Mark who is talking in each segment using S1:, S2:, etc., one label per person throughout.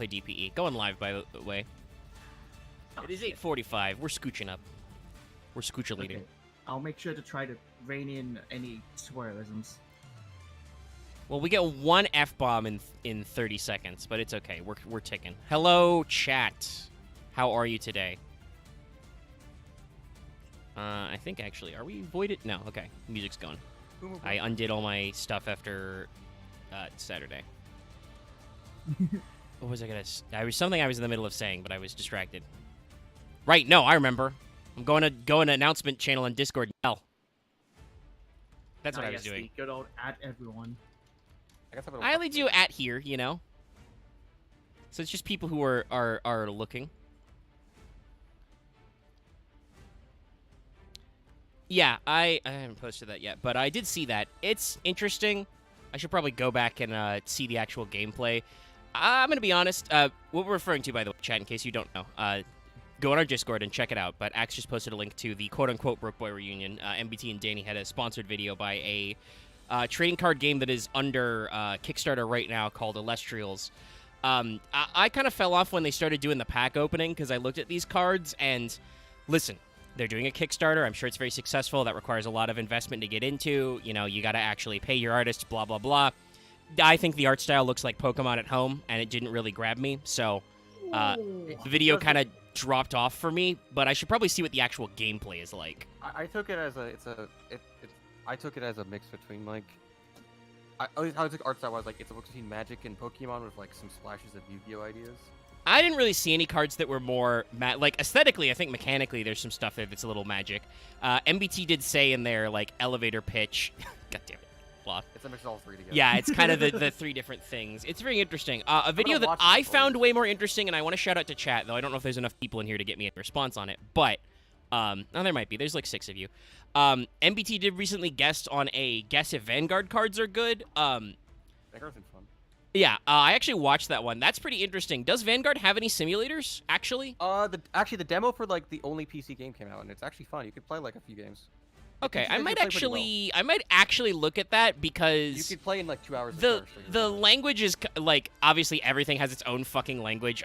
S1: play DPE. Going live, by the way.
S2: Oh,
S1: it is 8:45. We're scooching up. We're scoocher leading.
S2: Okay. I'll make sure to try to rein in any swearisms.
S1: Well, we get one F-bomb in 30 seconds, but it's okay. We're ticking. Hello, chat. How are you today? I think, actually, are we voided? No, okay. Music's going. I undid all my stuff after Saturday. What was I gonna... I was something I was in the middle of saying, but I was distracted. Right, no, I remember. I'm going to announcement channel on Discord and yell. That's what I was doing.
S2: Good old at everyone.
S1: I only do at here, you know. So it's just people who are looking. Yeah, I haven't posted that yet, but I did see that. It's interesting. I should probably go back and see the actual gameplay. I'm going to be honest. What we're referring to, by the way, chat, in case you don't know, go on our Discord and check it out. But Axe just posted a link to the quote-unquote Broke Boy reunion. MBT and Danny had a sponsored video by a trading card game that is under Kickstarter right now called Illustrials. I kind of fell off when they started doing the pack opening because I looked at these cards and, listen, they're doing a Kickstarter. I'm sure it's very successful. That requires a lot of investment to get into. You know, you got to actually pay your artists, blah, blah, blah. I think the art style looks like Pokemon at home, and it didn't really grab me. So the video kind of dropped off for me, but I should probably see what the actual gameplay is like.
S3: I took it as I took it as a mix between, like, at least how I took art style was, like, it's a mix between Magic and Pokemon with, like, some splashes of Yu-Gi-Oh ideas.
S1: I didn't really see any cards that were more, like, aesthetically, I think mechanically there's some stuff there that's a little Magic. MBT did say in their, like, elevator pitch, god damn it, blah.
S3: It's a mix of all three together.
S1: Yeah, it's kind of the three different things. It's very interesting. A video that I found way more interesting, and I want to shout out to chat, though I don't know if there's enough people in here to get me a response on it, but, no, there might be. There's like 6 of you. MBT did recently guest on a guess if Vanguard cards are good.
S3: Vanguard's been fun.
S1: Yeah, I actually watched that one. That's pretty interesting. Does Vanguard have any simulators, actually?
S3: Actually, the demo for, like, the only PC game came out, and it's actually fun. You could play, like, a few games.
S1: Okay, I might actually look at that because
S3: you could play in, like, 2 hours.
S1: The language is, like, obviously everything has its own fucking language.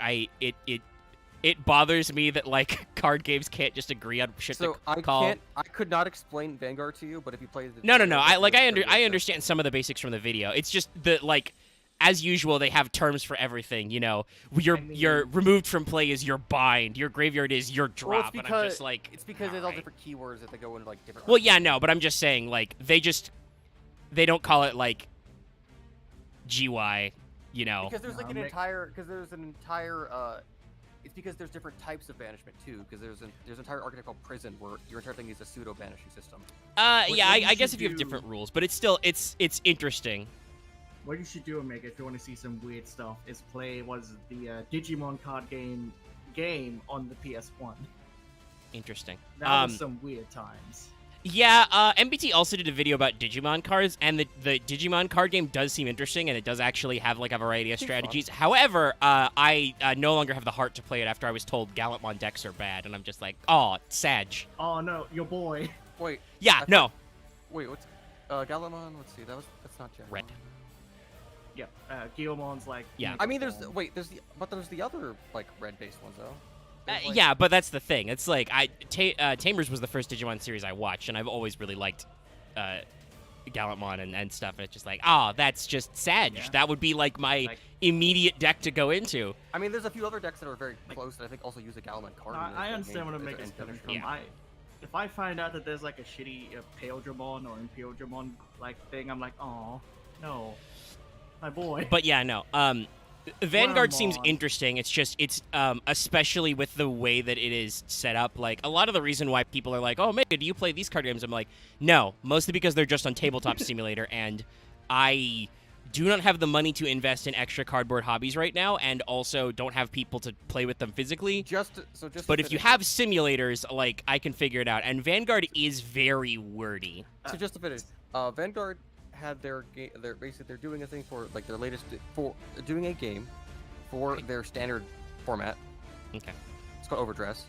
S1: It bothers me that, like, card games can't just agree on shit to call.
S3: I could not explain Vanguard to you, but if you play the...
S1: No. I understand some of the basics from the video. It's just that, like, as usual, they have terms for everything, you know. Your removed from play is your bind. Your graveyard is your drop.
S3: Well, it's because,
S1: and I'm just like...
S3: It's because there's all different keywords that they go into, like, different...
S1: Well, yeah, no, but I'm just saying, like, they don't call it, like, GY, you know.
S3: Because there's, like, it's because there's different types of banishment too. Because there's an entire archetype called prison where your entire thing is a pseudo banishing system.
S1: Yeah, I guess if you have different rules, but it's still it's interesting.
S2: What you should do, Omega, if you want to see some weird stuff, is play the Digimon card game on the PS1.
S1: Interesting.
S2: That was some weird times.
S1: Yeah, MBT also did a video about Digimon cards, and the Digimon card game does seem interesting, and it does actually have, like, a variety of strategies. However, I no longer have the heart to play it after I was told Gallantmon decks are bad, and I'm just like, oh, Sag.
S2: Oh, no, your boy.
S3: Wait.
S1: Yeah, no.
S3: Wait, what's... Gallantmon? Let's see, that's not Jack.
S1: Red.
S2: Yeah, Guilmon's like...
S1: Yeah.
S3: I mean, there's the other, like, red-based ones, though.
S1: Yeah, but that's the thing. It's like Tamers was the first Digimon series I watched, and I've always really liked Gallantmon and stuff. And it's just like, that's just Sag. Yeah. That would be like my immediate deck to go into.
S3: I mean, there's a few other decks that are very close that I think also use a Gallantmon card.
S2: I understand what Omega's coming from. Yeah. If I find out that there's like a shitty Pale Dramon or Imperial Dramon like thing, I'm like, oh no, my boy.
S1: But yeah, no. Vanguard seems interesting. It's just, especially with the way that it is set up. Like, a lot of the reason why people are like, oh, Mega, do you play these card games? I'm like, no, mostly because they're just on Tabletop Simulator, and I do not have the money to invest in extra cardboard hobbies right now, and also don't have people to play with them physically. But if you have simulators, like, I can figure it out. And Vanguard is very wordy.
S3: So just to finish, Vanguard had they're doing a thing for, like, their latest, for doing a game for their standard format.
S1: Okay.
S3: It's called Overdress.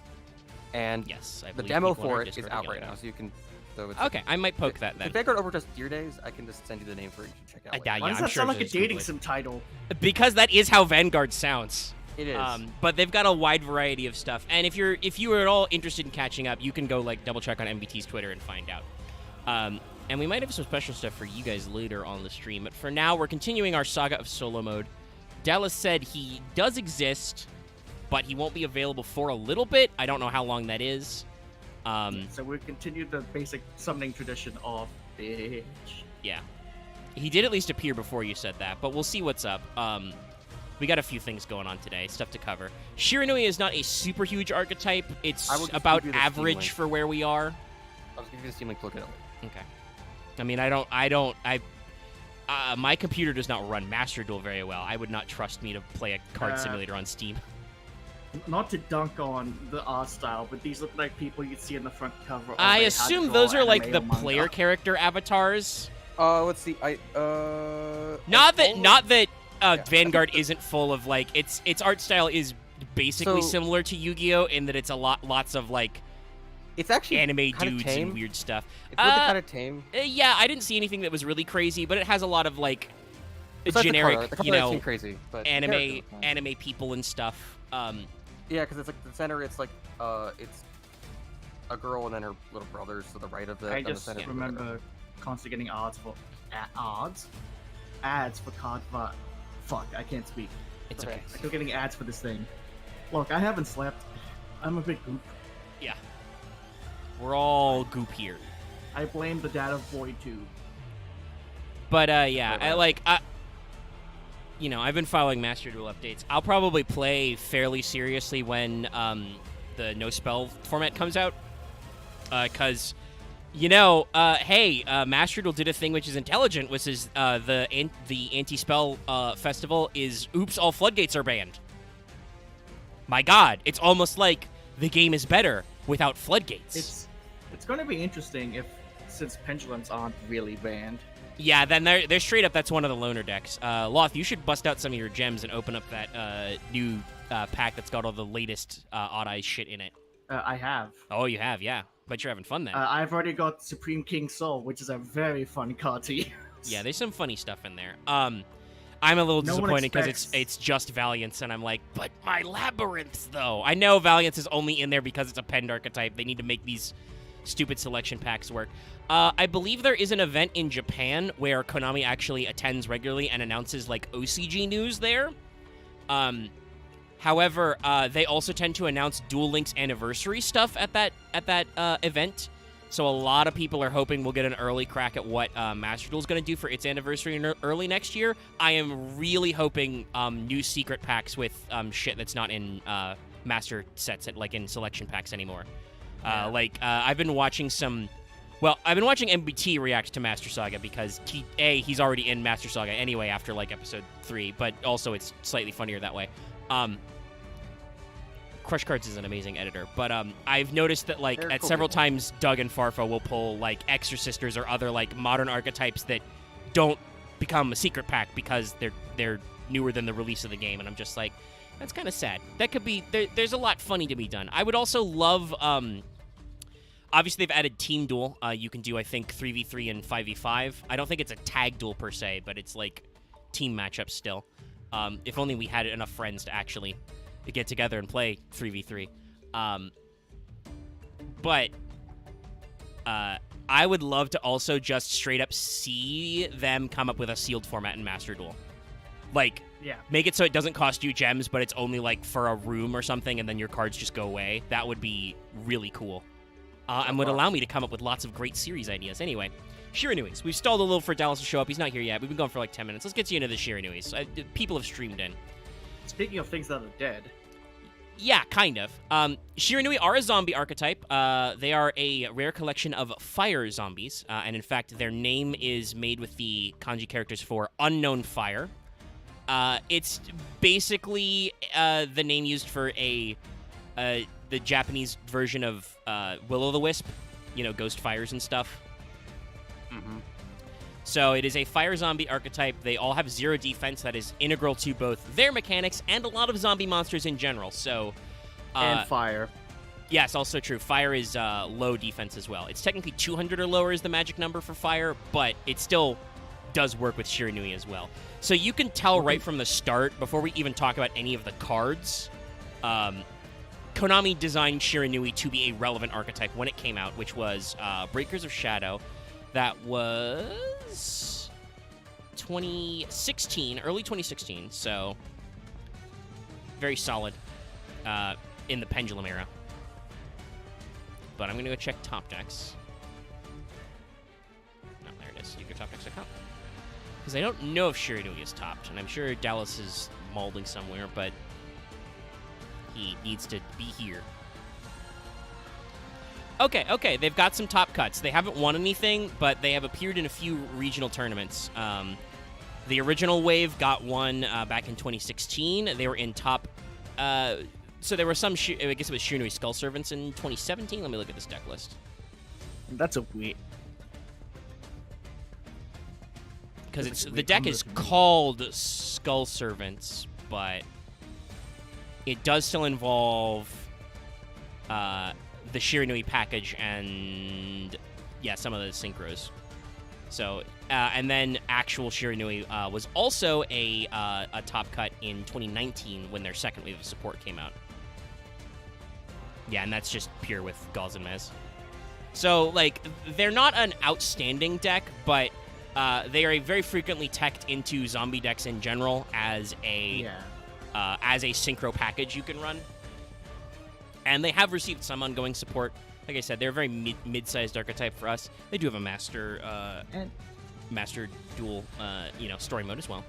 S3: And
S1: yes,
S3: the demo for it is out right now, so you can... So it's
S1: okay, I might poke that then.
S3: If Vanguard Overdress Deer Days, I can just send you the name for it. You can check it out.
S1: Yeah,
S2: Why does that sound like a dating sim title?
S1: Because that is how Vanguard sounds.
S3: It is.
S1: But they've got a wide variety of stuff. And if you are at all interested in catching up, you can go like double check on MBT's Twitter and find out. And we might have some special stuff for you guys later on the stream. But for now, we're continuing our saga of solo mode. Dallas said he does exist, but he won't be available for a little bit. I don't know how long that is.
S2: So we'll continue the basic summoning tradition of bitch.
S1: Yeah. He did at least appear before you said that, but we'll see what's up. We got a few things going on today, stuff to cover. Shiranui is not a super huge archetype. It's about average for where we are.
S3: I'll just give you the Steam link to look at it.
S1: Okay. I mean, my computer does not run Master Duel very well. I would not trust me to play a card simulator on Steam.
S2: Not to dunk on the art style, but these look like people you'd see in the front cover.
S1: I assume those are like the player character avatars.
S3: Let's see.
S1: Not that Vanguard isn't full of like its art style is basically similar to Yu-Gi-Oh in that it's lots of like
S3: it's actually
S1: anime dudes and weird stuff.
S3: It's really kind of tame.
S1: Yeah, I didn't see anything that was really crazy, but it has a lot of like
S3: Besides
S1: generic,
S3: the cover crazy, but
S1: anime people and stuff.
S3: Yeah, because it's like the center. It's like it's a girl and then her little brothers to the right of the.
S2: I just remember constantly getting ads for card. Fuck, I can't speak.
S1: It's okay.
S2: I keep getting ads for this thing. Look, I haven't slept. I'm a big goop.
S1: Yeah. We're all goop here.
S2: I blame the data void too.
S1: But yeah, I've been following Master Duel updates. I'll probably play fairly seriously when the no spell format comes out. Because, Master Duel did a thing which is intelligent, which is the anti-spell festival is, oops, all floodgates are banned. My god, it's almost like the game is better without floodgates.
S2: It's going to be interesting since pendulums aren't really banned.
S1: Yeah, then they're straight up, that's one of the loner decks. Loth, you should bust out some of your gems and open up that new pack that's got all the latest Odd Eyes shit in it.
S2: I have.
S1: Oh, you have, yeah. But you're having fun then.
S2: I've already got Supreme King Soul, which is a very fun card to use.
S1: Yeah, there's some funny stuff in there. I'm a little disappointed because it's just Valiance, and I'm like, but my Labyrinths, though. I know Valiance is only in there because it's a Pend archetype. They need to make these stupid selection packs work. I believe there is an event in Japan where Konami actually attends regularly and announces, like, OCG news there. However, they also tend to announce Duel Links anniversary stuff at that event. So a lot of people are hoping we'll get an early crack at what Master Duel is going to do for its anniversary early next year. I am really hoping new secret packs with shit that's not in Master sets, like in selection packs anymore. I've been watching MBT react to Master Saga because he's already in Master Saga anyway after like episode 3, but also it's slightly funnier that way. Crush Cards is an amazing editor, but I've noticed that like at several times Doug and Farfa will pull like Exorcisters or other like modern archetypes that don't become a secret pack because they're newer than the release of the game, and I'm just like, that's kind of sad. That could be there's a lot funny to be done. I would also love obviously they've added Team Duel. You can do I think 3v3 and 5v5. I don't think it's a tag duel per se, but it's like team matchups still. If only we had enough friends to actually get together and play 3v3. But I would love to also just straight up see them come up with a sealed format in Master Duel. Like, make it so it doesn't cost you gems, but it's only like for a room or something, and then your cards just go away. That would be really cool. And would allow me to come up with lots of great series ideas. Anyway, Shiranuis. We've stalled a little for Dallas to show up. He's not here yet. We've been going for like 10 minutes. Let's get you into the Shiranuis. People have streamed in.
S2: Speaking of things that are dead.
S1: Yeah, kind of. Shiranui are a zombie archetype. They are a rare collection of fire zombies. And in fact, their name is made with the kanji characters for unknown fire. It's basically the name used for the Japanese version of Will-o'-the-Wisp. You know, ghost fires and stuff.
S3: Mm-hmm.
S1: So it is a fire zombie archetype. They all have 0 defense that is integral to both their mechanics and a lot of zombie monsters in general. So,
S2: and fire.
S1: Yes, also true. Fire is low defense as well. It's technically 200 or lower is the magic number for fire, but it still does work with Shiranui as well. So you can tell right from the start, before we even talk about any of the cards, Konami designed Shiranui to be a relevant archetype when it came out, which was Breakers of Shadow. That was 2016, early 2016, so very solid in the Pendulum era. But I'm going to go check top decks. No, there it is. YouGoTopDecks.com. Because I don't know if Shiranui is topped, and I'm sure Dallas is molding somewhere, but he needs to be here. Okay, they've got some top cuts. They haven't won anything, but they have appeared in a few regional tournaments. The original wave got one back in 2016. They were in top... so there were some... I guess it was Shiranui Skull Servants in 2017. Let me look at this deck list.
S2: That's a weird...
S1: Because the deck is called Skull Servants, but it does still involve the Shiranui package and, yeah, some of the synchros. So, and then actual Shiranui was also a top cut in 2019 when their second wave of support came out. Yeah, and that's just pure with Gauls and Mez. So, like, they're not an outstanding deck, but they are very frequently teched into zombie decks in general as a synchro package you can run. And they have received some ongoing support. Like I said, they're a very mid-sized archetype for us. They do have a master dual, story mode as well.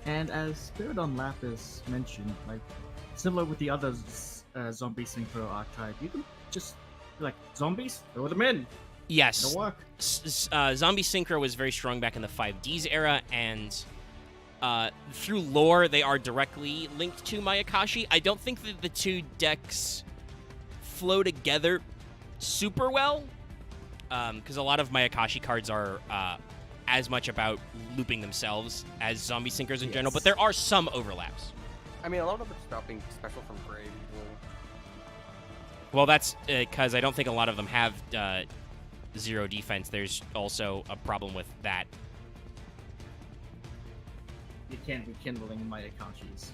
S2: And as Spiridon Lapis mentioned, like similar with the other zombie synchro archetype, you can just like zombies, throw them in.
S1: Yes.
S2: It'll work.
S1: Zombie synchro was very strong back in the 5Ds era, and through lore, they are directly linked to Mayakashi. I don't think that the two decks flow together super well, because a lot of Mayakashi cards are as much about looping themselves as zombie synchros in general, but there are some overlaps.
S3: I mean, a lot of them are about being special from Grave.
S1: Well, that's because I don't think a lot of them have zero defense. There's also a problem with that.
S2: You can't be kindling Mayakashis.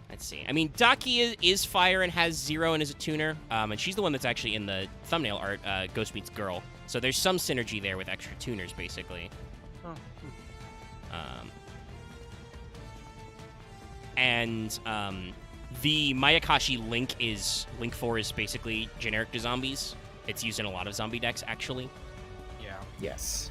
S1: Let's see. I mean, Daki is fire and has zero and is a tuner, and she's the one that's actually in the thumbnail art, Ghost Meets Girl. So there's some synergy there with extra tuners, basically.
S3: Oh.
S1: And the Mayakashi Link 4 is basically generic to zombies. It's used in a lot of zombie decks, actually.
S3: Yeah.
S2: Yes.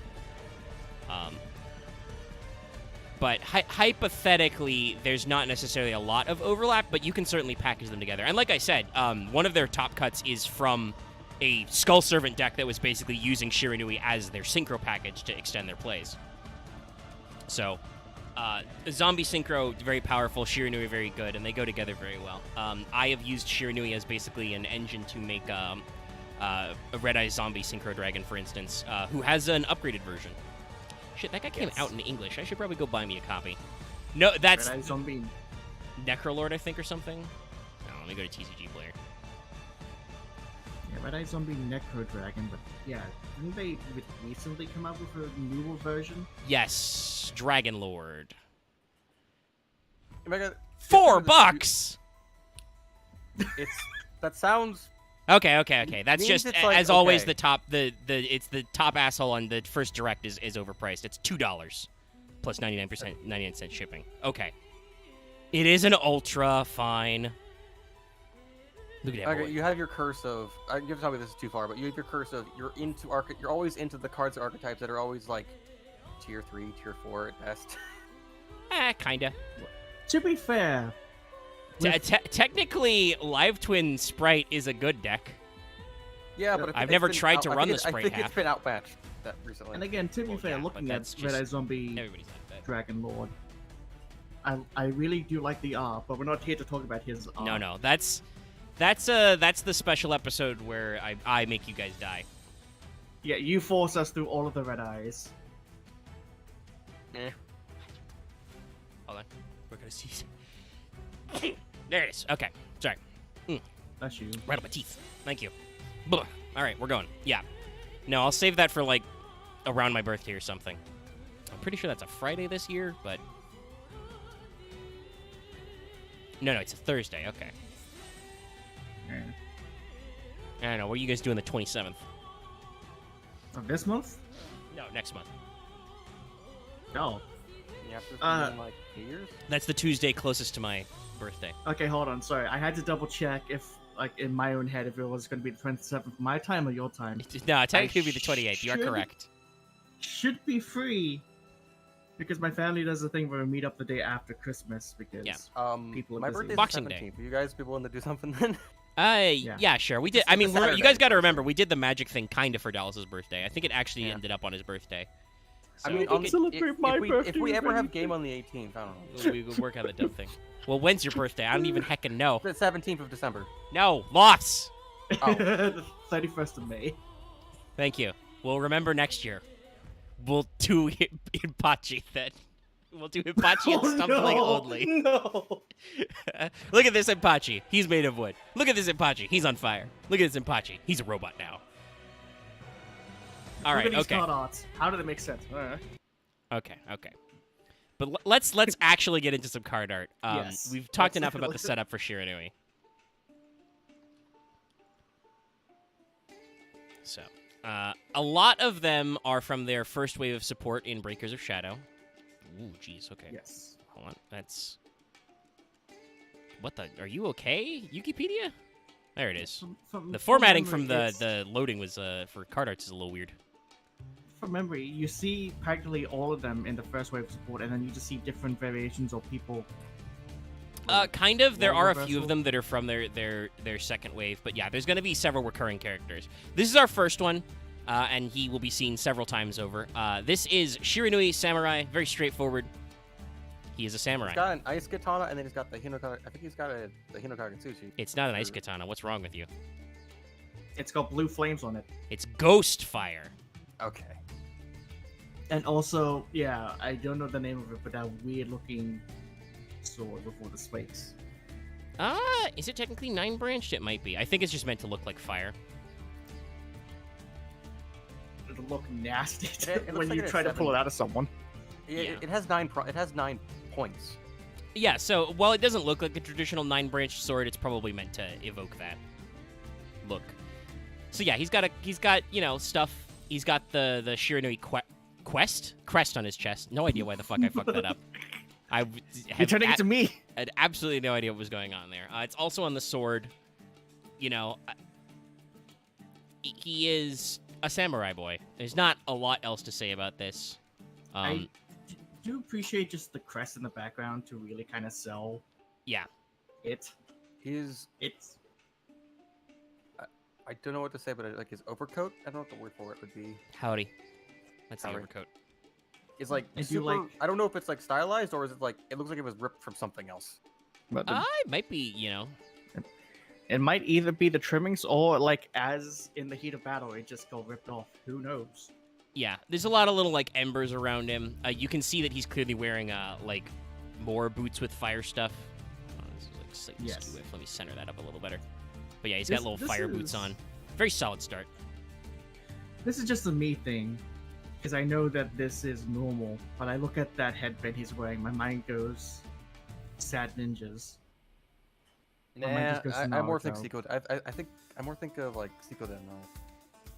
S1: But hypothetically, there's not necessarily a lot of overlap, but you can certainly package them together. And like I said, one of their top cuts is from a Skull Servant deck that was basically using Shiranui as their synchro package to extend their plays. So, Zombie Synchro, very powerful, Shiranui very good, and they go together very well. I have used Shiranui as basically an engine to make a Red-Eye Zombie Synchro Dragon, for instance, who has an upgraded version. Shit, that guy came out in English. I should probably go buy me a copy. No, that's
S2: Red-Eye Zombie
S1: Necrolord, I think, or something. No, let me go to TCG Player.
S2: Yeah, Red-Eye Zombie Necro Dragon, but yeah, didn't they recently come out with a newer version?
S1: Yes, Dragon Lord.
S3: $4! That sounds...
S1: Okay. That's
S3: means
S1: just
S3: it's like,
S1: as always
S3: okay.
S1: the top it's the top asshole on the first direct is overpriced. It's $2 plus 99% shipping. Okay. It is an ultra, fine. Look at that boy.
S3: Okay, you have your curse of... you have to tell me this is too far, but you have your curse of you're always into the cards or archetypes that are always like tier 3, tier 4 at best.
S1: Kinda.
S2: To be fair,
S1: Technically, Live Twin Sprite is a good deck.
S3: Yeah, but
S1: I've never tried to run the Sprite
S3: I think
S1: half.
S3: it's been outmatched that recently.
S2: and again, to be
S1: Well,
S2: fair,
S1: yeah,
S2: looking
S1: but
S2: at
S1: that's just-
S2: Red-Eye Zombie
S1: Everybody's like that.
S2: Dragon Lord, I really do like the art, but we're not here to talk about his art.
S1: No, that's the special episode where I make you guys die.
S2: Yeah, you force us through all of the Red Eyes.
S3: Eh.
S1: Hold on, we're gonna see. There it is. Okay, sorry.
S2: That's you.
S1: Right on my teeth. Thank you. Blah. All right, we're going. Yeah. No, I'll save that for like around my birthday or something. I'm pretty sure that's a Friday this year, but... No, it's a Thursday. Okay. I don't know. What are you guys doing the 27th?
S2: Of this month?
S1: No, next month.
S2: No.
S3: After like 2 years?
S1: That's the Tuesday closest to my birthday.
S2: Okay, hold on. Sorry, I had to double check if, like, in my own head, if it was going to be the 27th, my time or your time.
S1: No, technically it'd be the 28th. You are correct.
S2: Should be free, because my family does the thing where we meet up the day after Christmas because people are
S3: my
S2: busy.
S3: birthday's
S1: Boxing
S3: the
S1: Day.
S3: 17th. You guys be willing to do something then?
S1: Yeah, sure. We did. I mean, you guys got to remember, we did the magic thing kind of for Dallas's birthday. I think it actually ended up on his birthday. So
S3: I mean, if we ever have game on the 18th, I don't know.
S1: we could work out the dumb thing. Well, when's your birthday? I don't even heckin' know.
S3: The 17th of December.
S1: No, loss.
S3: Oh.
S2: The 31st of May.
S1: Thank you. We'll remember next year. We'll do Hipachi then. We'll do Hipachi and stumbling only.
S2: No.
S1: Look at this Hipachi. He's made of wood. Look at this Hipachi. He's on fire. Look at this Hipachi. He's a robot now. All right.
S2: Look at these
S1: Okay.
S2: card arts. How do they make sense?
S1: Okay. But let's actually get into some card art.
S2: Yes.
S1: We've talked enough about the setup for Shiranui. So, a lot of them are from their first wave of support in Breakers of Shadow. Ooh, jeez. Okay.
S2: Yes.
S1: Hold on. That's... What the... Are you okay, Wikipedia? There it is. The formatting from the loading was for card arts is a little weird.
S2: From memory, you see practically all of them in the first wave of support, and then you just see different variations of people.
S1: Kind of. There
S2: Role
S1: are a few
S2: reversal.
S1: of them that are from their second wave, but yeah, there's going to be several recurring characters. This is our first one, and he will be seen several times over. This is Shiranui Samurai. Very straightforward. He is a samurai.
S3: He's got an ice katana, and then he's got the Hinokage. I think he's got the Hinokage Tsuchi.
S1: It's not an ice katana. What's wrong with you?
S2: It's got blue flames on it.
S1: It's ghost fire.
S3: Okay.
S2: And also, yeah, I don't know the name of it, but that weird-looking sword before the spikes.
S1: Is it technically 9-branched? It might be. I think it's just meant to look like fire.
S2: It'll look nasty
S3: It looks
S2: when
S3: like
S2: you
S3: it
S2: try
S3: has
S2: to pull it out of someone.
S3: Yeah. It has 9 points.
S1: Yeah, so while it doesn't look like a traditional 9-branched sword, it's probably meant to evoke that look. So yeah, he's got stuff. He's got the Shiranui crest on his chest. No idea why the fuck I fucked that up.
S2: You're turning it to me.
S1: I had absolutely no idea what was going on there. It's also on the sword. He is a samurai boy. There's not a lot else to say about this.
S2: I do appreciate just the crest in the background to really kind of sell.
S1: Yeah.
S2: It's.
S3: I don't know what to say, but like his overcoat. I don't know what the word for it would be.
S1: Howdy. That's the
S3: Howdy.
S1: overcoat.
S3: It's like
S2: I do
S3: super.
S2: like-
S3: I don't know if it's like stylized or is it like it looks like it was ripped from something else.
S2: But
S1: It might be,
S2: it might either be the trimmings or, like, as in the heat of battle, it just got ripped off. Who knows?
S1: Yeah, there's a lot of little, like, embers around him. You can see that he's clearly wearing, like, more boots with fire stuff. Oh, this is, like, slightly
S2: Yes.
S1: skew. Let me center that up a little better. But yeah, he's got little fire boots on. Very solid start.
S2: This is just a me thing, because I know that this is normal, but I look at that headband he's wearing, my mind goes, sad ninjas. Or might
S3: Nah,
S2: just go
S3: I more think
S2: Naruto.
S3: Seiko. I think I more think of like Seiko than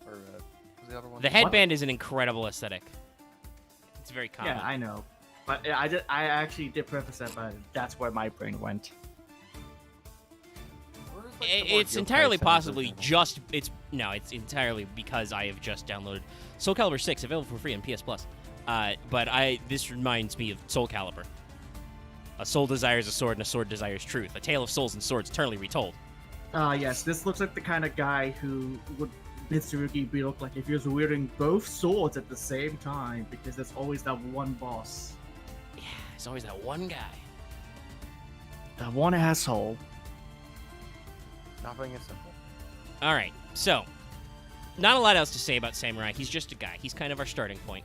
S3: or who's the other one?
S1: The headband is an incredible aesthetic. It's very common.
S2: Yeah, I know. But I actually did preface that, but that's where my brain went.
S3: Where's, like, the more
S1: It's
S3: Yokai
S1: entirely
S3: Sentai
S1: possibly
S3: version?
S1: it's entirely because I have just downloaded Soul Calibur 6, available for free on PS Plus. But this reminds me of Soul Calibur. A soul desires a sword, and a sword desires truth. A tale of souls and swords eternally retold.
S2: Yes, this looks like the kind of guy who would Mitsurugi be look like if he was wielding both swords at the same time, because there's always that one boss.
S1: Yeah, there's always that one guy.
S2: That one asshole.
S3: Nothing is simple.
S1: All right, so not a lot else to say about Samurai. He's just a guy. He's kind of our starting point.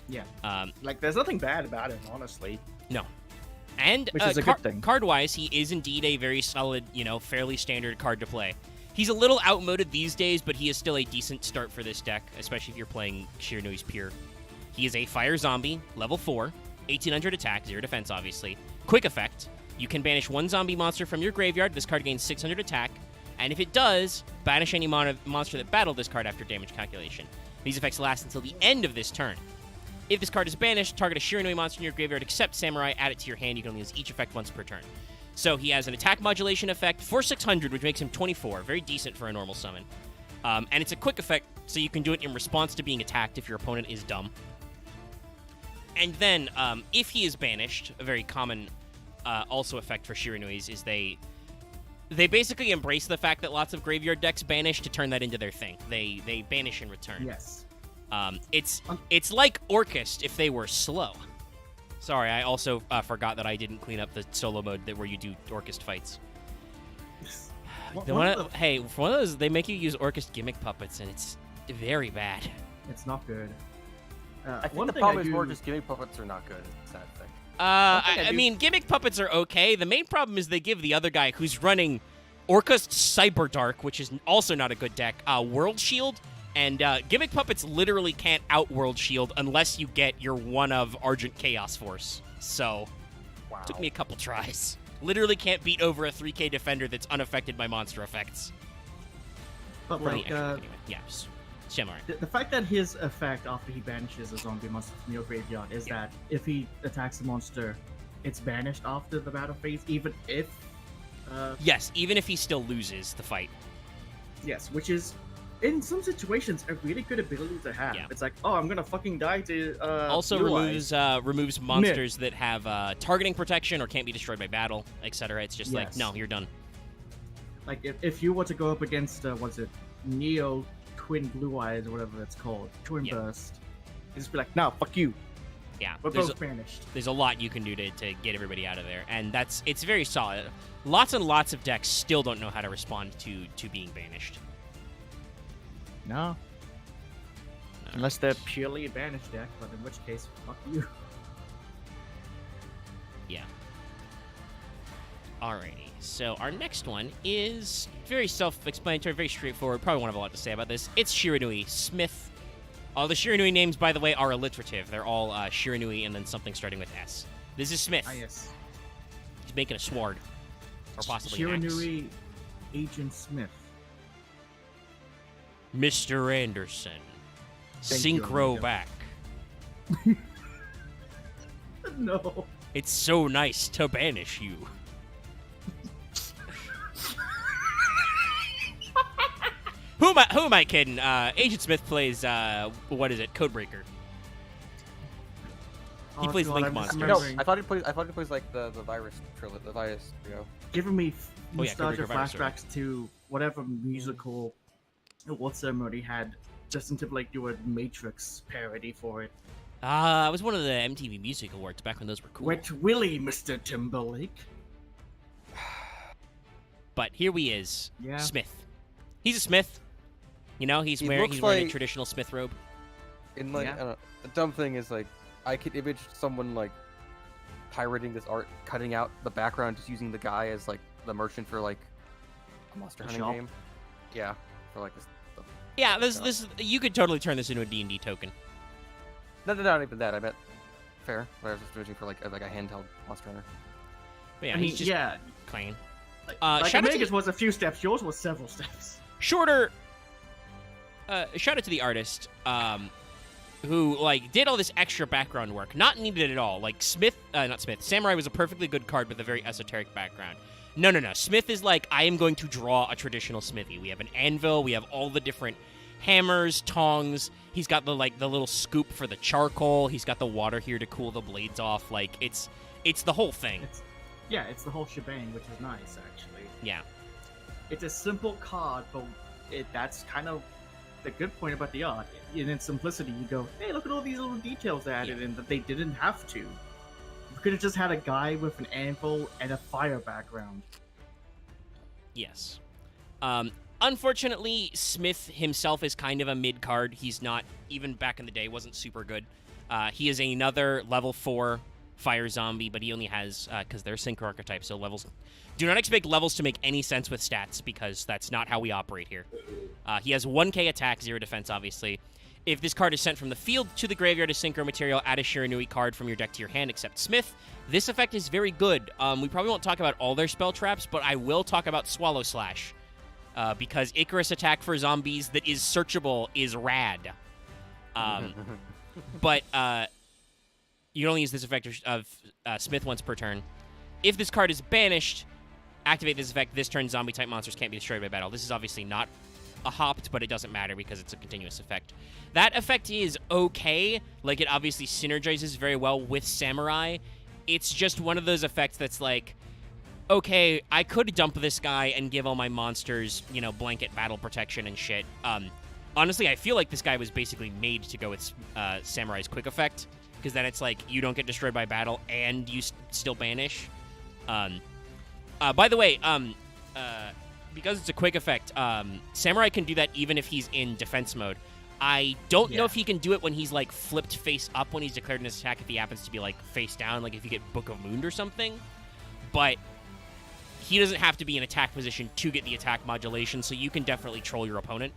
S2: Yeah.
S1: Um,
S2: Like, there's nothing bad about it, honestly.
S1: no. And
S2: Which is a good thing.
S1: Card-wise, he is indeed a very solid, fairly standard card to play. He's a little outmoded these days, but he is still a decent start for this deck, especially if you're playing Shiranui's Pure. He is a fire zombie, level 4, 1800 attack, 0 defense, obviously. Quick effect. You can banish one zombie monster from your graveyard. This card gains 600 attack. And if it does, banish any monster that battled this card after damage calculation. These effects last until the end of this turn. If this card is banished, target a Shiranui monster in your graveyard except Samurai, add it to your hand. You can only use each effect once per turn. So he has an attack modulation effect for 600, which makes him 24. Very decent for a normal summon. And it's a quick effect, so you can do it in response to being attacked if your opponent is dumb. And then, if he is banished, a very common also effect for Shiranuis is they basically embrace the fact that lots of graveyard decks banish to turn that into their thing. They banish in return.
S2: Yes.
S1: It's like Orcust if they were slow. Sorry, I also forgot that I didn't clean up the solo mode where you do Orcust fights. Hey, for one of those, they make you use Orcust gimmick puppets, and it's very bad.
S2: It's not good.
S3: I think the problem is more just gimmick puppets are not good. It's a sad thing.
S1: I mean, gimmick puppets are okay. The main problem is they give the other guy who's running Orcust Cyberdark, which is also not a good deck, World Shield. And gimmick puppets literally can't out World Shield unless you get your one of Argent Chaos Force. So,
S3: Wow.
S1: took me a couple tries. Literally can't beat over a 3k defender that's unaffected by monster effects.
S2: But
S1: Or the
S2: like,
S1: extra, anyway. Yeah, Samurai.
S2: the fact that his effect after he banishes a zombie monster from your graveyard is that if he attacks a monster, it's banished after the battle phase, even if...
S1: Yes, even if he still loses the fight.
S2: Yes, which is, in some situations, a really good ability to have.
S1: Yeah.
S2: It's like, oh, I'm gonna fucking die to,
S1: Also
S2: Blue Eyes.
S1: removes monsters that have targeting protection or can't be destroyed by battle, etc. It's just like,
S2: Yes.
S1: no, you're done.
S2: Like, if you were to go up against, what's it, Neo Twin Blue Eyes or whatever it's called, Twin
S1: Yeah.
S2: Burst, you just be like, no, fuck you.
S1: Yeah,
S2: We're
S1: there's
S2: both banished.
S1: a lot you can do to get everybody out of there, and it's very solid. Lots and lots of decks still don't know how to respond to being banished.
S2: No. Unless they're purely a banished deck, but in which case, fuck you.
S1: Yeah. Alrighty, so our next one is very self-explanatory, very straightforward. Probably won't have a lot to say about this. It's Shiranui Smith. All the Shiranui names, by the way, are alliterative. They're all Shiranui and then something starting with S. This is Smith.
S2: Ah, yes.
S1: He's making a sword. Or possibly an axe.
S2: Shiranui Agent Smith.
S1: Mr. Anderson.
S2: Thank you,
S1: Synchro
S2: amigo.
S1: back.
S2: No.
S1: It's so nice to banish you. Who am I kidding? Agent Smith plays, what is it? Codebreaker. He plays Link
S2: I'm just
S1: Monster.
S3: No,
S2: remembering-
S3: I thought he plays like the virus trilogy, the virus trio.
S2: Giving me
S1: Oh, yeah,
S2: nostalgia
S1: Codebreaker Virus, sorry.
S2: flashbacks to whatever musical award ceremony had Justin Timberlake do a Matrix parody for it.
S1: It was one of the MTV Music Awards back when those were cool.
S2: Wet Willie, Mr. Timberlake.
S1: But here he is,
S2: Yeah.
S1: Smith. He's a Smith. You know, he's
S3: He
S1: wearing
S3: looks
S1: a
S3: like-
S1: traditional Smith robe.
S3: And like,
S2: Yeah.
S3: I don't know, the dumb thing is like, I could image someone like pirating this art, cutting out the background, just using the guy as like the merchant for like a monster
S2: A
S3: hunting
S2: shop?
S3: game. Yeah, for like this.
S1: Yeah, this you could totally turn this into a D&D token.
S3: No, not even that. I meant fair. But I was just imaging for like a handheld monster hunter.
S1: But yeah,
S2: I mean,
S1: he's just
S2: yeah.
S1: clean.
S2: Like
S1: shout out to
S2: Omega's was a few steps, yours was several steps.
S1: Shorter. Shout out to the artist, who like did all this extra background work. Not needed at all. Like not Smith. Samurai was a perfectly good card with a very esoteric background. No. Smith is like, I am going to draw a traditional smithy. We have an anvil. We have all the different hammers, tongs. He's got the little scoop for the charcoal. He's got the water here to cool the blades off. Like it's the whole thing.
S2: It's the whole shebang, which is nice, actually.
S1: Yeah.
S2: It's a simple card, but that's kind of the good point about the art. In its simplicity, you go, hey, look at all these little details they added in that they didn't have to. You could have just had a guy with an anvil and a fire background.
S1: Yes. Unfortunately, Smith himself is kind of a mid card. He's not, even back in the day, wasn't super good. He is another level 4 fire zombie, but he only has, because they're synchro archetype, so levels... Do not expect levels to make any sense with stats, because that's not how we operate here. He has 1k attack, 0 defense, obviously. If this card is sent from the field to the graveyard as Synchro material, add a Shiranui card from your deck to your hand, except Smith. This effect is very good. We probably won't talk about all their spell traps, but I will talk about Swallow Slash. Because Icarus attack for zombies that is searchable is rad. But you can only use this effect of Smith once per turn. If this card is banished, activate this effect. This turn, zombie-type monsters can't be destroyed by battle. This is obviously not a hopped, but it doesn't matter because it's a continuous effect. That effect is okay. Like, it obviously synergizes very well with Samurai. It's just one of those effects that's like, okay, I could dump this guy and give all my monsters, you know, blanket battle protection and shit. Honestly, I feel like this guy was basically made to go with Samurai's quick effect, because then it's like, you don't get destroyed by battle and you still banish. By the way, because it's a quick effect, Samurai can do that even if he's in defense mode. I don't know if he can do it when he's, like, flipped face up when he's declared an attack, if he happens to be, like, face down, like if you get Book of Moon or something. But he doesn't have to be in attack position to get the attack modulation, so you can definitely troll your opponent.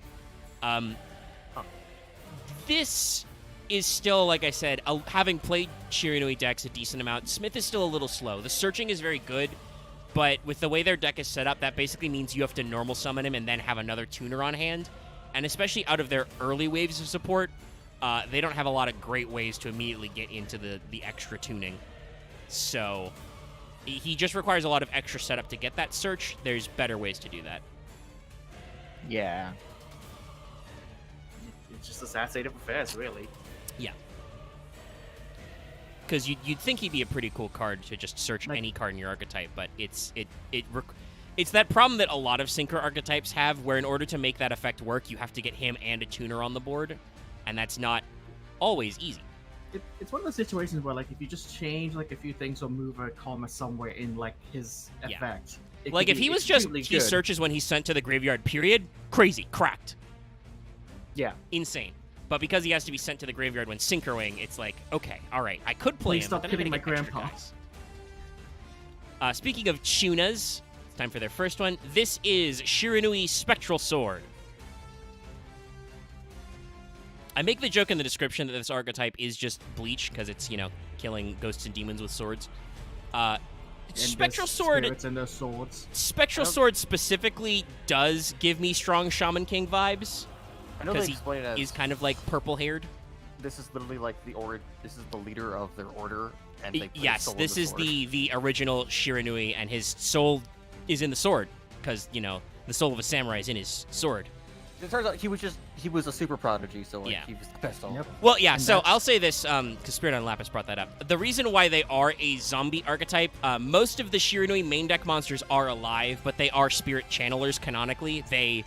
S1: This is still, like I said, having played Shiranui decks a decent amount, Smith is still a little slow. The searching is very good, but with the way their deck is set up, that basically means you have to normal summon him and then have another tuner on hand. And especially out of their early waves of support, they don't have a lot of great ways to immediately get into the extra tuning. So he just requires a lot of extra setup to get that search. There's better ways to do that.
S2: Yeah. It's just a sad state of affairs, really.
S1: Yeah. Because you'd think he'd be a pretty cool card to just search any card in your archetype, but it's that problem that a lot of Synchro archetypes have, where in order to make that effect work, you have to get him and a tuner on the board, and that's not always easy.
S2: It's one of those situations where, like, if you just change, like, a few things or move a comma somewhere in, like, his effect.
S1: Like, if he was just, he searches when he's sent to the graveyard, period, crazy, cracked.
S2: Yeah.
S1: Insane. But because he has to be sent to the graveyard when synchroing, it's like, okay, all right, I could play
S2: Please
S1: him,
S2: stop
S1: but then
S2: hitting
S1: I
S2: my
S1: gotta get extra
S2: grandpa.
S1: guys. Speaking of tunas, it's time for their first one. This is Shiranui Spectral Sword. I make the joke in the description that this archetype is just Bleach, because it's, you know, killing ghosts and demons with swords. Spectral Sword...
S2: And those swords.
S1: Spectral Sword specifically does give me strong Shaman King vibes.
S3: I know they explain it as...
S1: He's kind of like purple-haired.
S3: This is literally like this is the leader of their order, and they
S1: yes, this is the original Shiranui, and his soul is in the sword, because, you know, the soul of a samurai is in his sword.
S3: It turns out he was a super prodigy, so like, he was the best all.
S1: Well, yeah, and so I'll say this, because Spirit on Lapis brought that up. The reason why they are a zombie archetype, most of the Shiranui main deck monsters are alive, but they are spirit channelers canonically. They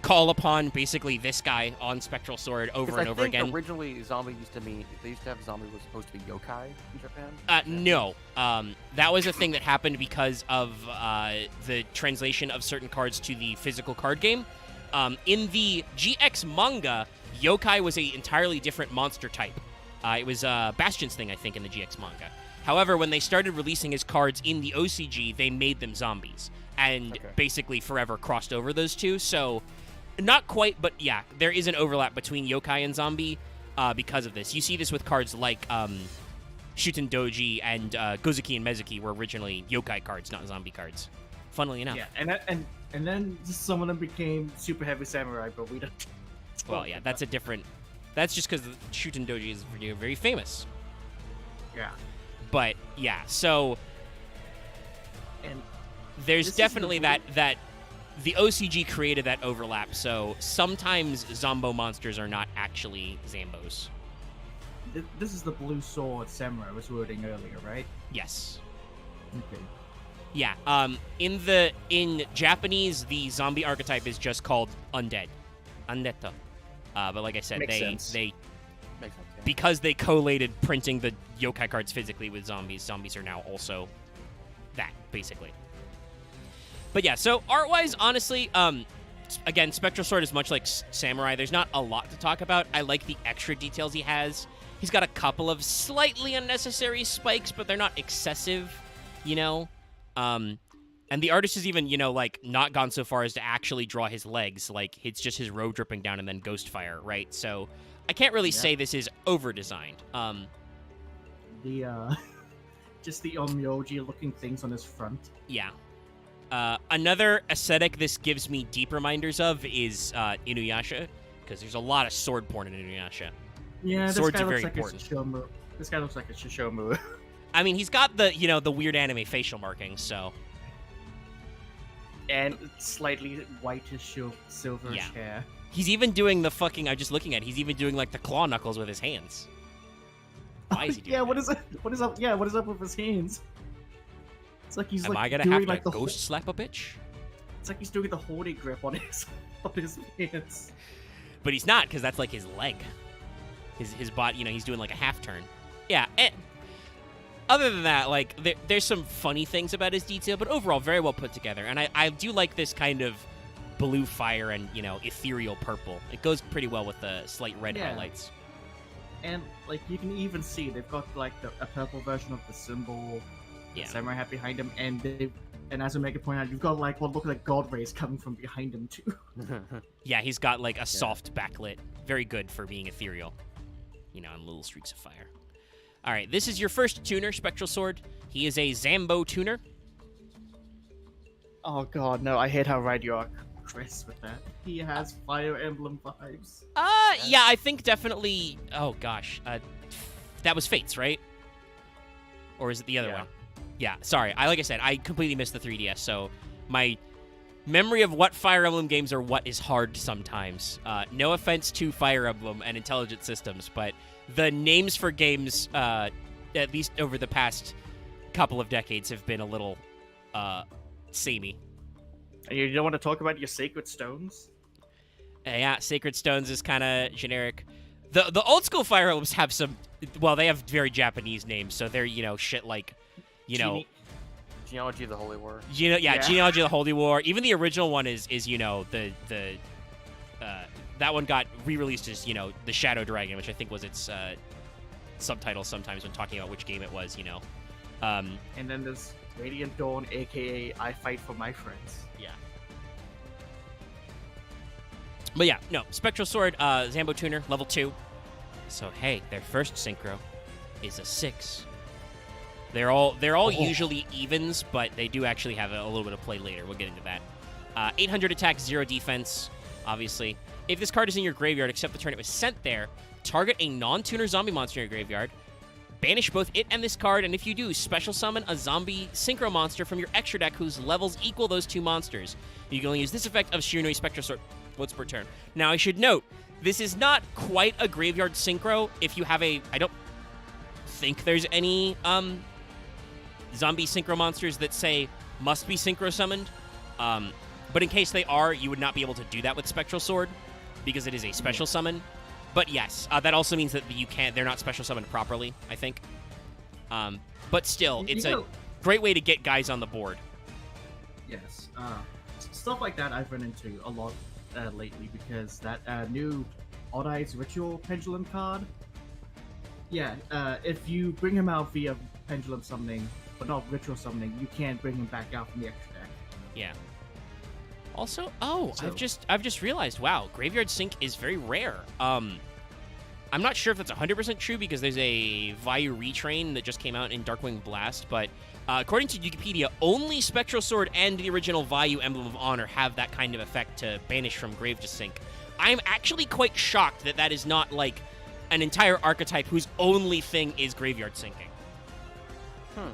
S1: call upon basically this guy on Spectral Sword over and over again.
S3: Originally, zombie they used to have zombie was supposed to be yokai in Japan.
S1: No, that was a thing that happened because of the translation of certain cards to the physical card game. In the GX manga, yokai was an entirely different monster type. It was Bastion's thing, I think, in the GX manga. However, when they started releasing his cards in the OCG, they made them zombies and basically forever crossed over those two. So, not quite, but yeah, there is an overlap between yokai and zombie because of this. You see this with cards like Shuten Doji and Gozuki and Mezuki were originally yokai cards, not zombie cards. Funnily enough.
S2: Yeah, and then some of them became super heavy samurai, but we don't.
S1: Well, yeah, that's a different. That's just because Shuten Doji is very famous.
S2: Yeah.
S1: But yeah, so
S2: and
S1: there's definitely that the OCG created that overlap. So sometimes Zombo monsters are not actually Zambos.
S2: This is the blue sword samurai I was wording earlier, right?
S1: Yes.
S2: Okay.
S1: Yeah. In Japanese, the zombie archetype is just called undead, undeto. But like I said,
S2: Makes
S1: they
S2: sense, yeah.
S1: Because they collated printing the yokai cards physically with zombies. Zombies are now also that basically. But yeah, so art-wise, honestly, again, Spectral Sword is much like Samurai. There's not a lot to talk about. I like the extra details he has. He's got a couple of slightly unnecessary spikes, but they're not excessive, you know? And the artist has even, you know, like, not gone so far as to actually draw his legs. Like, it's just his robe dripping down and then Ghostfire, right? So I can't really
S2: Yeah.
S1: say this is over-designed.
S2: The just the Onmyoji looking things on his front.
S1: Yeah. Another aesthetic this gives me deep reminders of is Inuyasha, because there's a lot of sword porn in Inuyasha.
S2: Yeah, this
S1: Swords
S2: guy
S1: are very
S2: looks like
S1: important.
S2: a Shishomu. This guy looks like a Shishomu.
S1: I mean, he's got the, the weird anime facial markings, so...
S2: And slightly whitish silverish
S1: Yeah.
S2: hair.
S1: He's even doing the fucking, I'm just looking at it, he's even doing, like, the claw knuckles with his hands. Why is he doing
S2: Yeah,
S1: that?
S2: what is up? Yeah, what is up with his hands? It's like he's
S1: Am I gonna
S2: doing
S1: have
S2: like
S1: to
S2: the
S1: ghost slap a bitch?
S2: It's like he's doing the holding grip on his hands.
S1: But he's not, because that's, like, his leg. His body, he's doing, like, a half turn. Yeah, other than that, like, there's some funny things about his detail, but overall, very well put together. And I do like this kind of blue fire and, ethereal purple. It goes pretty well with the slight red
S2: Yeah.
S1: highlights.
S2: And like you can even see they've got like a purple version of the symbol,
S1: Yeah.
S2: the samurai hat behind him, and as Omega pointed out, you've got like what look like god rays coming from behind him too.
S1: Yeah, he's got, like, a soft backlit. Very good for being ethereal. And little streaks of fire. All right, this is your first tuner, Spectral Sword. He is a Zambo tuner.
S2: Oh god, no! I hate how right you are, Chris, with that. He has Fire Emblem vibes.
S1: Yeah, I think definitely... Oh, gosh. That was Fates, right? Or is it the other
S2: Yeah.
S1: one? Yeah, sorry. Like I said, I completely missed the 3DS, so my memory of what Fire Emblem games are what is hard sometimes. No offense to Fire Emblem and Intelligent Systems, but the names for games, at least over the past couple of decades, have been a little samey.
S2: And you don't want to talk about your Sacred Stones?
S1: Yeah, Sacred Stones is kind of generic. The old school Fire Emblems have some... Well, they have very Japanese names, so they're, shit like,
S3: Genealogy of the Holy War.
S1: Yeah, Genealogy of the Holy War. Even the original one is that one got re-released as, the Shadow Dragon, which I think was its subtitle sometimes when talking about which game it was,
S2: And then there's Radiant Dawn, aka I Fight for My Friends.
S1: Yeah. But yeah, no, Spectral Sword, Zambo Tuner, level 2. So hey, their first synchro is a 6. They're all usually evens, but they do actually have a little bit of play later. We'll get into that. 800 attack, 0 defense, obviously. If this card is in your graveyard, except the turn it was sent there, target a non-tuner zombie monster in your graveyard, banish both it and this card, and if you do, special summon a zombie synchro monster from your extra deck whose levels equal those two monsters. You can only use this effect of Shiranui Spectral Sword once per turn. Now, I should note, this is not quite a graveyard synchro. If you have I don't think there's any zombie synchro monsters that say must be synchro summoned. But in case they are, you would not be able to do that with Spectral Sword because it is a special summon. But yes, that also means that they're not special summoned properly, I think. But still, it's a great way to get guys on the board.
S2: Yes. Stuff like that I've run into a lot lately because that new Odd Eyes Ritual Pendulum card. Yeah, if you bring him out via Pendulum Summoning, but not Ritual Summoning, you can't bring him back out from the extra deck.
S1: Yeah. Also,
S2: So-
S1: I've just realized, wow, Graveyard Sync is very rare. I'm not sure if that's 100% true because there's a Vayu retrain that just came out in Darkwing Blast, but according to Wikipedia, only Spectral Sword and the original Vayu Emblem of Honor have that kind of effect to banish from Grave to Sync. I'm actually quite shocked that that is not, like, an entire archetype whose only thing is Graveyard Syncing.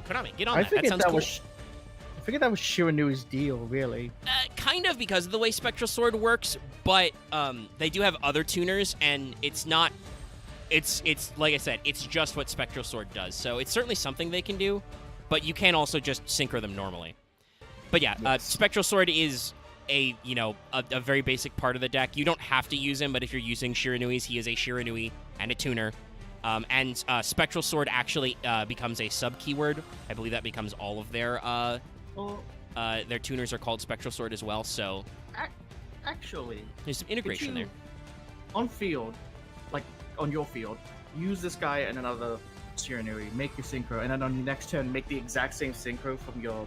S1: Konami, get on that. That sounds cool.
S2: I figured that was Shiranui's deal, really.
S1: Kind of because of the way Spectral Sword works, but they do have other tuners, and it's not... It's like I said, it's just what Spectral Sword does. So it's certainly something they can do, but you can also just synchro them normally. But yeah,
S2: Yes.
S1: Spectral Sword is a very basic part of the deck. You don't have to use him, but if you're using Shiranui's, he is a Shiranui and a tuner. And Spectral Sword actually becomes a sub-keyword. I believe that becomes all of their tuners are called Spectral Sword as well, so
S2: Actually,
S1: there's some integration there.
S2: on field, like on your field, use this guy and another Shiranui, make your synchro, and then on your next turn, make the exact same synchro from your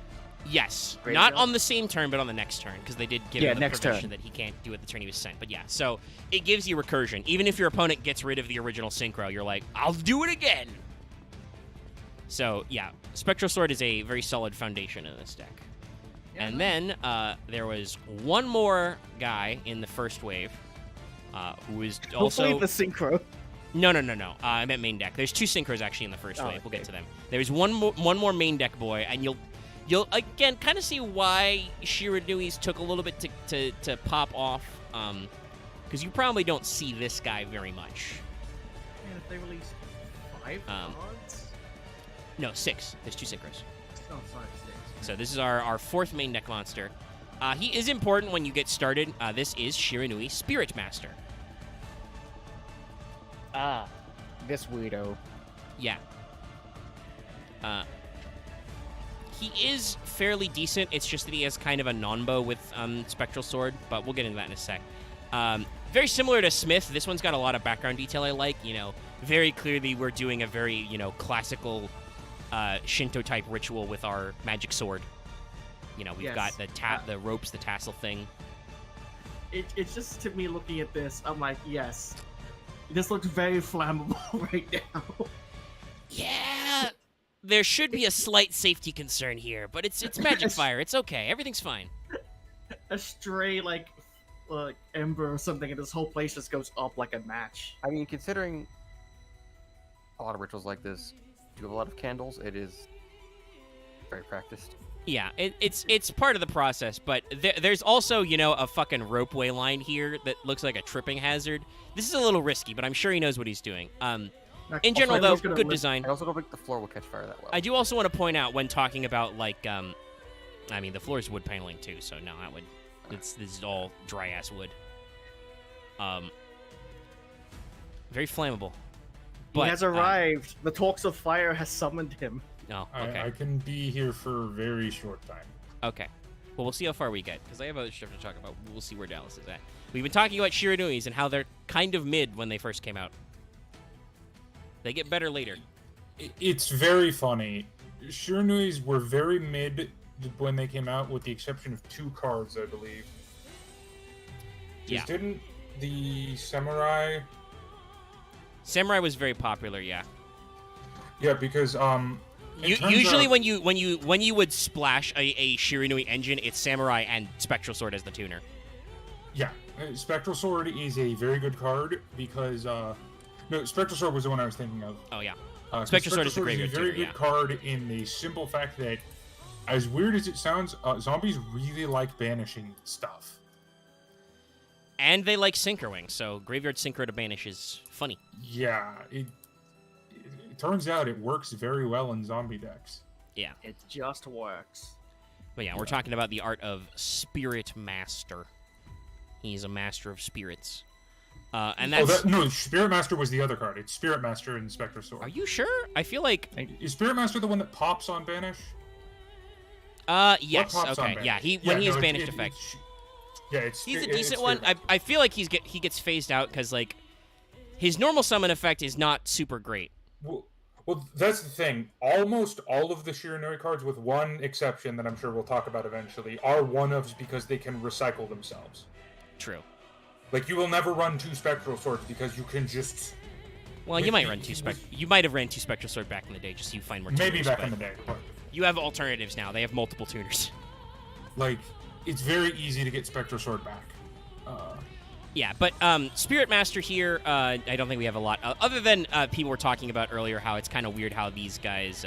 S1: Yes,
S2: Great
S1: not
S2: job.
S1: on the same turn, but on the next turn, because they did give him the
S4: next
S1: provision
S4: turn.
S1: that he can't do it the turn he was sent. But yeah, so it gives you recursion. Even if your opponent gets rid of the original synchro, you're like, I'll do it again. So yeah, Spectral Sword is a very solid foundation in this deck.
S2: Yeah,
S1: And
S2: no.
S1: then there was one more guy in the first wave who is also...
S4: Hopefully the synchro.
S1: No. I meant main deck. There's 2 synchros actually in the first
S4: Oh,
S1: wave. We'll
S4: okay.
S1: get to them. There's one more main deck boy, and you'll again kind of see why Shiranui's took a little bit to pop off, because you probably don't see this guy very much.
S2: Man, if they released 5
S1: Um,
S2: cards?
S1: No, 6. There's 2 synchros.
S2: Oh, sorry, 6.
S1: So this is our 4th main deck monster. He is important when you get started. This is Shiranui Spirit Master.
S4: Ah, this weirdo.
S1: Yeah. He is fairly decent. It's just that he has kind of a non-bow with Spectral Sword, but we'll get into that in a sec. Very similar to Smith. This one's got a lot of background detail I like. You know, very clearly we're doing a very, you know, classical Shinto-type ritual with our magic sword. You know, we've
S2: Yes.
S1: got the ropes, the tassel thing.
S2: It's just to me looking at this, I'm like, yes, this looks very flammable right now.
S1: Yeah, there should be a slight safety concern here, but it's magic fire. It's okay. Everything's fine.
S2: A stray like ember or something, and this whole place just goes up like a match.
S3: I mean, considering a lot of rituals like this do have a lot of candles, it is very practiced.
S1: Yeah, it's part of the process, but there's also, you know, a fucking ropeway line here that looks like a tripping hazard. This is a little risky, but I'm sure he knows what he's doing. In general, though, good design.
S3: I also don't think the floor will catch fire that well.
S1: I do also want to point out when talking about, like, I mean, the floor is wood paneling, too, so no, that would... This is all dry-ass wood. Very flammable. But,
S4: He has arrived. The Talks of Fire has summoned him.
S1: Oh, okay.
S5: I can be here for a very short time.
S1: Okay. Well, we'll see how far we get, because I have other stuff to talk about. We'll see where Dallas is at. We've been talking about Shiranuis and how they're kind of mid when they first came out. They get better later.
S5: It's very funny. Shiranuis were very mid when they came out, with the exception of 2 cards, I believe.
S1: Yeah.
S5: Just didn't the Samurai...
S1: Samurai was very popular, yeah.
S5: Yeah, because it turns
S1: Usually
S5: out-
S1: when you would splash a Shiranui engine, it's Samurai and Spectral Sword as the tuner.
S5: Yeah, Spectral Sword is a very good card because no, Spectral Sword was the one I was thinking of.
S1: Oh yeah.
S5: 'Cause
S1: Spectral Sword is the
S5: a
S1: graveyard
S5: very
S1: tuner,
S5: good
S1: yeah.
S5: card in the simple fact that, as weird as it sounds, zombies really like banishing stuff.
S1: And they like synchroing, so graveyard synchro to banish is funny.
S5: Yeah, it turns out it works very well in zombie decks.
S1: Yeah.
S2: It just works.
S1: But yeah, we're talking about the art of Spirit Master. He's a master of spirits. And that's...
S5: No, Spirit Master was the other card. It's Spirit Master in Spectre Sword.
S1: Are you sure? I feel like...
S5: Is Spirit Master the one that pops on banish?
S1: Yes,
S5: What pops on
S1: okay.
S5: banish?
S1: Yeah, when he has
S5: no,
S1: banished effect.
S5: It's
S1: He's a
S5: it's
S1: decent
S5: Spirit
S1: one. I
S5: Master.
S1: feel like he gets phased out because, like, his normal summon effect is not super great.
S5: Well, that's the thing. Almost all of the Shiranui cards, with one exception that I'm sure we'll talk about eventually, are one-ofs because they can recycle themselves.
S1: True.
S5: Like, you will never run 2 Spectral Swords because you can just...
S1: Well, you might run You might have ran 2 Spectral Sword back in the day, just so you find more tuners.
S5: Maybe back
S1: but
S5: in the day, but...
S1: You have alternatives now. They have multiple tuners.
S5: Like, it's very easy to get Spectral Sword back.
S1: Yeah, but Spirit Master here, I don't think we have a lot. Other than people were talking about earlier how it's kind of weird how these guys,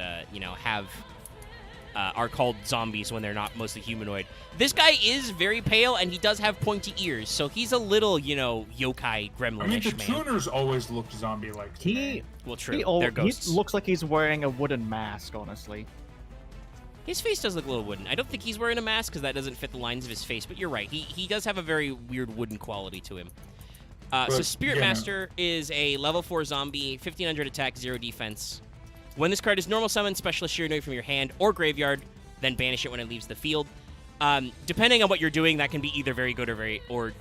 S1: are called zombies when they're not mostly humanoid. This guy is very pale, and he does have pointy ears, so he's a little, yokai gremlin-ish,
S5: I mean, the
S1: man.
S5: tuners always looked zombie-like to me.
S1: Well, true.
S4: He
S1: They're ghosts.
S4: looks like he's wearing a wooden mask, honestly.
S1: His face does look a little wooden. I don't think he's wearing a mask because that doesn't fit the lines of his face, but you're right. He does have a very weird wooden quality to him. So Spirit Master is a level 4 zombie, 1500 attack, 0 defense. When this card is normal summon, Specialist Shiranui from your hand or graveyard, then banish it when it leaves the field. Depending on what you're doing, that can be either very good or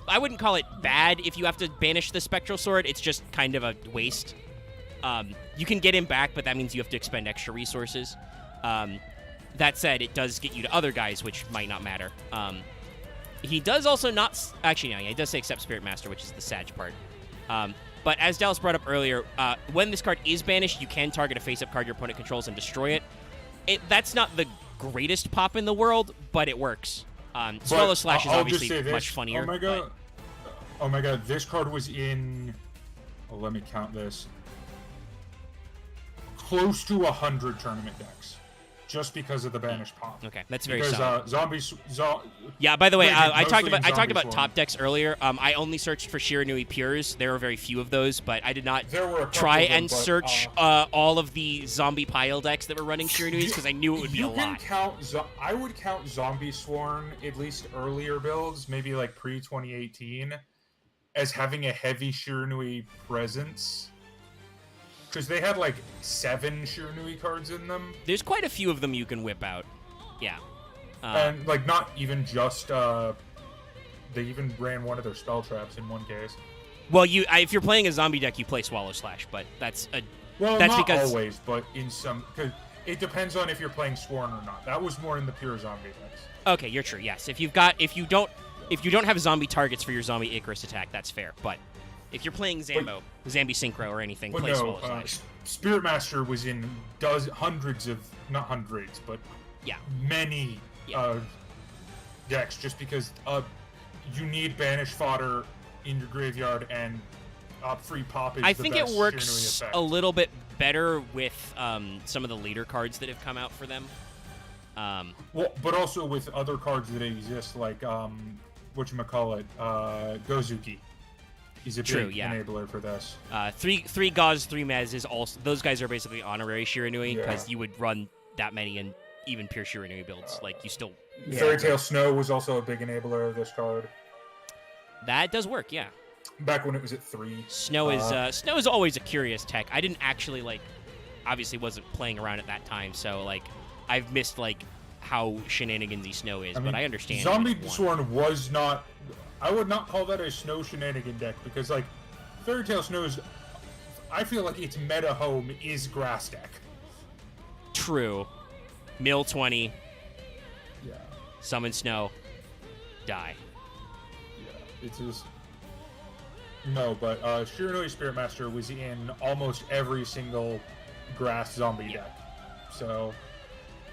S1: I wouldn't call it bad if you have to banish the Spectral Sword. It's just kind of a waste. You can get him back, but that means you have to expend extra resources. That said, it does get you to other guys, which might not matter. He does also not... Actually, no, yeah, he does say except Spirit Master, which is the Sag part. But as Dallas brought up earlier, when this card is banished, you can target a face-up card your opponent controls and destroy it. That's not the greatest pop in the world, but it works. Swallow Slash is obviously much funnier.
S5: Oh my god, this card was in... Oh, let me count this. Close to 100 tournament decks. Just because of the banished pop.
S1: Okay, that's very
S5: solid.
S1: Yeah, by the way, I talked
S5: mostly
S1: about top decks earlier. I only searched for Shiranui Pures. There were very few of those, but I did not try and search all of the zombie pile decks that were running Shiranuis because I knew it would be a lot.
S5: I would count Zombie Sworn, at least earlier builds, maybe like pre-2018, as having a heavy Shiranui presence. Because they had like 7 Shiranui cards in them.
S1: There's quite a few of them you can whip out. Yeah.
S5: And like not even just they even ran one of their spell traps in one case.
S1: Well, if you're playing a zombie deck, you play Swallow Slash, but that's
S5: not
S1: because
S5: always, but in some, cause it depends on if you're playing Sworn or not. That was more in the pure zombie decks.
S1: Okay, you're true. Yes, if you don't have zombie targets for your zombie Icarus attack, that's fair. But if you're playing Zambi Synchro or anything, play Swallow Slash.
S5: Spirit Master was in hundreds of, not hundreds, but many decks, just because you need banish fodder in your graveyard, and free pop is
S1: I
S5: the
S1: think
S5: best
S1: it works
S5: Shiranui effect.
S1: a little bit better with some of the leader cards that have come out for them.
S5: Well, but also with other cards that exist, like whatchamacallit, Gozuki. He's a big enabler for this.
S1: 3 Gauze, 3 Mez is also... Those guys are basically honorary Shiranui, because you would run that many in even pure Shiranui builds. Like, you still...
S5: Fairy Tail Snow was also a big enabler of this card.
S1: That does work, yeah.
S5: Back when it was at 3.
S1: Snow is always a curious tech. I didn't actually, obviously wasn't playing around at that time, so, I've missed, how shenanigansy Snow is, but I understand.
S5: Zombie Sworn was not... I would not call that a Snow shenanigan deck, because, Fairy Tail Snow is... I feel like its meta home is Grass deck.
S1: True. Mill 20.
S5: Yeah.
S1: Summon Snow. Die.
S5: Yeah, it is... No, but Shiranui Spirit Master was in almost every single Grass zombie deck. So,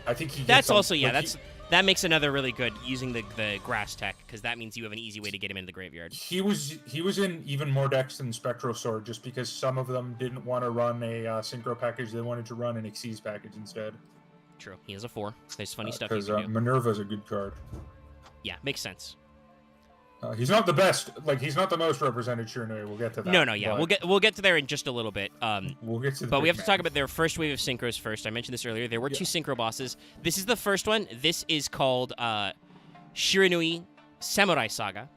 S5: I think he gets...
S1: That's also, that makes another really good using the grass tech, because that means you have an easy way to get him into the graveyard.
S5: He was in even more decks than Spectral Sword, just because some of them didn't want to run a Synchro package; they wanted to run an Xyz package instead.
S1: True, he has a 4. There's funny stuff. Because
S5: Minerva's a good card.
S1: Yeah, makes sense.
S5: He's not the best, he's not the most represented Shiranui. We'll get to that.
S1: No, yeah, we'll get to there in just a little bit.
S5: We'll get to.
S1: But we have to talk about their first wave of synchros first. I mentioned this earlier. There were 2 synchro bosses. This is the first one. This is called Shiranui Samurai Saga,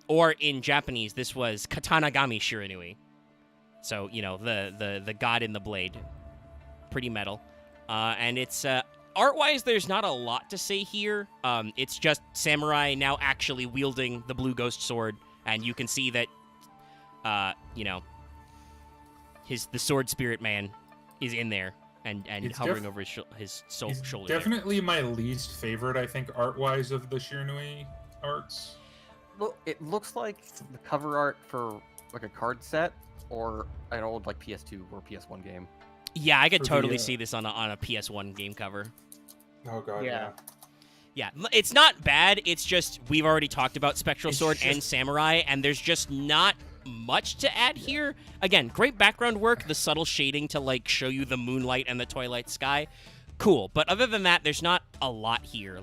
S1: or in Japanese, this was Katanagami Shiranui. So the god in the blade, pretty metal, and it's. Art-wise, there's not a lot to say here. It's just Samurai now actually wielding the blue ghost sword, and you can see that, the sword spirit man is in there and hovering over his shoulder.
S5: Definitely my least favorite, I think, art-wise of the Shiranui arts.
S3: Well, it looks like the cover art for a card set or an old PS2 or PS1 game.
S1: Yeah, I could totally see this on a PS1 game cover.
S5: Oh god, yeah.
S1: Yeah, it's not bad. It's just we've already talked about Spectral Sword and Samurai, and there's just not much to add here. Again, great background work, the subtle shading to show you the moonlight and the twilight sky. Cool, but other than that, there's not a lot here.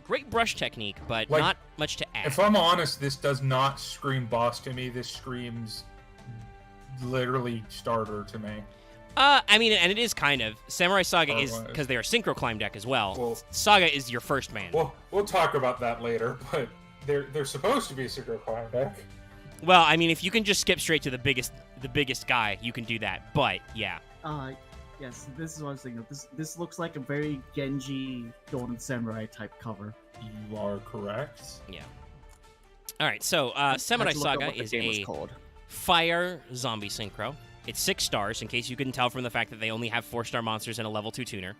S1: Great brush technique, but not much to add.
S5: If I'm honest, this does not scream boss to me. This screams literally starter to me.
S1: And it is kind of. Samurai Saga is, because they are Synchro Climb deck as well. Saga is your first man.
S5: Well, we'll talk about that later, but they're supposed to be a Synchro Climb deck.
S1: Well, if you can just skip straight to the biggest guy, you can do that. But yeah.
S2: Yes, this is what I was thinking. This looks like a very Genji Golden Samurai type cover.
S5: You are correct.
S1: Yeah. All right, so Samurai Saga is a fire zombie synchro. It's 6 stars, in case you couldn't tell from the fact that they only have 4-star monsters and a level 2 tuner.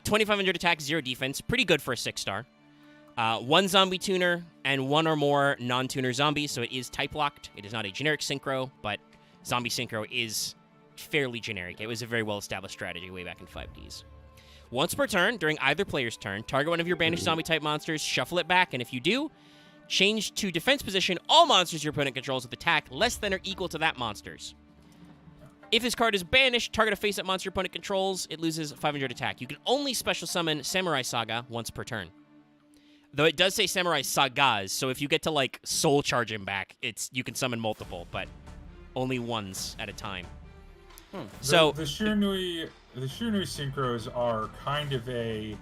S1: 2,500 attack, 0 defense. Pretty good for a 6-star. 1 zombie tuner and 1 or more non-tuner zombies, so it is type locked. It is not a generic synchro, but zombie synchro is fairly generic. It was a very well-established strategy way back in 5Ds. Once per turn, during either player's turn, target one of your banished zombie-type monsters, shuffle it back, and if you do, change to defense position all monsters your opponent controls with attack less than or equal to that monster's. If this card is banished, target a face-up monster your opponent controls, it loses 500 attack. You can only special summon Samurai Saga once per turn. Though it does say Samurai Sagas, so if you get to, like, soul charge him back, you can summon multiple, but only ones at a time. So
S5: the Shiranui synchros are kind of a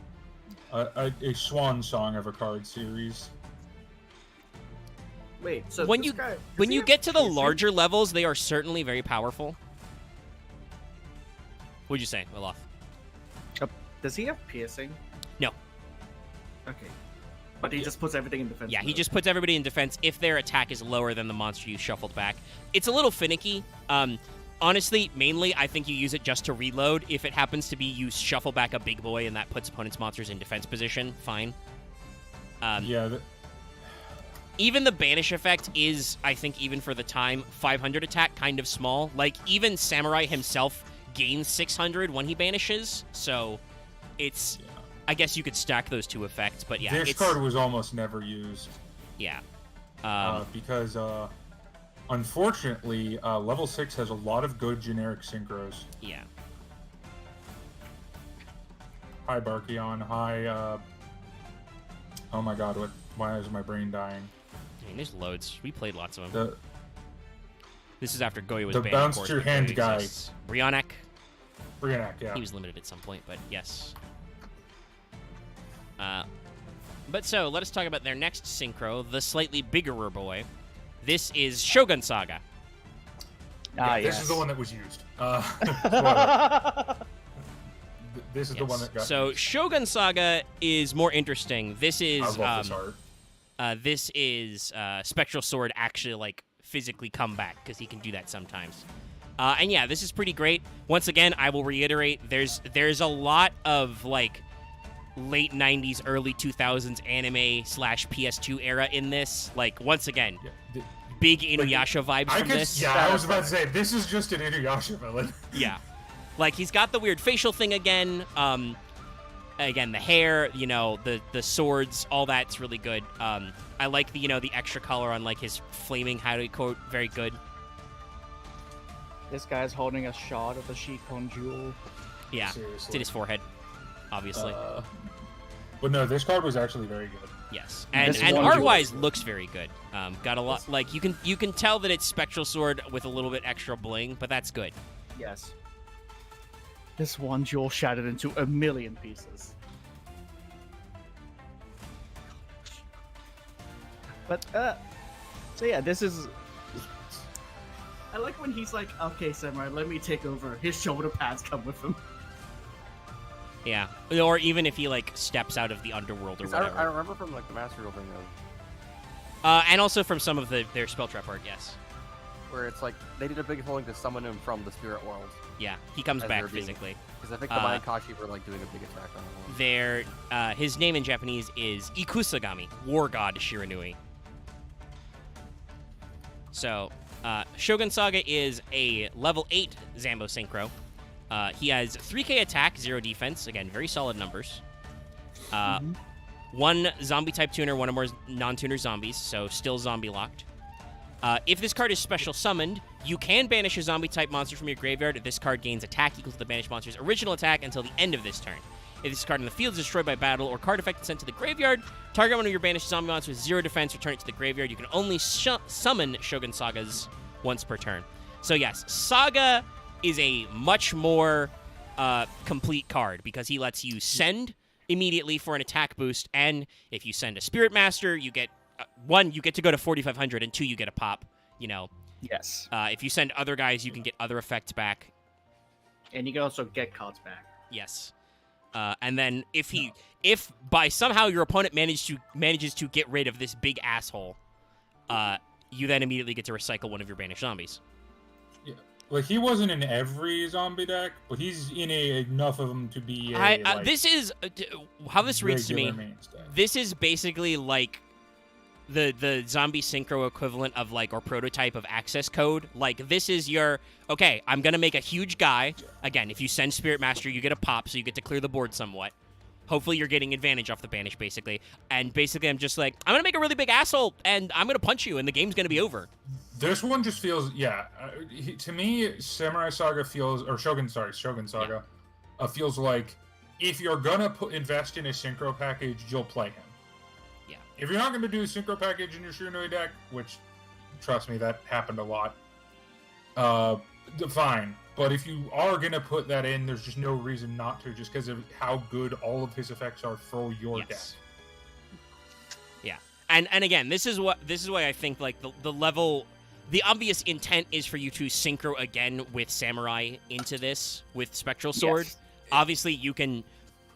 S5: swan song of a card series.
S2: Wait, so
S1: when
S2: this
S1: you
S2: guy, does
S1: when
S2: he
S1: you
S2: have
S1: get to the
S2: piercing?
S1: larger levels, they are certainly very powerful. What'd you say, Olaf?
S2: Does he have piercing?
S1: No.
S2: Okay. But he just puts everything in defense.
S1: Yeah, he
S2: mode.
S1: just puts everybody in defense if their attack is lower than the monster you shuffled back. It's a little finicky. Honestly, mainly, I think you use it just to reload. If it happens to be you shuffle back a big boy and that puts opponent's monsters in defense position, fine. Even the banish effect is, I think, even for the time, 500 attack, kind of small. Like, even Samurai himself gains 600 when he banishes, so it's... I guess you could stack those two effects, but yeah,
S5: This card was almost never used.
S1: Yeah.
S5: Because, unfortunately, level 6 has a lot of good generic synchros.
S1: Yeah.
S5: Hi, Barkion. Hi, oh my god, why is my brain dying?
S1: I mean, there's loads. We played lots of them.
S5: The
S1: This is after Goya was
S5: the
S1: banned.
S5: bounce
S1: of course,
S5: your
S1: but
S5: hand
S1: Goya
S5: guy.
S1: exists. Brionac.
S5: Brionac, yeah.
S1: He was limited at some point, but yes. But so, let us talk about their next synchro, the slightly biggerer boy. This is Shogun Saga.
S5: This is the one that was used. This is the one that got
S1: So,
S5: used.
S1: Shogun Saga is more interesting. This is...
S5: I love this art.
S1: This is Spectral Sword actually, like, physically come back, because he can do that sometimes. And yeah, this is pretty great. Once again, I will reiterate, there's a lot of, like, late 90s, early 2000s anime / PS2 era in this. Like, once again, big Inuyasha vibes from this.
S5: Yeah, I was about to say, this is just an Inuyasha villain.
S1: Yeah. Like, he's got the weird facial thing again. Again, the hair, you know, the swords, all that's really good. I like the, you know, the extra color on, like, his flaming Haru coat. Very good.
S4: This guy's holding a shard of the Shikon jewel.
S1: Yeah.
S5: Seriously.
S1: It's in his forehead, obviously.
S5: But no, this card was actually very good.
S1: Yes, and
S4: This
S1: and
S4: one
S1: art-wise looks very good. Got a lot, like, you can tell that it's Spectral Sword with a little bit extra bling, but that's good.
S4: Yes. This one jewel shattered into a million pieces. But, so yeah, this is...
S2: I like when he's like, okay, Samurai, let me take over. His shoulder pads come with him.
S1: Yeah, or even if he, like, steps out of the underworld or whatever.
S3: I remember from like the Master Duel thing though,
S1: And also from some of their spell trap art, yes.
S3: where it's like they did a big holding to summon him from the spirit world.
S1: Yeah, he comes
S3: As
S1: back
S3: they're being-
S1: physically.
S3: Because I think the Mayakashi were like doing a big attack on him.
S1: His name in Japanese is Ikusagami, War God Shiranui. So, Shogun Saga is a level 8 Zambo Synchro. He has 3k attack, 0 defense. Again, very solid numbers. 1 zombie-type tuner, 1 or more non-tuner zombies, so still zombie-locked. If this card is special summoned, you can banish a zombie-type monster from your graveyard. If this card gains attack equal to the banished monster's original attack until the end of this turn. If this card in the field is destroyed by battle or card effect is sent to the graveyard, target one of your banished zombie monsters with 0 defense, return it to the graveyard. You can only summon Shogun Sagas once per turn. So yes, Saga is a much more complete card because he lets you send immediately for an attack boost, and if you send a Spirit Master, you get 1, you get to go to 4,500, and 2, you get a pop. You know.
S4: Yes.
S1: If you send other guys, you can get other effects back.
S2: And you can also get cards back.
S1: Yes. And then if by somehow your opponent manages to get rid of this big asshole, you then immediately get to recycle one of your banished zombies.
S5: Yeah. Like, he wasn't in every zombie deck, but he's in enough of them to be
S1: this is how this reads to me.
S5: regular mainstay.
S1: This is basically like the zombie synchro equivalent of like, or prototype of access code. Like, this is your, okay, I'm gonna make a huge guy. Again, if you send Spirit Master, you get a pop, so you get to clear the board somewhat. Hopefully you're getting advantage off the banish, basically. And basically I'm just like, I'm gonna make a really big asshole, and I'm gonna punch you, and the game's gonna be over.
S5: This one just feels, to me, Samurai Saga feels, or Shogun Saga, feels like if you're gonna invest in a synchro package, you'll play him.
S1: Yeah.
S5: If you're not gonna do a synchro package in your Shiranui deck, which, trust me, that happened a lot, fine. But if you are gonna put that in, there's just no reason not to, just because of how good all of his effects are for your deck.
S1: Yeah. And again, this is why I think like the level. The obvious intent is for you to synchro again with Samurai into this with Spectral Sword.
S4: Yes.
S1: Obviously, you can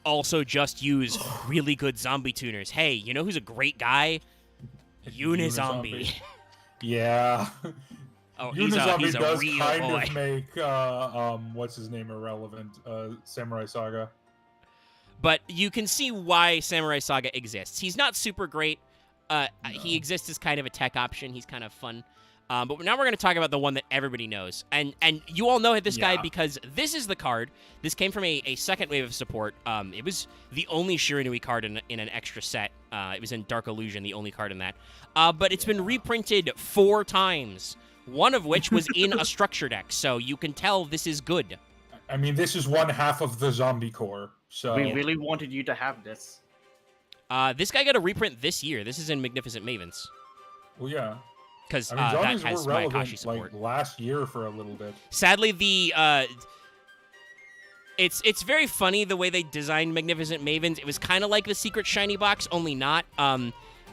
S1: also just use really good zombie tuners. Hey, you know who's a great guy? Unizombie.
S5: Yeah.
S1: Oh,
S5: Unizombie
S1: he's a
S5: does
S1: real
S5: kind
S1: boy.
S5: of make what's his name irrelevant. Samurai Saga.
S1: But you can see why Samurai Saga exists. He's not super great.
S5: No.
S1: He exists as kind of a tech option. He's kind of fun. But now we're going to talk about the one that everybody knows. And you all know this guy because this is the card. This came from a second wave of support. It was the only Shiranui card in an extra set. It was in Dark Illusion, the only card in that. But it's been reprinted 4 times, one of which was in a structure deck. So you can tell this is good.
S5: I mean, this is one half of the zombie core. So
S4: We really wanted you to have this.
S1: This guy got a reprint this year. This is in Magnificent Mavens.
S5: Well, yeah.
S1: Because
S5: I mean,
S1: that
S5: zombies
S1: has
S5: were
S1: Mayakashi
S5: relevant
S1: support.
S5: like last year for a little bit.
S1: Sadly, it's very funny the way they designed Magnificent Mavens. It was kind of like the Secret Shiny Box, only not. And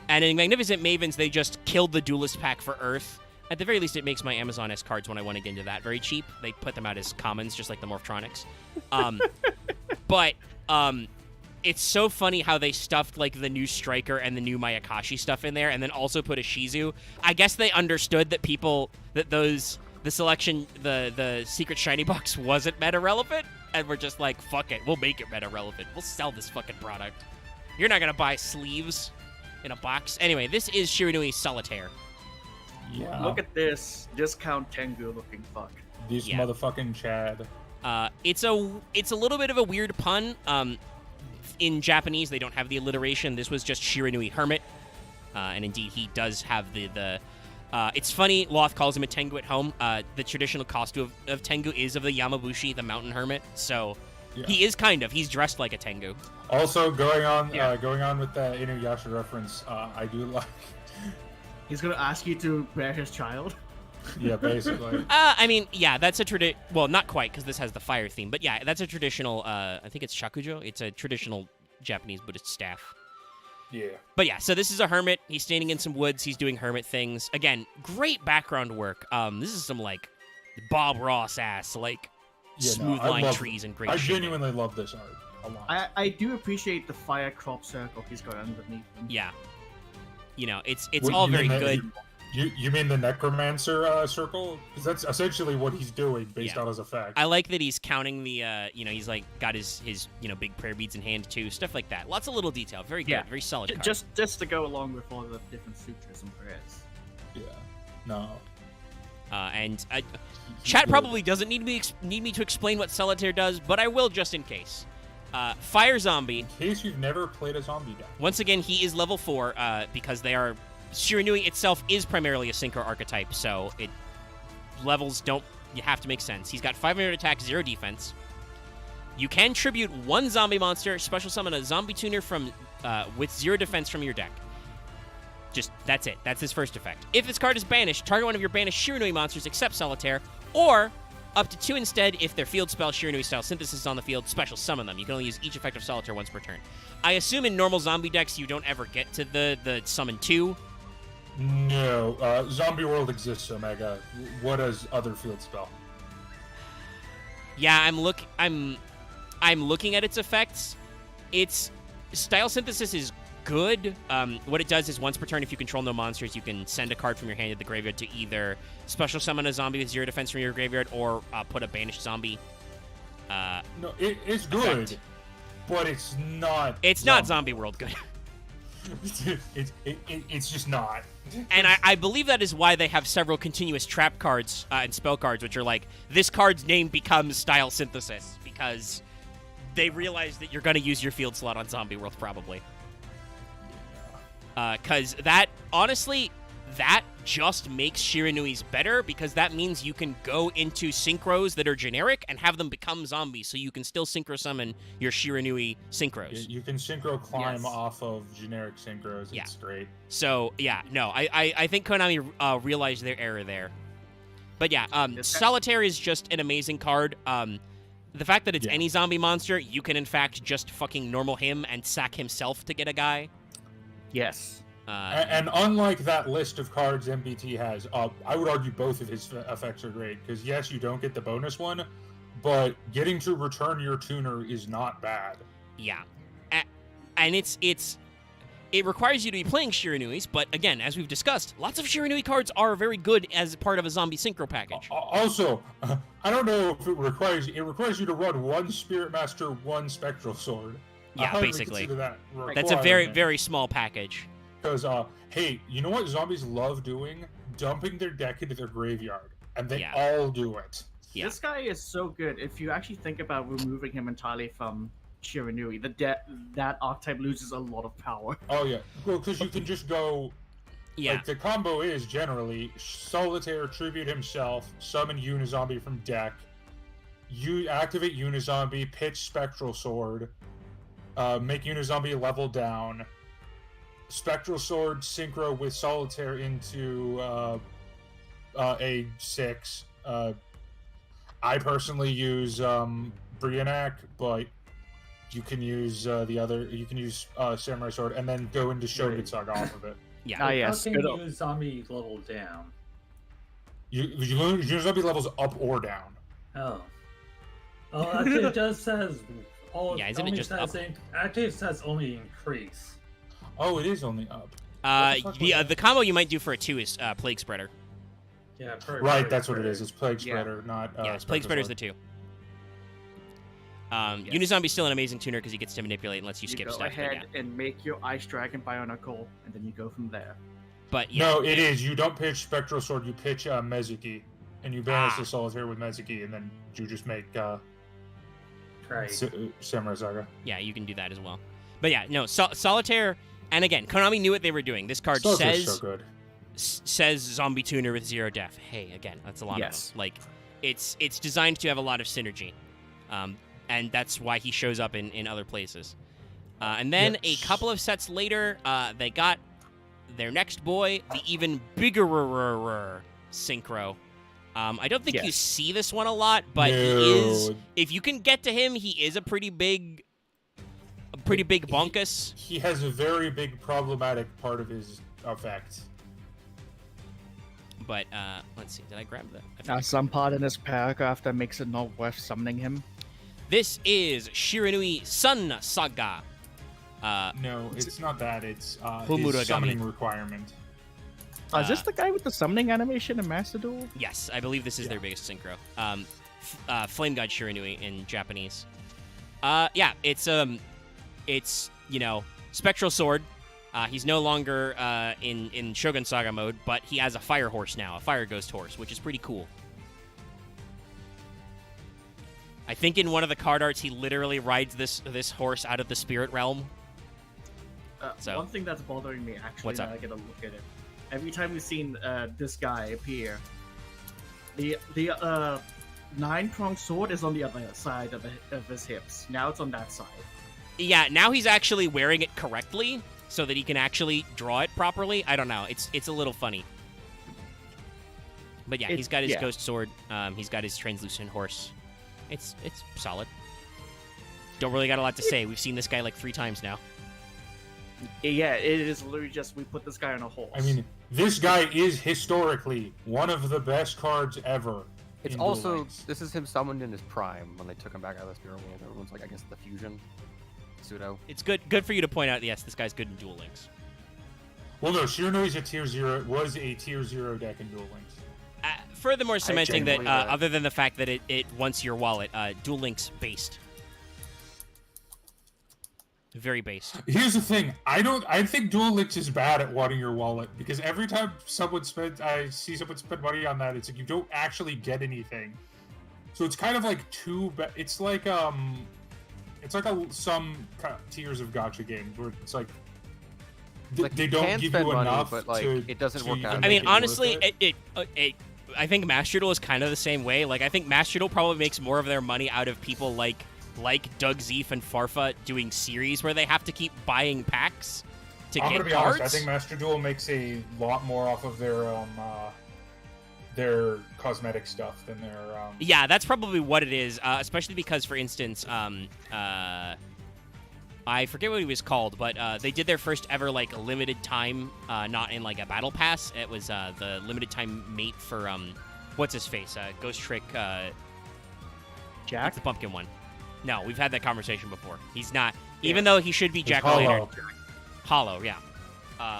S1: in Magnificent Mavens, they just killed the Duelist pack for Earth. At the very least, it makes my Amazon S cards when I want to get into that very cheap. They put them out as commons, just like the Morphtronics. But it's so funny how they stuffed like the new Striker and the new Mayakashi stuff in there, and then also put a Shizu. I guess they understood that the Secret Shiny Box wasn't meta relevant, and we're just like, fuck it, we'll make it meta relevant. We'll sell this fucking product. You're not gonna buy sleeves in a box. Anyway, this is Shiranui Solitaire.
S5: Yeah.
S4: Look at this discount Tengu looking fuck.
S5: This motherfucking Chad.
S1: It's a little bit of a weird pun. In Japanese, they don't have the alliteration. This was just Shiranui Hermit. And indeed, he does have the it's funny, Loth calls him a Tengu at home. The traditional costume of Tengu is of the Yamabushi, the mountain hermit. So he's dressed like a Tengu.
S5: Also, going on with that Inuyasha reference, I do like...
S2: He's gonna ask you to bear his child.
S5: Yeah, basically.
S1: I mean, yeah, that's a well, not quite, because this has the fire theme, but yeah, that's a traditional, I think it's shakujo. It's a traditional Japanese Buddhist staff.
S5: Yeah.
S1: But yeah, so this is a hermit. He's standing in some woods. He's doing hermit things. Again, great background work. This is some, like, Bob Ross ass, like, smooth line trees and great
S5: I
S1: shading.
S5: genuinely love this art a lot.
S2: I do appreciate the fire crop circle he's got underneath him.
S1: Yeah. You know, it's
S5: What,
S1: all
S5: you
S1: very
S5: mean that-
S1: good.
S5: You mean the Necromancer circle? Because that's essentially what he's doing based on his effect.
S1: I like that he's counting the, he's like got his big prayer beads in hand too, stuff like that. Lots of little detail. Very good, very solid card.
S2: Just to go along with all the different sutras and prayers.
S5: Yeah. No.
S1: And chat probably doesn't need me to explain what Solitaire does, but I will just in case. Fire Zombie.
S5: In case you've never played a zombie deck.
S1: Once again, he is level 4 because they are... Shiranui itself is primarily a synchro archetype, so levels don't have to make sense. He's got 500 attack, 0 defense. You can tribute 1 zombie monster, special summon a zombie tuner from with 0 defense from your deck. That's it. That's his first effect. If this card is banished, target one of your banished Shiranui monsters except Solitaire, or up to 2 instead if their field spell Shiranui-style synthesis is on the field, special summon them. You can only use each effect of Solitaire once per turn. I assume in normal zombie decks you don't ever get to the summon 2.
S5: No, Zombie World exists, Omega. What is other field spell?
S1: Yeah, I'm looking at its effects. Its style synthesis is good. What it does is once per turn, if you control no monsters, you can send a card from your hand to the graveyard to either special summon a zombie with 0 defense from your graveyard or put a banished zombie.
S5: No, it's good,
S1: effect.
S5: but it's not.
S1: It's not Zombie World good.
S5: It's just not.
S1: And I believe that is why they have several continuous trap cards and spell cards, which are like, this card's name becomes Style Synthesis, because they realize that you're going to use your field slot on Zombie World, probably. Because that, honestly, that just makes Shiranui's better, because that means you can go into synchros that are generic and have them become zombies, so you can still synchro summon your Shiranui synchros.
S5: You can synchro climb off of generic synchros.
S1: Yeah.
S5: It's great.
S1: So, yeah, no, I think Konami realized their error there. But yeah, Solitaire is just an amazing card. The fact that it's any zombie monster, you can in fact just fucking normal him and sack himself to get a guy.
S4: Yes.
S5: And unlike that list of cards MBT has, I would argue both of his effects are great, because yes, you don't get the bonus one, but getting to return your tuner is not bad.
S1: Yeah. And it requires you to be playing Shiranuis, but again, as we've discussed, lots of Shiranui cards are very good as part of a zombie synchro package.
S5: Also, I don't know if it requires you to run 1 Spirit Master, 1 Spectral Sword.
S1: Yeah,
S5: I
S1: basically.
S5: That
S1: That's a very, very small package.
S5: Because, hey, you know what zombies love doing? Dumping their deck into their graveyard. And they all do it.
S1: Yeah.
S2: This guy is so good. If you actually think about removing him entirely from Shiranui, that archetype loses a lot of power.
S5: Oh, yeah. Well, because you can just go...
S1: Yeah.
S5: Like, the combo is generally Solitaire, Tribute himself, summon Unizombie from deck, you activate Unizombie, pitch Spectral Sword, make Unizombie level down, Spectral Sword synchro with Solitaire into a 6. I personally use Brianak, but you can use you can use Samurai Sword and then go into Shogun Saga off of it.
S1: Yeah.
S4: Ah, yes.
S6: How can
S4: Good.
S6: you zombie level down?
S5: Unizombie levels up or down.
S6: Oh. Oh, actually, it just says. Oh,
S1: Yeah, isn't it
S6: only
S1: just
S6: says
S1: up?
S6: Actually, it says only increase.
S5: Oh, it is only up.
S1: The combo you might do for a 2 is Plague Spreader.
S6: Yeah,
S5: Right, that's what it is. It's Plague Spreader, not.
S1: Yes, Plague Spreader's the 2. Unizombie's still an amazing tuner because he gets to manipulate and lets you skip
S2: go
S1: stuff.
S2: ahead and make your Ice Dragon Bionicle, and then you go from there.
S1: But yeah.
S5: No, it is. You don't pitch Spectral Sword. You pitch Mezuki, and you banish the Solitaire with Mezuki, and then you just make Samurai Saga.
S1: Yeah, you can do that as well. But yeah, no, Solitaire, and again, Konami knew what they were doing. This card
S5: Solitaire's so good.
S1: says zombie tuner with 0 def. Hey, again, that's a lot of them. Like, it's designed to have a lot of synergy. And that's why he shows up in other places. And then a couple of sets later, they got their next boy, the even bigger Synchro. I don't think you see this one a lot, but he is. If you can get to him, he is a pretty big bonkus.
S5: He has a very big problematic part of his effect.
S1: But let's see, did I grab that?
S4: Some part in this paragraph that makes it not worth summoning him.
S1: This is Shiranui Sun Saga.
S5: No, it's not that. It's
S1: Homuragami.
S5: his summoning requirement.
S4: Is this the guy with the summoning animation in Master Duel?
S1: Yes, I believe this is their biggest synchro. Flame God Shiranui in Japanese. It's Spectral Sword. He's no longer in Shogun Saga mode, but he has a fire horse now, a fire ghost horse, which is pretty cool. I think in one of the card arts, he literally rides this horse out of the spirit realm.
S2: One thing that's bothering me, actually,
S1: What's
S2: now
S1: up?
S2: I gotta look at it. Every time we've seen this guy appear, the 9-pronged sword is on the other side of his hips. Now it's on that side.
S1: Yeah, now he's actually wearing it correctly, so that he can actually draw it properly. I don't know. It's a little funny. But yeah, he's got his ghost sword. He's got his translucent horse. It's solid. Don't really got a lot to say. We've seen this guy like 3 times now.
S2: Yeah, it is literally just we put this guy on a horse.
S5: I mean, this guy is historically one of the best cards ever.
S3: It's also, this is him summoned in his prime when they took him back out of the spirit world. Everyone's like, I guess the fusion. Pseudo.
S1: It's good for you to point out. Yes, this guy's good in Duel Links.
S5: Well, no, Shiranui's a tier 0. Was a tier 0 deck in Duel Links.
S1: Furthermore, cementing that,
S3: genuinely
S1: other than the fact that it wants your wallet, Duel Links based. Very based.
S5: Here's the thing. I think Duel Links is bad at wanting your wallet because every time I see someone spend money on that, it's like you don't actually get anything. So it's kind of like it's like some tiers of gacha games where it's like
S3: Like,
S5: they
S3: you
S5: don't
S3: can
S5: give
S3: spend
S5: you
S3: money,
S5: enough,
S3: but, like,
S5: to,
S3: it doesn't
S5: to
S3: work
S5: even
S3: out.
S1: I
S5: make
S1: mean,
S5: it worth
S1: honestly,
S5: it.
S1: I think Master Duel is kind of the same way. Like, I think Master Duel probably makes more of their money out of people like Doug Zeef and Farfa doing series where they have to keep buying packs to
S5: I'm
S1: get
S5: gonna be
S1: cards.
S5: honest. I think Master Duel makes a lot more off of their cosmetic stuff than their.
S1: Yeah, that's probably what it is. Especially because, for instance, I forget what he was called, but they did their first ever like limited time, not in like a battle pass. It was the limited time mate for what's his face, Ghost Trick.
S4: Jack?
S1: It's the pumpkin one. No, we've had that conversation before. He's not, even though he should be Jack
S5: Hollow.
S1: O'Lantern. Hollow, yeah.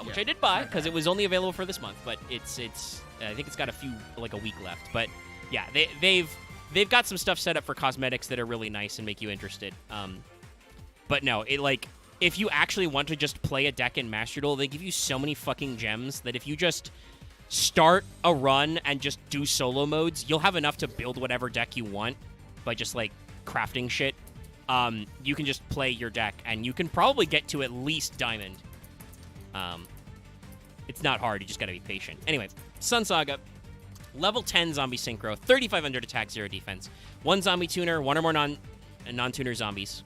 S1: Which I did buy because it was only available for this month, but it's I think it's got a week left. But yeah, they've got some stuff set up for cosmetics that are really nice and make you interested. But no, if you actually want to just play a deck in Master Duel, they give you so many fucking gems that if you just start a run and just do solo modes, you'll have enough to build whatever deck you want by just like crafting shit. You can just play your deck and you can probably get to at least Diamond. It's not hard, you just gotta be patient. Anyway, Sun Saga, level 10 zombie synchro, 3,500 attack, 0 defense. 1 zombie tuner, 1 or more non-tuner zombies.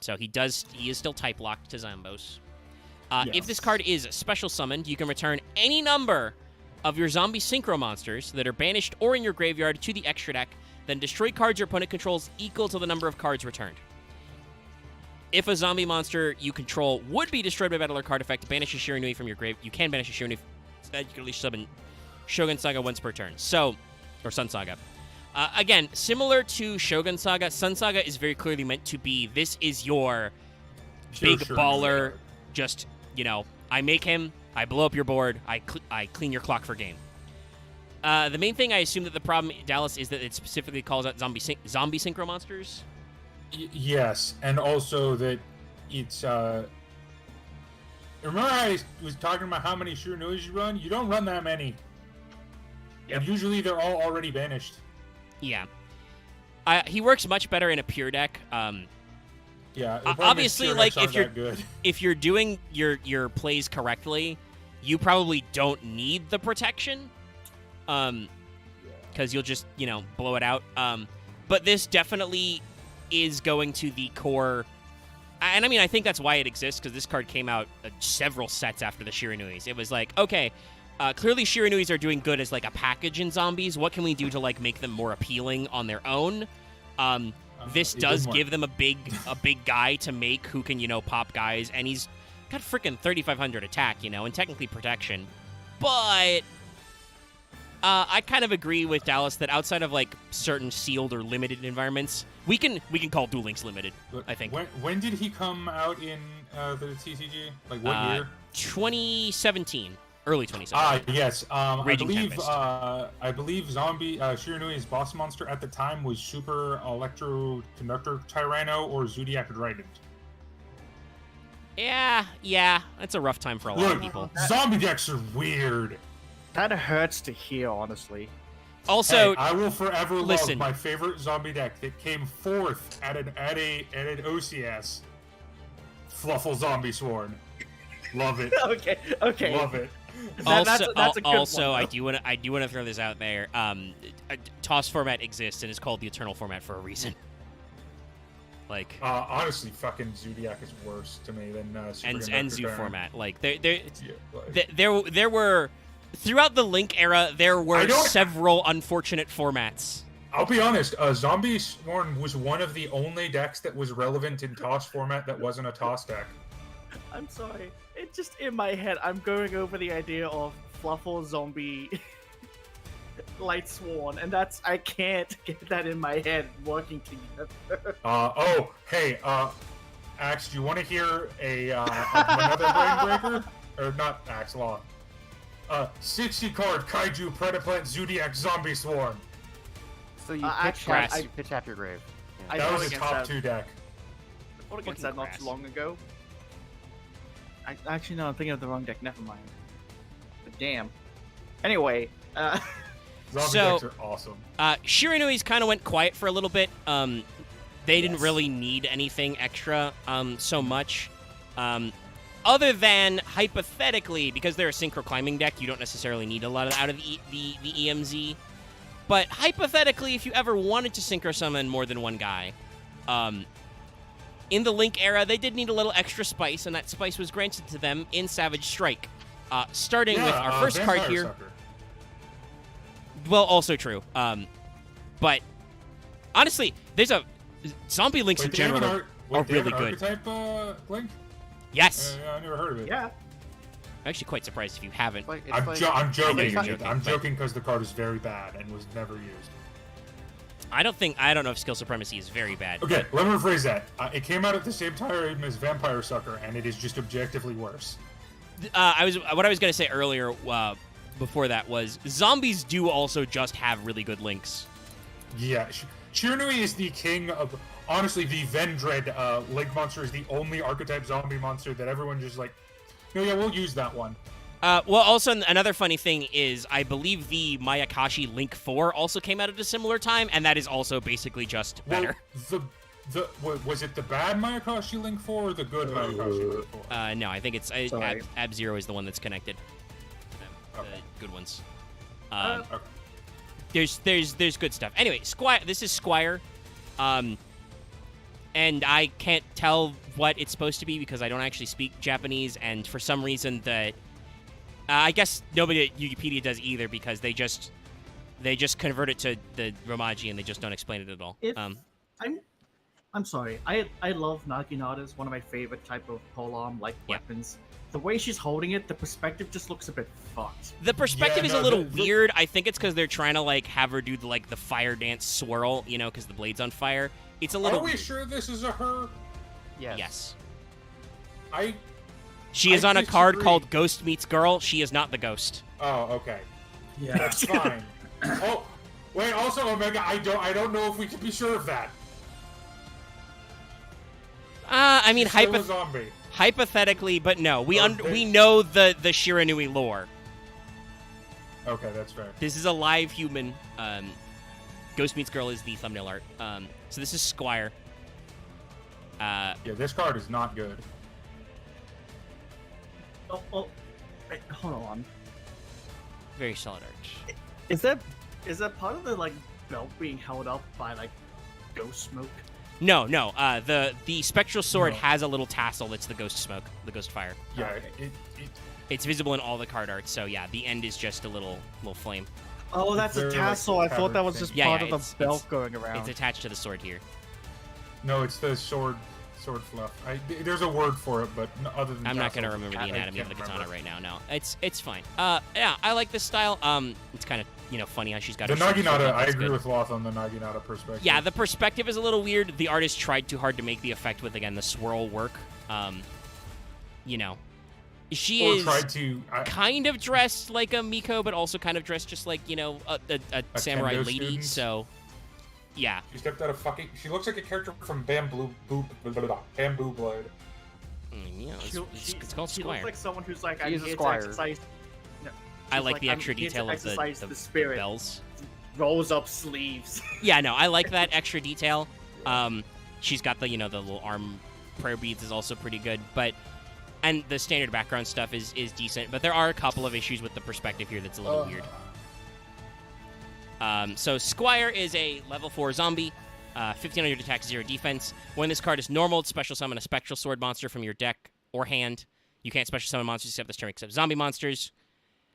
S1: So he is still type locked to Zambos. If this card is special summoned, you can return any number of your zombie synchro monsters that are banished or in your graveyard to the extra deck, then destroy cards your opponent controls equal to the number of cards returned. If a zombie monster you control would be destroyed by battle or card effect, banish a Shiranui from your grave. You can banish a Shiranui. You can at least summon Shogun Saga once per turn. Or Sun Saga. Again, similar to Shogun Saga, Sun Saga is very clearly meant to be, this is your big baller, just, I make him, I blow up your board, I clean your clock for game. The main thing, I assume that the problem, Dallas, is that it specifically calls out zombie synchro monsters.
S5: Yes, and also that it's remember I was talking about how many Shiranuis you run? You don't run that many. Yep. And usually they're all already banished.
S1: Yeah. He works much better in a pure deck.
S5: Yeah,
S1: obviously, like if you're doing your plays correctly, you probably don't need the protection. Because you'll just, blow it out. But this definitely is going to the core. And I mean, I think that's why it exists, because this card came out several sets after the Shiranuis. It was like, okay, clearly Shiranuis are doing good as like a package in zombies. What can we do to like make them more appealing on their own? This does give them a big guy to make who can, pop guys. And he's got freaking 3,500 attack, and technically protection. But I kind of agree with Dallas that outside of like certain sealed or limited environments, we can call Duel Links limited. I think.
S5: When did he come out in the TCG? Like what year?
S1: 2017, early 2017.
S5: Yes.
S1: Raging
S5: I believe Zombie Shiranui's boss monster at the time was Super Electro Conductor Tyranno or Zodiac Trident.
S1: Yeah, that's a rough time for a lot of people.
S5: Zombie decks are weird.
S4: That hurts to hear, honestly.
S1: Also,
S5: I will forever love my favorite zombie deck that came fourth at an OCS. Fluffle Zombie Sworn. Love it.
S4: Okay.
S5: Love it.
S4: That's a good
S1: also,
S4: one,
S1: I do want to throw this out there. A toss format exists and it's called the Eternal format for a reason. Like
S5: honestly, fucking Zodiac is worse to me than
S1: and Zoo format. Like there were. Throughout the Link era, there were several unfortunate formats.
S5: I'll be honest, Zombie Sworn was one of the only decks that was relevant in Toss format that wasn't a Toss deck.
S4: I'm sorry. It's just in my head. I'm going over the idea of Fluffle Zombie Light Sworn, and I can't get that in my head working together.
S5: Axe, do you want to hear another brain breaker? Or not Axe, Law. 60 card Kaiju Predaplant Zodiac Zombie Swarm.
S3: So you
S4: actually,
S3: pitch half your grave.
S4: I
S5: That
S4: fought
S5: was a
S4: against
S5: top
S4: that-
S5: 2 deck.
S4: I fought against
S1: Fucking
S4: that not
S1: grass.
S4: too long ago. Actually, no, I'm thinking of the wrong deck. Never mind. But damn. Anyway,
S5: Zombie
S1: So-
S5: decks are awesome.
S1: Shiranui's kind of went quiet for a little bit. They didn't really need anything extra so much. Other than, hypothetically, because they're a synchro climbing deck, you don't necessarily need a lot out of the EMZ. But hypothetically, if you ever wanted to synchro summon more than one guy, in the Link era, they did need a little extra spice, and that spice was granted to them in Savage Strike. Starting with our first card
S5: Vampire
S1: here.
S5: Sucker.
S1: Well, also true. But honestly, there's a zombie links in
S5: Wait, they have
S1: general
S5: an
S1: are
S5: they have
S1: really
S5: an
S1: good.
S5: Archetype, Link?
S1: Yes,
S5: I never heard of it.
S4: yeah.
S1: I'm actually quite surprised if you haven't.
S5: I'm joking.
S1: you're joking,
S5: I'm
S1: but-
S5: joking because the card is very bad and was never used.
S1: I don't know if skill supremacy is very bad.
S5: Okay, let me rephrase that. It came out at the same time as Vampire Sucker, and it is just objectively worse.
S1: What I was gonna say earlier before that was zombies do also just have really good links.
S5: Yeah, Shiranui is the king of. Honestly, the Vendread Link monster is the only archetype zombie monster that everyone just like. No, yeah, we'll use that one.
S1: Well, also another funny thing is I believe the Mayakashi Link 4 also came out at a similar time, and that is also basically just better.
S5: Was it the bad Mayakashi Link 4 or the good Mayakashi Link 4?
S1: No, I think it's
S2: Sorry.
S1: Ab Zero is the one that's connected. The
S5: Okay.
S1: good ones.
S5: Okay.
S1: There's good stuff. Anyway, Squire. This is Squire, and I can't tell what it's supposed to be because I don't actually speak Japanese, and for some reason I guess nobody at Wikipedia does either because they just convert it to the Romaji and they just don't explain it at all.
S2: If I'm sorry. I love Naginata's one of my favorite type of polearm like
S1: Yeah.
S2: weapons. The way she's holding it, the perspective just looks a bit fucked.
S1: The perspective
S5: Yeah,
S1: is
S5: no,
S1: a little
S5: the-
S1: weird. I think it's because they're trying to like have her do the fire dance swirl, because the blade's on fire. It's a little.
S5: Are we sure this is a her?
S1: Yes. She
S5: I
S1: is on a card
S5: disagree.
S1: called Ghost Meets Girl. She is not the ghost.
S5: Oh, okay.
S6: Yeah.
S5: That's fine. Oh, wait. Also, Omega, I don't know if we can be sure of that.
S1: I mean,
S5: She's still a zombie.
S1: hypothetically, but no, we
S5: Okay.
S1: we know the Shiranui lore.
S5: Okay, that's fair.
S1: This is a live human. Ghost Meets Girl is the thumbnail art. So this is Squire.
S5: Yeah, this card is not good.
S2: Oh, wait, hold on.
S1: Very solid art.
S2: Is that part of the like belt being held up by like ghost smoke?
S1: No. The spectral sword
S5: No.
S1: has a little tassel that's the ghost smoke, the ghost fire.
S5: Yeah,
S2: Okay.
S1: It's visible in all the card art. So yeah, the end is just a little flame.
S2: Oh, that's a
S5: Very, like,
S2: tassel. I thought that was
S5: covered
S2: just
S5: thing.
S1: Yeah,
S2: part
S1: yeah,
S2: of the
S1: it's-
S2: belt
S1: it's-
S2: going around.
S1: It's attached to the sword here.
S5: no, it's the sword fluff. There's a word for it, but other than
S1: I'm not
S5: tassel,
S1: gonna remember the
S5: I
S1: anatomy of
S5: can't
S1: the katana
S5: remember.
S1: right now. No, it's fine. Yeah, I like this style. It's kind of funny how she's got
S5: The
S1: her sword
S5: Naginata,
S1: up.
S5: I
S1: That's
S5: agree
S1: good.
S5: with Loth on the Naginata perspective.
S1: Yeah, the perspective is a little weird. The artist tried too hard to make the effect with again the swirl work. She
S5: or
S1: is
S5: tried to.
S1: kind of dressed like a Miko, but also kind of dressed just like a samurai
S5: kendo
S1: lady.
S5: student?
S1: So, yeah.
S5: She stepped out of fucking. She looks like a character from Bamboo Blade.
S1: It's called
S2: She
S1: Squire.
S2: looks like someone who's like,
S3: She
S2: I'm
S3: is a
S2: here to
S3: squire.
S2: exercise. No,
S1: I
S2: she's
S1: like the
S2: I'm
S1: extra
S2: here to
S1: detail of
S2: exercise
S1: the
S2: the spirit.
S1: bells.
S2: Rolls up sleeves.
S1: Yeah, no, I like that extra detail. She's got the the little arm prayer beads is also pretty good, and the standard background stuff is decent, but there are a couple of issues with the perspective here that's a little weird. So Squire is a level 4 zombie, 1500 attack, 0 defense. When this card is normal, special summon a spectral sword monster from your deck or hand. You can't special summon monsters except this turn except zombie monsters.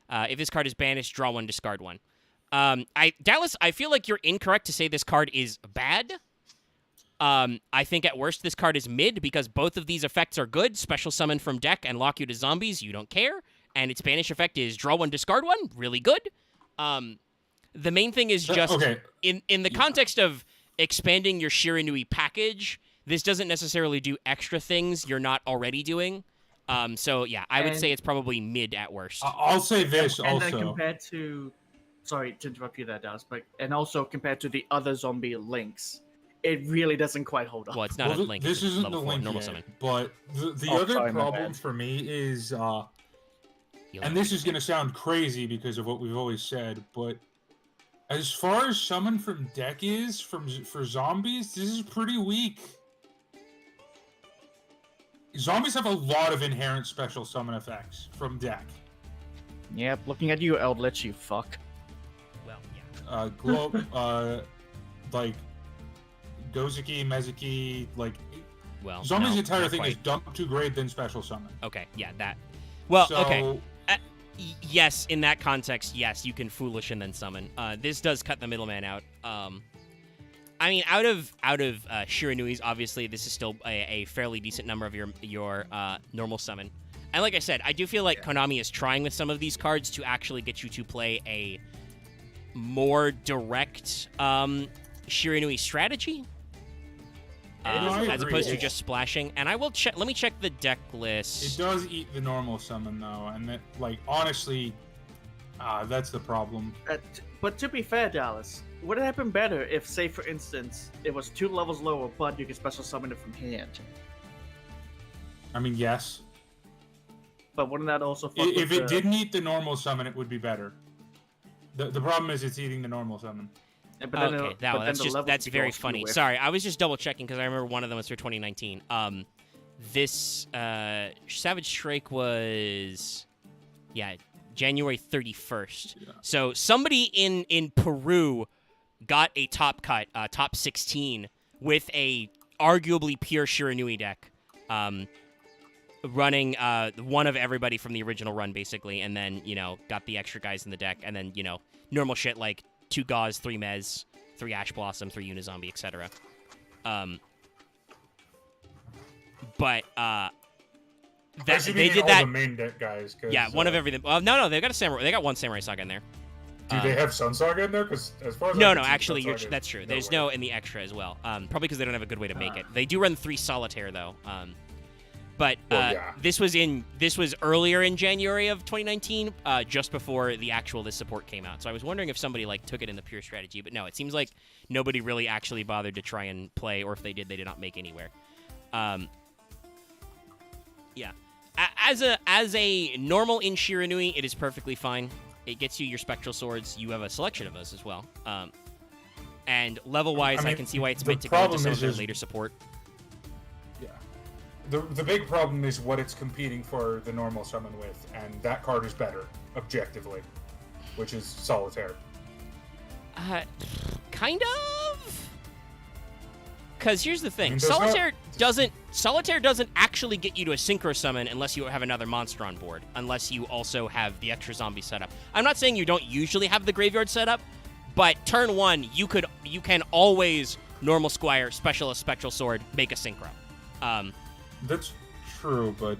S1: If this card is banished, draw 1, discard 1. Dallas, I feel like you're incorrect to say this card is bad. I think at worst this card is mid because both of these effects are good. Special summon from deck and lock you to zombies, you don't care. And its banish effect is draw 1, discard 1, really good. The main thing is just
S5: Okay.
S1: in the context of expanding your Shiranui package, this doesn't necessarily do extra things you're not already doing. So yeah, I would say it's probably mid at worst.
S5: I'll say this
S2: and
S5: also.
S2: then compared to, sorry to interrupt you there, Dallas, but and also compared to the other zombie links, it really doesn't quite hold up.
S1: Well, it's not
S5: Well,
S1: a link.
S5: this
S1: it's
S5: isn't
S1: level
S5: the
S1: 4,
S5: link
S1: normal
S5: yet,
S1: summon.
S5: but the
S2: Oh,
S5: other
S2: sorry, my
S5: problem
S2: bad.
S5: for me is,
S1: You'll
S5: and this is going to sound crazy because of what we've always said, but as far as summon from deck is for zombies, this is pretty weak. Zombies have a lot of inherent special summon effects from deck.
S4: Yep, looking at you, Eldritch, you fuck.
S1: Well, yeah.
S5: Glow, like Gozuki, Mezuki, like
S1: Well,
S5: zombies'
S1: no,
S5: entire
S1: not
S5: thing is
S1: quite.
S5: dump to grade then special summon.
S1: Okay, yeah, that. Well,
S5: So,
S1: okay. Yes, in that context, yes, you can foolish and then summon. This does cut the middleman out. I mean, out of Shiranui's, obviously, this is still a fairly decent number of your normal summon. And like I said, I do feel like Konami is trying with some of these cards to actually get you to play a more direct Shiranui strategy.
S5: I
S1: As
S5: agree.
S1: opposed to just splashing. And I will check. Let me check the deck list.
S5: It does eat the normal summon though, and that, like, honestly, that's the problem.
S2: But to be fair, Dallas, would it have been better if, say, for instance, it was 2 levels lower, but you could special summon it from hand?
S5: I mean, yes.
S2: But wouldn't that also fuck
S5: If
S2: with
S5: it didn't eat the normal summon, it would be better. The problem is it's eating the normal summon.
S2: But then
S1: Okay, that's very funny.
S2: With.
S1: Sorry, I was just double checking because I remember one of them was for 2019. This Savage Strike was, January 31st.
S5: Yeah.
S1: So somebody in Peru got a top cut, top 16 with a arguably pure Shiranui deck, running one of everybody from the original run basically, and then got the extra guys in the deck, and then normal shit like 2 Gauze, 3 Mez, 3 Ash Blossom, 3 Unizombie, etc. But they did
S5: all
S1: that.
S5: the main deck guys.
S1: Yeah, one of everything. No, they got a samurai. They got 1 Samurai Saga in there.
S5: Do they have Sun Saga in there? Because as far as
S1: No,
S5: I
S1: no,
S5: can see,
S1: actually,
S5: Sun Saga
S1: that's
S5: is
S1: true. There's
S5: nowhere.
S1: no in the extra as well. Probably because they don't have a good way to make it. They do run 3 Solitaire though. But
S5: Well, yeah.
S1: this was earlier in January of 2019, just before the actual this support came out. So I was wondering if somebody took it in the pure strategy, but no, it seems like nobody really actually bothered to try and play, or if they did not make anywhere. Yeah, as a normal in Shiranui, it is perfectly fine. It gets you your spectral swords. You have a selection of those as well. And level wise, I
S5: mean,
S1: can see why it's
S5: the
S1: meant to go into
S5: problem
S1: some of
S5: is-
S1: their
S5: is-
S1: later support.
S5: Yeah. The big problem is what it's competing for the normal summon with, and that card is better, objectively, which is Solitaire.
S1: Kind of. Because here's the thing,
S5: I mean, there's
S1: Solitaire doesn't actually get you to a synchro summon unless you have another monster on board, unless you also have the extra zombie setup. I'm not saying you don't usually have the graveyard setup, but turn 1 you can always normal Squire, specialist, spectral sword, make a synchro.
S5: That's true, but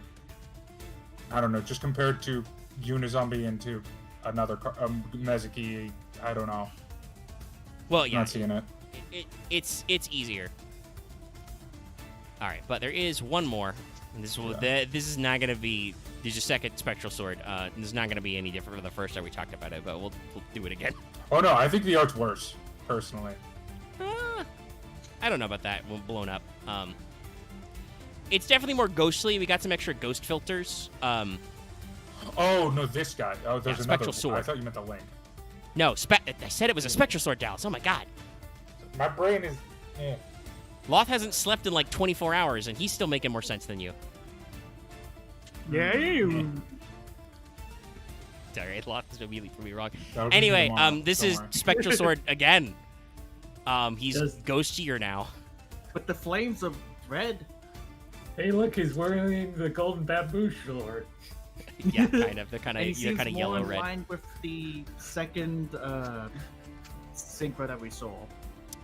S5: I don't know. Just compared to Unizombie and to another Mezuki, I don't know.
S1: Well, yeah,
S5: Not seeing it.
S1: it's easier. All right, but there is one more. And this is not going to be. There's a second spectral sword. This is not going to be any different from the first time we talked about it, but we'll do it again.
S5: Oh no, I think the art's worse, personally.
S1: I don't know about that. Blown up. It's definitely more ghostly. We got some extra ghost filters.
S5: Oh no, this guy. Oh, there's
S1: Yeah,
S5: another.
S1: Spectral Sword.
S5: I thought you meant the link.
S1: No, I said it was a spectral sword, Dallas. Oh my god.
S5: My brain is. Eh.
S1: Loth hasn't slept in like 24 hours, and he's still making more sense than you.
S2: Yeah.
S1: Sorry, Loth is immediately proved me wrong.
S5: That'll be
S1: Anyway,
S5: tomorrow,
S1: this
S5: don't
S1: is
S5: worry.
S1: spectral sword again. He's
S6: Does-
S1: ghostier now.
S2: But the flames of red.
S6: Hey, look, he's wearing the golden bamboo sword.
S1: Yeah, kind of. They're kind
S2: And he
S1: of
S2: seems
S1: kind of
S2: more
S1: yellow
S2: in
S1: red.
S2: line with the second synchro that we saw.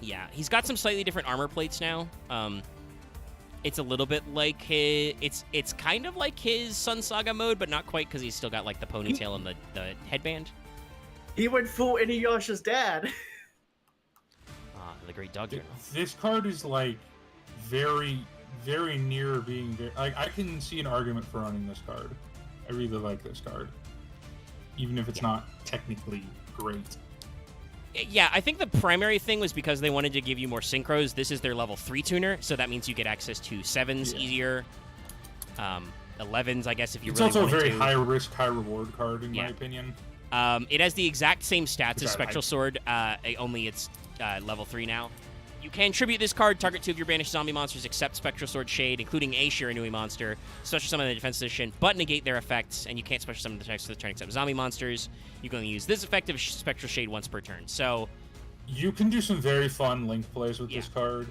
S1: Yeah, he's got some slightly different armor plates now. It's a little bit like his. It's kind of like his Sun Saga mode, but not quite because he's still got like the ponytail and the headband.
S2: He went full Inuyasha's dad.
S1: Ah, the Great Dog Journal.
S5: This card is like very, very near being very... I can see an argument for running this card. I really like this card. Even if it's not technically great.
S1: Yeah, I think the primary thing was because they wanted to give you more synchros. This is their level 3 tuner, so that means you get access to 7s easier. 11s, I guess, if you
S5: it's
S1: really
S5: also a
S1: wanted
S5: very
S1: to.
S5: high-risk, high-reward card, in my opinion.
S1: It has the exact same stats
S5: Which
S1: as
S5: I
S1: Spectral Sword, only it's level 3 now. You can tribute this card, target 2 of your banished zombie monsters except Spectral Sword Shade, including a Shiranui monster, special summon the defense edition, but negate their effects, and you can't special summon the text of the turn except zombie monsters. You can only use this effect of Spectral Shade once per turn. So
S5: you can do some very fun link plays with this card.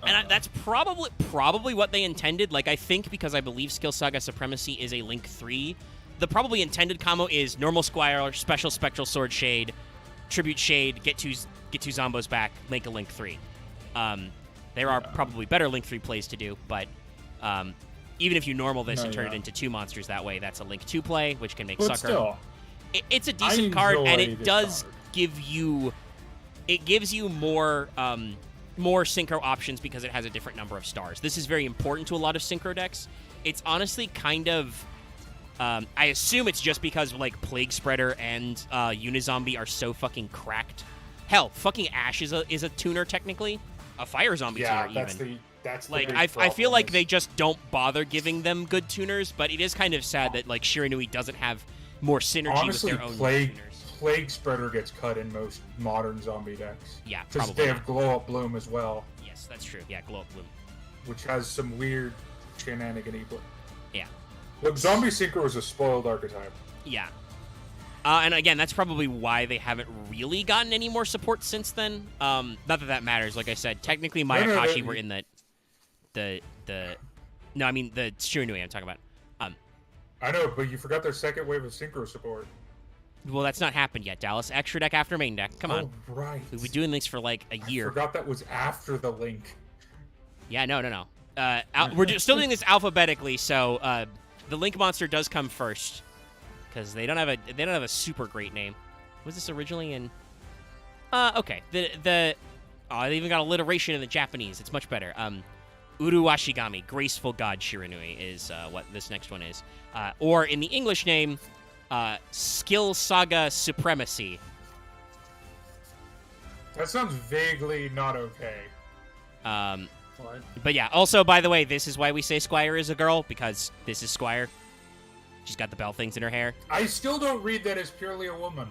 S1: And that's probably what they intended. Like, I think because I believe Skill Saga Supremacy is a Link 3, the probably intended combo is normal Squire, special Spectral Sword Shade, Tribute Shade, get two Zombos back, Link a Link 3. There are probably better Link 3 plays to do, but even if you normal this and turn it into 2 monsters that way, that's a Link 2 play, which can make
S5: but
S1: Sucker.
S5: Still,
S1: it's a decent card, and it
S5: this
S1: does
S5: card.
S1: give you... It gives you more synchro options because it has a different number of stars. This is very important to a lot of synchro decks. It's honestly kind of... I assume it's just because, like, Plague Spreader and Unizombie are so fucking cracked. Hell, fucking Ash is a tuner, technically. A Fire Zombie tuner, even.
S5: That's the
S1: Like,
S5: big
S1: I
S5: problem
S1: feel like
S5: is-
S1: they just don't bother giving them good tuners, but it is kind of sad that, like, Shiranui doesn't have more synergy
S5: Honestly,
S1: with their own
S5: Plague
S1: tuners.
S5: Spreader gets cut in most modern zombie decks.
S1: Yeah,
S5: Because
S1: probably
S5: they
S1: not.
S5: have Glow Up Bloom as well,
S1: Yes, that's true. Yeah, Glow Up Bloom.
S5: which has some weird shenanigan-y play.
S1: Yeah.
S5: Look, Zombie Synchro is a spoiled archetype.
S1: Yeah. And again, that's probably why they haven't really gotten any more support since then. Not that matters. Like I said, technically Mayakashi were in the no, I mean the Shiranui I'm talking about.
S5: I know, but you forgot their second wave of Synchro support.
S1: Well, that's not happened yet, Dallas. Extra deck after main deck. Come on.
S5: Oh, right.
S1: We've been doing this for like a year.
S5: I forgot that was after the link.
S1: Yeah, no. We're still doing this alphabetically, so the Link monster does come first because they don't have a super great name. Was this originally in? Okay. They even got alliteration in the Japanese. It's much better. Uruwashigami, Graceful God Shiranui is what this next one is. Or in the English name, Skill Saga Supremacy.
S5: That sounds vaguely not okay.
S6: What?
S1: But yeah, also, by the way, this is why we say Squire is a girl, because this is Squire. She's got the bell things in her hair.
S5: I still don't read that as purely a woman.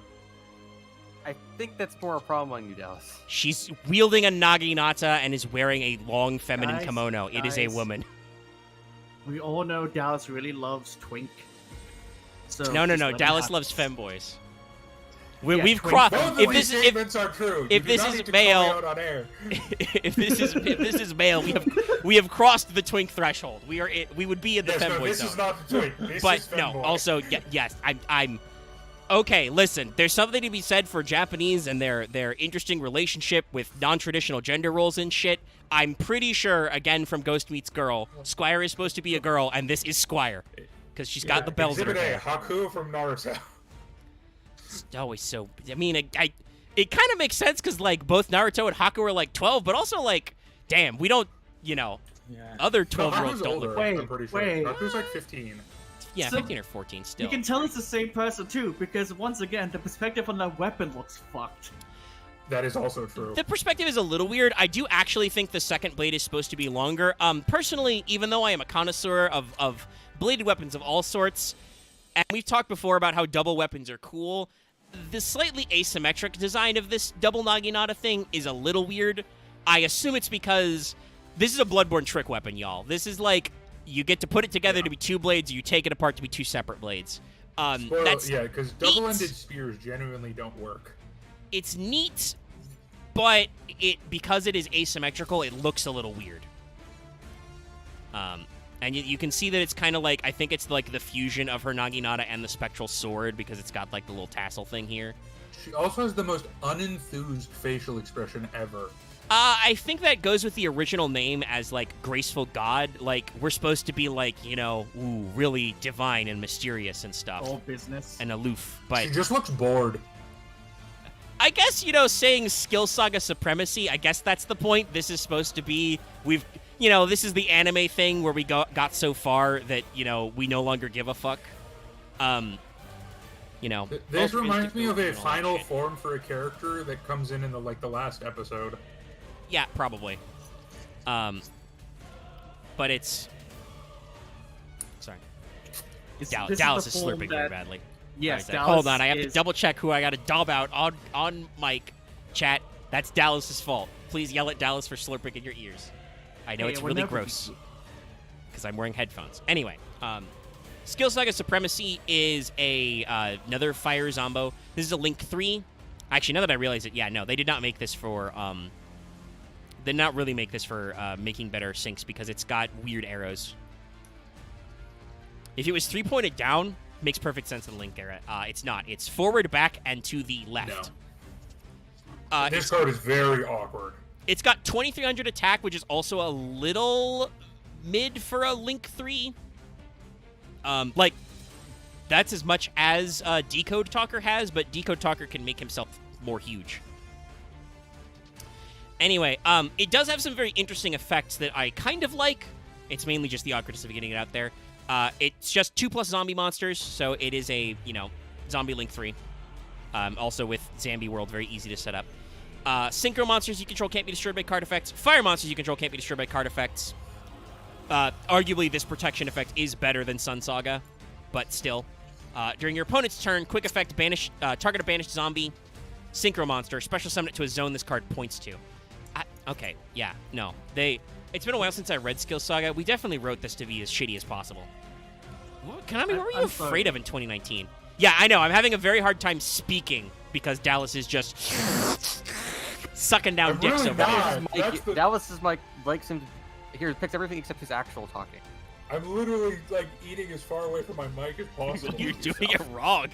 S3: I think that's more a problem on you, Dallas.
S1: She's wielding a naginata and is wearing a long feminine
S2: Guys,
S1: kimono. It is a
S2: guys.
S1: woman.
S2: We all know Dallas really loves Twink. So
S1: No.
S2: just let him
S1: Dallas
S2: have
S1: loves
S2: it.
S1: femboys.
S2: Yeah,
S1: We've
S2: Twink
S1: crossed.
S5: Both of
S1: If
S5: these
S1: this
S5: statements are true.
S1: if
S5: You do
S1: this
S5: not
S1: is
S5: need to call me
S1: male-
S5: out on air.
S1: if this is male, we have crossed the twink threshold. We would be in the
S5: Yes, no,
S1: femboy
S5: this
S1: zone.
S5: is not the twink. This
S1: But
S5: is
S1: no,
S5: femboy.
S1: also yes, I'm okay. Listen, there's something to be said for Japanese and their interesting relationship with non-traditional gender roles and shit. I'm pretty sure, again from Ghost Meets Girl, Squire is supposed to be a girl, and this is Squire because she's got the bells in her
S5: Exhibit A,
S1: hair.
S5: Haku from Naruto.
S1: It's always so. I mean, it kind of makes sense because like both Naruto and Haku are like 12, but also like, damn, we don't,
S6: Yeah.
S1: other
S5: No,
S1: 12-year-olds
S5: Haku's
S1: don't
S5: older,
S1: look.
S2: Wait,
S5: I'm pretty sure.
S2: wait.
S5: Haku's like 15.
S1: Yeah,
S2: So-
S1: 15 or 14 still.
S2: You can tell it's the same person too, because once again, the perspective on that weapon looks fucked.
S5: That is also true.
S1: The perspective is a little weird. I do actually think the second blade is supposed to be longer. Personally, even though I am a connoisseur of bladed weapons of all sorts, and we've talked before about how double weapons are cool, the slightly asymmetric design of this double naginata thing is a little weird. I assume it's because this is a Bloodborne trick weapon, y'all. This is like, you get to put it together to be 2 blades, you take it apart to be 2 separate blades. That's
S5: Yeah, because double-ended spears genuinely don't work.
S1: it's neat, but because it is asymmetrical, it looks a little weird. And you can see that it's kind of like, I think it's like the fusion of her naginata and the spectral sword because it's got like the little tassel thing here.
S5: She also has the most unenthused facial expression ever.
S1: I think that goes with the original name as like graceful god. Like we're supposed to be like, really divine and mysterious and stuff
S2: All business.
S1: and aloof. But
S5: She just looks bored.
S1: I guess, saying Skill Saga Supremacy, I guess that's the point. This is supposed to be, this is the anime thing where we got so far that, we no longer give a fuck.
S5: This reminds me of a final form for a character that comes in the last episode.
S1: Yeah, probably. But it's... Sorry. Dallas is slurping very badly.
S2: Yes,
S1: Sorry,
S2: Dallas.
S1: Hold on, I have to double check who I got to dob out on mic. Chat, that's Dallas's fault. Please yell at Dallas for slurping in your ears. I know it's really gross because I'm wearing headphones. Anyway, Skill Saga Supremacy is another fire zombo. This is a Link 3. Actually, now that I realize it, yeah, no, they did not make this for did not really make this for making better syncs because it's got weird arrows. If it was 3-pointed down, makes perfect sense in the Link era. It's not. It's forward, back, and to the left.
S5: No. This card is very awkward.
S1: It's got 2300 attack, which is also a little mid for a Link 3. That's as much as Decode Talker has, but Decode Talker can make himself more huge. Anyway, it does have some very interesting effects that I kind of like. It's mainly just the awkwardness of getting it out there. It's just 2+ zombie monsters, so it is a, Zombie Link 3. Also with Zambi World, very easy to set up. Synchro monsters you control can't be destroyed by card effects. Fire monsters you control can't be destroyed by card effects. Arguably, this protection effect is better than Sun Saga, but still. During your opponent's turn, quick effect, banish target a banished zombie, synchro monster, special summon it to a zone this card points to. Okay, yeah, no. It's been a while since I read Skill Saga. We definitely wrote this to be as shitty as possible. Konami, what were you afraid of in 2019? Yeah, I know. I'm having a very hard time speaking because Dallas is just sucking down dicks over there.
S3: Dallas's mic likes him. Here, picks everything except his actual talking.
S5: I'm literally eating as far away from my mic as possible.
S1: You're doing it wrong.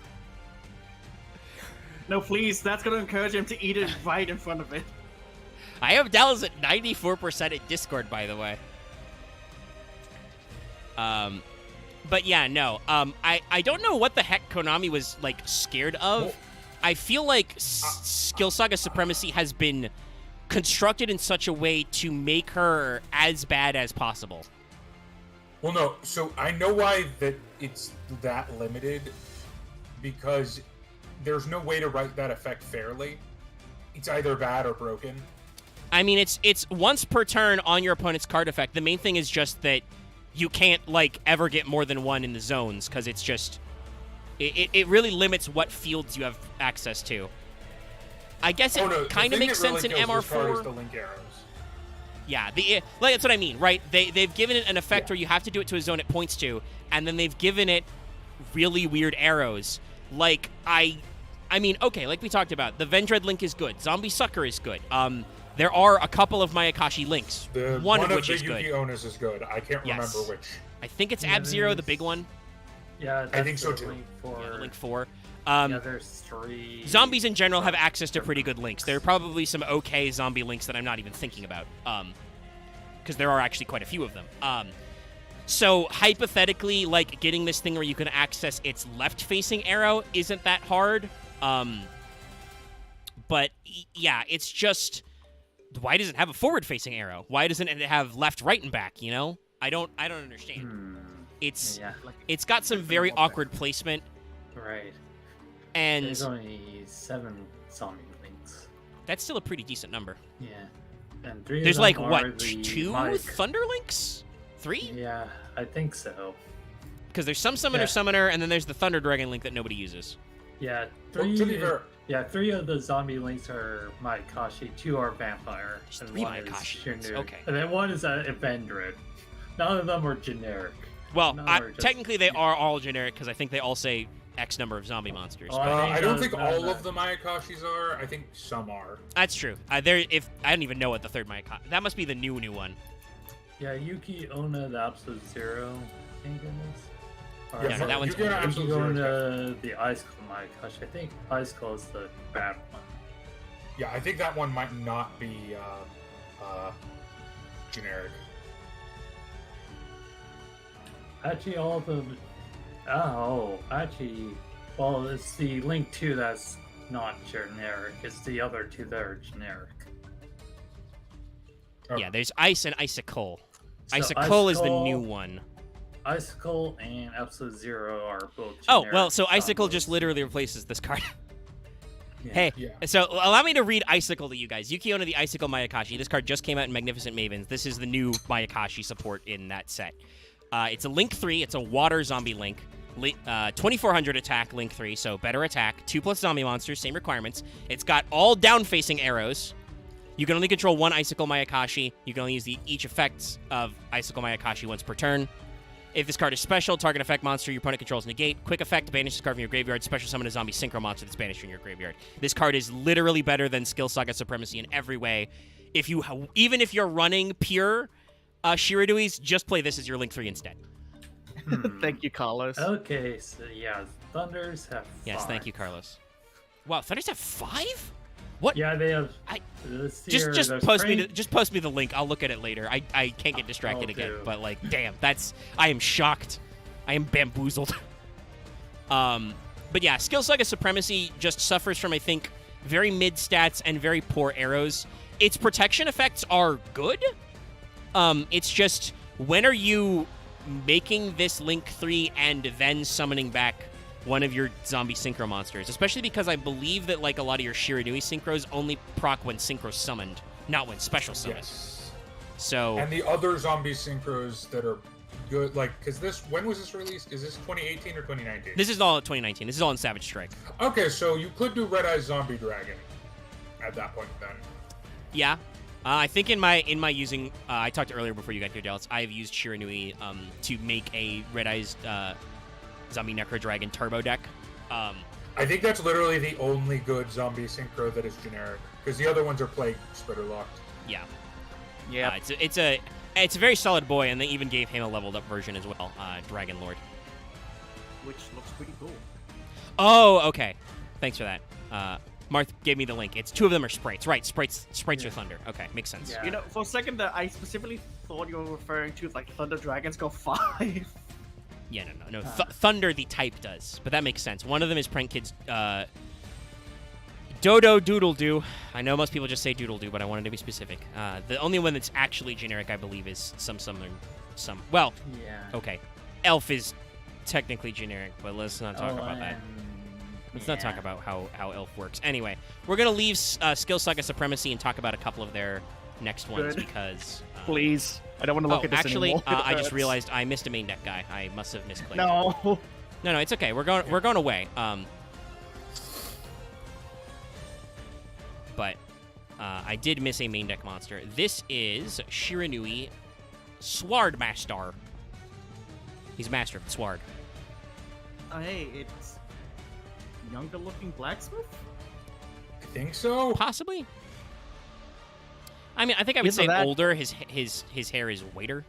S2: No, please. That's going to encourage him to eat it right in front of it.
S1: I have Dallas at 94% at Discord, by the way. But yeah, no. I don't know what the heck Konami was scared of. Well, I feel like Skill Saga Supremacy has been constructed in such a way to make her as bad as possible.
S5: Well, no. So I know why that it's that limited, because there's no way to write that effect fairly. It's either bad or broken.
S1: I mean, it's once per turn on your opponent's card effect. The main thing is just that you can't, ever get more than one in the zones, because it's just... It really limits what fields you have access to. I guess it kind of makes sense in MR4.
S5: The link arrows.
S1: Yeah, that's what I mean, right? They've given it an effect where you have to do it to a zone it points to, and then they've given it really weird arrows. I mean, okay, like we talked about, the Vendread Link is good. Zombie Sucker is good. There are a couple of Mayakashi links. One of which is good.
S5: Yuki Ona's is good. I can't remember which.
S1: I think it's Ab-Zero, the big one.
S6: Yeah,
S5: I think so too.
S6: Link 4.
S1: Yeah, Link 4.
S6: There's 3.
S1: Zombies in general have access to pretty good links. There are probably some okay zombie links that I'm not even thinking about. Because there are actually quite a few of them. So hypothetically, getting this thing where you can access its left-facing arrow isn't that hard. But yeah, it's just... Why does it have a forward-facing arrow? Why doesn't it have left, right, and back, I don't understand. It's got some very awkward placement.
S6: Right.
S1: And
S6: there's only 7 zombie links.
S1: That's still a pretty decent number.
S6: Yeah. And 3
S1: there's
S6: of them are
S1: what,
S6: the
S1: 2 Thunder Links? 3?
S6: Yeah, I think so.
S1: Because there's some Summoner, and then there's the Thunder Dragon Link that nobody uses.
S6: Yeah,
S5: 3
S6: of the zombie links are Mayakashi, 2 are Vampire, and
S1: 3
S6: 1 is
S1: Mayakashi.
S6: Shinru.
S1: Okay.
S6: And then 1 is Evendred. None of them are generic.
S1: Well, technically they are all generic, because I think they all say X number of zombie monsters.
S5: I don't think all of the Mayakashis are. I think some are.
S1: That's true. I don't even know what the third Mayakashi... That must be the new one.
S6: Yeah, Yuki Onna, the Absolute Zero, I think it is.
S1: Yeah, so that one's
S6: Yuki Onna, the Ice Skull Mayakashi. I think Ice Skull is the bad one.
S5: Yeah, I think that one might not be generic.
S6: Actually, all of them... Oh, actually... Well, it's the Link 2 that's not generic. It's the other two that are generic.
S5: Oh.
S1: Yeah, there's Ice and Icicle.
S6: So
S1: Icicle is the new one.
S6: Icicle and Absolute Zero are both
S1: Oh,
S6: generic
S1: well, so Icicle
S6: zombies.
S1: just literally replaces this card.
S6: Yeah.
S1: Hey,
S5: Yeah.
S1: so allow me to read Icicle to you guys. Yuki-Onna the Icicle Mayakashi. This card just came out in Magnificent Mavens. This is the new Mayakashi support in that set. It's a Link 3. It's a water zombie Link. 2400 attack, Link 3, so better attack. 2+ zombie monsters, same requirements. It's got all down-facing arrows. You can only control one Icicle Mayakashi. You can only use each effects of Icicle Mayakashi once per turn. If this card is special, target effect monster your opponent controls negate. Quick effect, banish this card from your graveyard. Special summon a zombie synchro monster that's banished from your graveyard. This card is literally better than Skill Saga Supremacy in every way. Even if you're running pure Shiraduis, just play this as your Link 3 instead.
S4: Thank you, Carlos.
S6: Okay, so yeah, Thunders have 5.
S1: Yes, thank you, Carlos. Wow, Thunders have 5? What?
S6: Yeah, they have.
S1: I-
S6: this
S1: Just
S6: year,
S1: just
S6: there's
S1: post me
S6: Frank-
S1: just post me the link. I'll look at it later. I can't get distracted again.
S6: Okay.
S1: But like, damn, I am shocked. I am bamboozled. But yeah, Skill Saga Supremacy just suffers from, I think, very mid stats and very poor arrows. Its protection effects are good. It's just, when are you making this Link 3 and then summoning back one of your zombie synchro monsters? Especially because I believe that like a lot of your Shiranui synchros only proc when synchro summoned, not when special summoned.
S5: Yes.
S1: So
S5: And the other zombie synchros that are good, like, because when was this released? Is this 2018 or 2019?
S1: this is all in 2019. This is all in Savage Strike.
S5: Okay, so you could do Red Eyes Zombie Dragon at that point then.
S1: Yeah. I think in my using, I talked earlier before you got here, Dallas. I've used Shiranui to make a Red Eyes Zombie Necro Dragon turbo deck.
S5: I think that's literally the only good zombie synchro that is generic, because the other ones are Plague Splitter locked.
S1: Yeah.
S4: Yeah.
S1: It's a very solid boy, and they even gave him a leveled up version as well, Dragon Lord.
S2: Which looks pretty cool.
S1: Oh, okay. Thanks for that. Marth gave me the link. It's 2 of them are sprites. Right, sprites are thunder. Okay, makes sense.
S6: Yeah.
S4: You know, for a second I specifically thought you were referring to like Thunder Dragons go 5.
S1: Yeah, no. Thunder, the type does, but that makes sense. One of them is Prank Kid's Dodo Doodle Doo. I know most people just say Doodle Doo, but I wanted to be specific. The only one that's actually generic, I believe, is some. Well,
S6: Yeah.
S1: okay, Elf is technically generic, but let's not talk about that. Let's not talk about how Elf works. Anyway, we're gonna leave Skill Saga Supremacy and talk about a couple of their next ones
S4: Good.
S1: because.
S4: Please. I don't want to look at this
S1: actually,
S4: anymore.
S1: I
S4: It
S1: just
S4: hurts.
S1: realized I missed a main deck guy. I must have misclicked.
S4: No.
S1: No, it's okay. We're going away. But I did miss a main deck monster. This is Shiranui Sword Master. He's master of the sword.
S2: Oh, hey, it's younger looking blacksmith.
S5: I think so.
S1: Possibly. I mean, I think I would
S4: Either
S1: say
S4: that-
S1: older. His hair is whiter.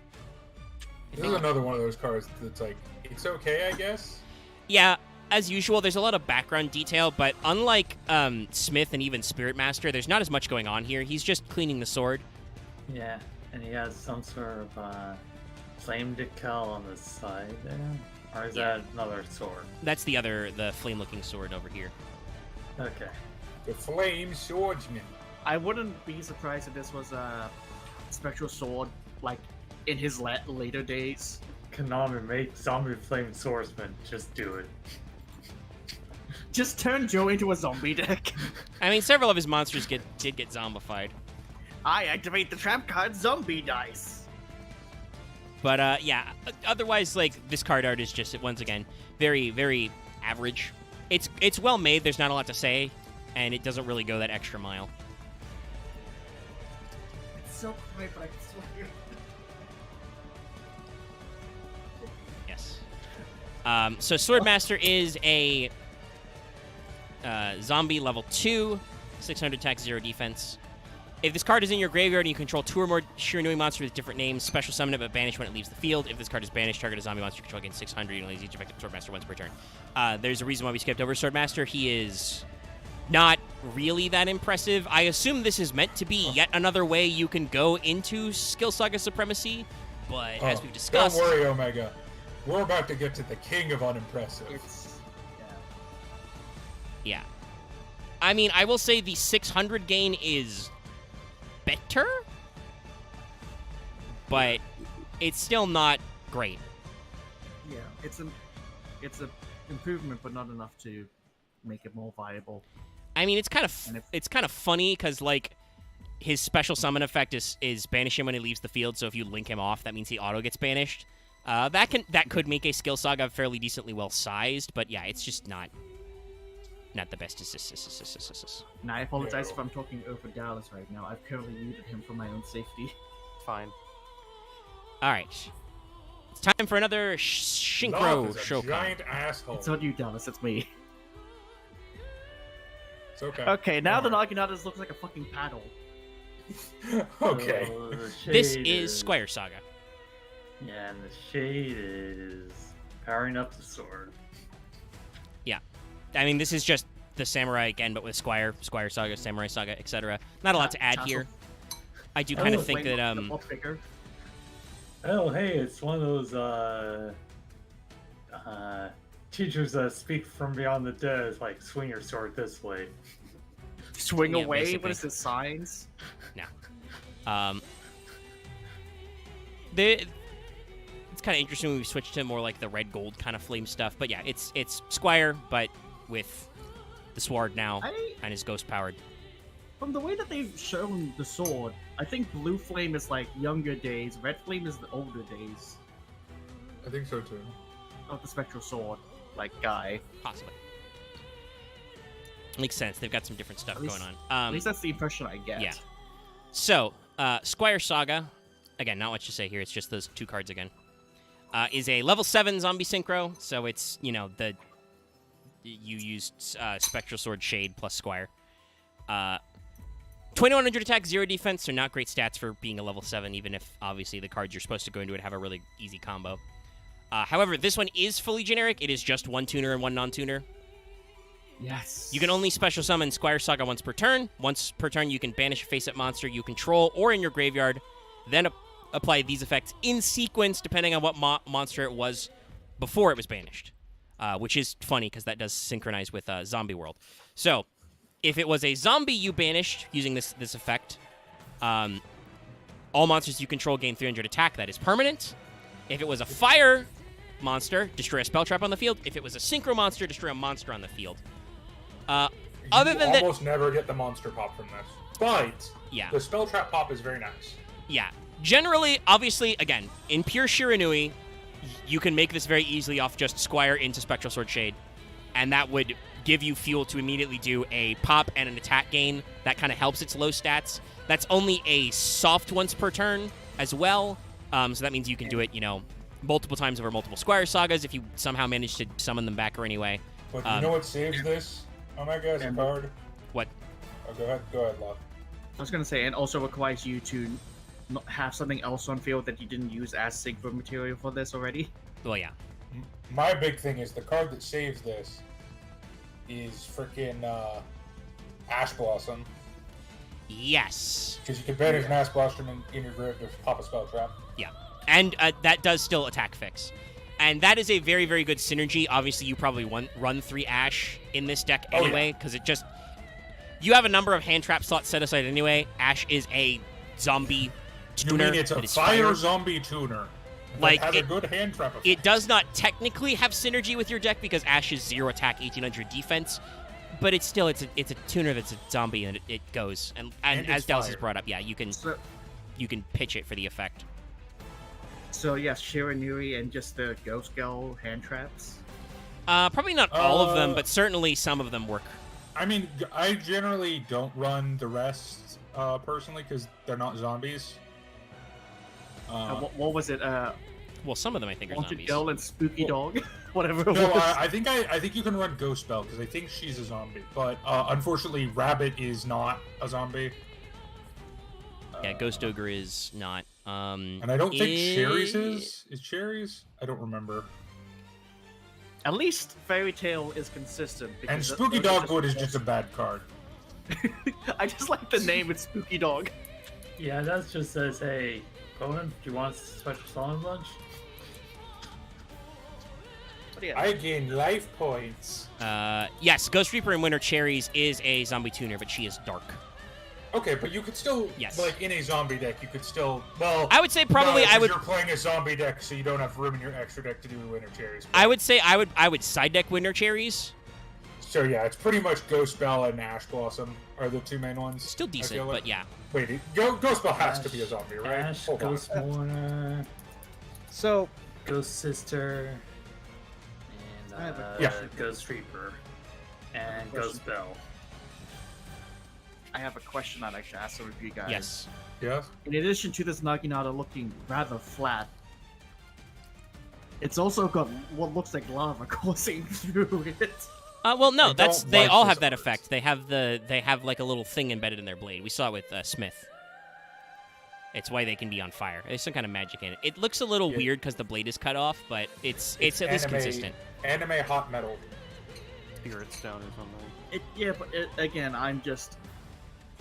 S5: This is another one of those cards that's like, it's okay, I guess.
S1: Yeah, as usual, there's a lot of background detail, but unlike Smith and even Spirit Master, there's not as much going on here. He's just cleaning the sword.
S6: Yeah, and he has some sort of flame decal on the side there. Or is
S1: Yeah.
S6: that another sword?
S1: That's the flame-looking sword over here.
S6: Okay.
S5: The Flame Swordsman.
S2: I wouldn't be surprised if this was a spectral sword, like in his later days.
S6: Konami, make Zombie Flame Swordsman. Just do it.
S2: Just turn Joe into a zombie deck.
S1: I mean, several of his monsters did get zombified.
S2: I activate the trap card zombie dice.
S1: But yeah, otherwise, like, this card art is just, once again, very, very average. It's well made. There's not a lot to say, and it doesn't really go that extra mile.
S2: It's so quiet, but I swear.
S1: Yes. So Swordmaster is a zombie level 2, 600 attack, 0 defense. If this card is in your graveyard and you control 2 or more Shiranui monsters with different names, special summon it but banish when it leaves the field. If this card is banished, target a zombie monster you control against 600. You only use each effective Swordmaster once per turn. There's a reason why we skipped over Swordmaster. He is not really that impressive. I assume this is meant to be yet another way you can go into Skill Saga Supremacy, but as we've discussed...
S5: Don't worry, Omega. We're about to get to the king of unimpressive.
S2: It's
S1: Yeah. I mean, I will say the 600 gain is better, but it's still not great.
S2: Yeah, it's an improvement, but not enough to make it more viable.
S1: I mean, it's kind of funny because like his special summon effect is banish him when he leaves the field. So if you link him off, that means he auto gets banished. That could make a skill saga fairly decently well sized, but yeah, it's just not the best.
S2: Now I apologize if I'm talking over Dallas right now. I've currently muted him for my own safety.
S3: Fine.
S1: All right, it's time for another Synchro
S5: Love is a
S1: Shokan.
S5: giant asshole.
S2: It's not you, Dallas. It's me.
S5: It's okay.
S4: Okay, now the
S5: Alright.
S4: Naginatas looks like a fucking paddle.
S5: Okay.
S6: So the
S1: This
S6: shade
S1: is Squire Saga.
S6: Yeah, and the shade is powering up the sword.
S1: I mean, this is just the Samurai again, but with Squire Saga, Samurai Saga, etc. Not a lot to add here. I do kind of think that
S6: Oh, hey, it's one of those teachers that speak from beyond the dead. It's like, swing your sword this way.
S4: Swing
S1: Yeah,
S4: away?
S1: basically.
S4: What is this, signs?
S1: It's kind of interesting when we switch to more like the red gold kind of flame stuff. But yeah, it's Squire, but with the sword now and his ghost powered.
S2: From the way that they've shown the sword, I think Blue Flame is like younger days, Red Flame is the older days
S5: I think so too.
S2: of the Spectral Sword, like guy.
S1: Possibly. Makes sense. They've got some different stuff
S2: At least-
S1: going
S2: At
S1: on.
S2: least that's the impression I get.
S1: yeah. So, Squire Saga, again, not much to say here. It's just those two cards again. Is a level 7 zombie synchro, so it's, you used Spectral Sword Shade plus Squire. 2100 attack, 0 defense, so not great stats for being a level 7, even if, obviously, the cards you're supposed to go into it have a really easy combo. However, this one is fully generic. It is just one tuner and one non-tuner.
S2: Yes.
S1: You can only special summon Squire Saga once per turn. Once per turn, you can banish a face-up monster you control or in your graveyard, then apply these effects in sequence depending on what monster it was before it was banished, which is funny because that does synchronize with Zombie World. So, if it was a zombie you banished using this effect, all monsters you control gain 300 attack. That is permanent. If it was a fire monster, destroy a spell trap on the field. If it was a synchro monster, destroy a monster on the field. Other than that,
S5: almost never get the monster pop from this, but
S1: yeah.
S5: the spell trap pop is very nice.
S1: Yeah. Generally, obviously, again, in pure Shiranui, you can make this very easily off just Squire into Spectral Sword Shade, and that would give you fuel to immediately do a pop and an attack gain. That kind of helps its low stats. That's only a soft once per turn as well, so that means you can do it, multiple times over multiple Squire Sagas if you somehow manage to summon them back or anyway.
S5: But you know what saves this? Oh my god, a card.
S1: What?
S5: Oh, go ahead, Locke.
S2: I was gonna say, and also requires you to not have something else on field that you didn't use as synchro material for this already.
S1: Well, yeah.
S5: My big thing is the card that saves this is freaking Ash Blossom.
S1: Yes.
S5: Because you can banish an Ash Blossom in your grave to pop a spell trap.
S1: Yeah. And that does still attack fix. And that is a very, very good synergy. Obviously, you probably run 3 Ash in this deck anyway, because it just... You have a number of hand trap slots set aside anyway. Ash is a zombie tuner.
S5: You mean it's a
S1: that is
S5: fire zombie tuner? That
S1: Like,
S5: has a good hand trap effect.
S1: It does not technically have synergy with your deck because Ash is 0 attack, 1800 defense, but it's still it's a tuner that's a zombie and it goes. And as Dallas has brought up, yeah, you can pitch it for the effect.
S2: So yes, Shiranui and just the Ghost Girl hand traps.
S1: Probably not all of them, but certainly some of them work.
S5: I mean, I generally don't run the rest personally because they're not zombies.
S2: What was it?
S1: Well, some of them I think are
S2: Haunted
S1: zombies.
S2: Girl and Spooky Dog, whatever it
S5: No,
S2: was.
S5: I think you can run Ghost Bell because I think she's a zombie. But unfortunately, Rabbit is not a zombie.
S1: Yeah, Ghost Ogre is not.
S5: And I don't think Cherries is. Is Cherries? I don't remember.
S2: At least Fairy Tail is consistent.
S5: And
S2: because
S5: Spooky
S2: those are
S5: Dogwood is just a bad card.
S2: I just like the name. It's Spooky Dog.
S6: Yeah, that just says, hey, Conan, do you want a special summon bunch?
S4: But yeah,
S5: I gain life points.
S1: Yes, Ghost Reaper in Winter Cherries is a zombie tuner, but she is dark.
S5: Okay, but you could still,
S1: Yes.
S5: like, in a zombie deck, you could still, well...
S1: I would say probably
S5: no,
S1: I would.
S5: You're playing a zombie deck, so you don't have room in your extra deck to do Winter Cherries.
S1: I would say I would side deck Winter Cherries.
S5: So yeah, it's pretty much Ghost Bell and Ash Blossom are the two main ones.
S1: Still
S5: I
S1: decent,
S5: feel like.
S1: but yeah.
S5: Wait, Ghost Bell has to be a zombie, right?
S6: Ash,
S5: Hold on.
S6: Ghost Mourner,
S4: so
S6: Ghost Sister,
S2: I have
S6: and
S2: a
S5: Yeah.
S6: Ghost Reaper, and Ghost Bell.
S4: I have a question I'd like to ask some of you guys.
S1: Yes.
S5: Yeah.
S2: In addition to this Naginata looking rather flat, it's also got what looks like lava coursing through it.
S1: Well, no,
S5: I
S1: that's
S5: don't
S1: they
S5: like
S1: all
S5: this
S1: have that
S5: art.
S1: effect. They have like a little thing embedded in their blade. We saw it with Smith. It's why they can be on fire. There's some kind of magic in it. It looks a little
S5: Yeah.
S1: weird because the blade is cut off, but it's at least
S5: anime-
S1: consistent.
S5: Anime hot metal.
S3: Spirit Stone or something.
S2: Yeah, but again,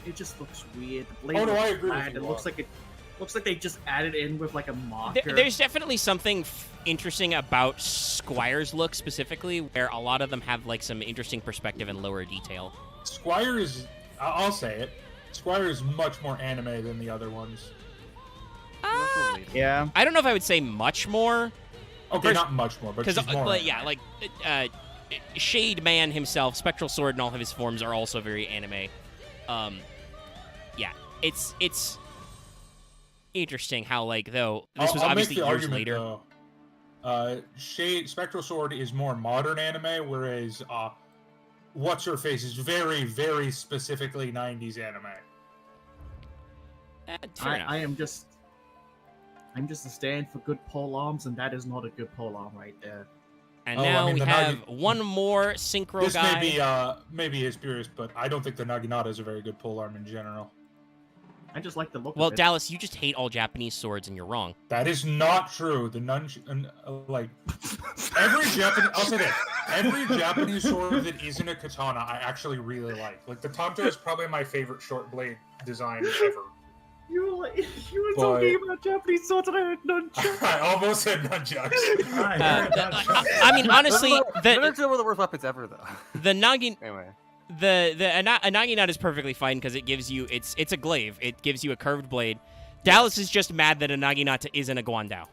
S2: it just looks weird. The blade
S5: Oh, no,
S2: looks
S5: I agree with
S2: flat.
S5: you,
S2: It looks
S5: Locke.
S2: like they just added in with like a marker.
S1: There's definitely something interesting about Squire's look specifically, where a lot of them have like some interesting perspective and lower detail.
S5: Squire is, I'll say it, Squire is much more anime than the other ones.
S4: Yeah.
S1: I don't know if I would say much more,
S5: Okay, not much more, but
S1: because
S5: she's more
S1: yeah,
S5: anime.
S1: like Shade Man himself, Spectral Sword, and all of his forms are also very anime. Yeah, it's interesting how like though this was
S5: I'll
S1: obviously
S5: make the
S1: years
S5: argument,
S1: later.
S5: Though. Spectral Sword is more modern anime, whereas What's Her Face is very, very specifically 90s anime.
S1: Fair enough.
S2: I'm just a stand for good pole arms, and that is not a good pole arm right there.
S1: And
S5: Oh, I
S1: now
S5: mean,
S1: we
S5: the
S1: have
S5: Nagi-
S1: one more synchro
S5: This
S1: guy.
S5: maybe his purist, but I don't think the Naginata is a very good pole arm in general.
S2: I just like the look
S1: Well,
S2: of it.
S1: Dallas, you just hate all Japanese swords, and you're wrong.
S5: That is not true. The like every Japanese, I'll say this: every Japanese sword that isn't a katana, I actually really like. Like the Tanto is probably my favorite short blade design ever.
S2: You were
S5: But-
S2: talking about Japanese swords, and I heard nunchucks.
S5: I almost said nunchucks.
S1: I mean, honestly,
S3: None of them were the worst weapons ever, though.
S1: the Nagin,
S3: Anyway.
S1: a Naginata is perfectly fine because it gives you it's a glaive. It gives you a curved blade. Dallas is just mad that a Naginata isn't a Guandao.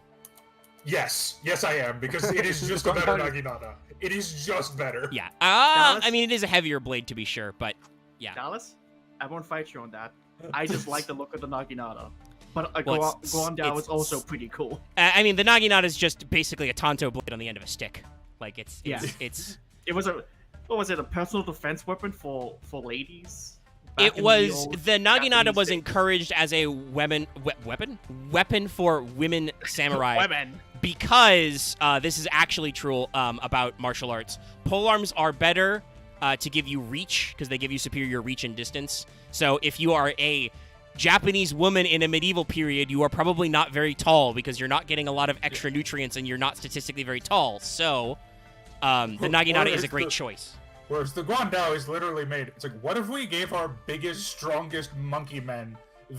S5: Yes, I am, because it is just a better Naginata. It is just better.
S1: Yeah.
S2: Dallas?
S1: I mean, it is a heavier blade to be sure, but yeah.
S2: Dallas, I won't fight you on that. I just like the look of the Naginata. But a
S1: Well, it's-
S2: Guandao
S1: it's-
S2: is also pretty cool.
S1: I mean, the Naginata is just basically a Tanto blade on the end of a stick. Like it's
S2: It was a personal defense weapon for ladies?
S1: It
S2: back in
S1: was
S2: old
S1: the Naginata
S2: Japanese
S1: was
S2: days?
S1: encouraged as a weapon for women samurai
S2: Women.
S1: because this is actually true about martial arts. Polearms are better to give you reach because they give you superior reach and distance. So if you are a Japanese woman in a medieval period, you are probably not very tall because you're not getting a lot of extra nutrients and you're not statistically very tall. So the Naginata is a great choice.
S5: Whereas the Guandao is literally made. It's like, what if we gave our biggest, strongest monkey men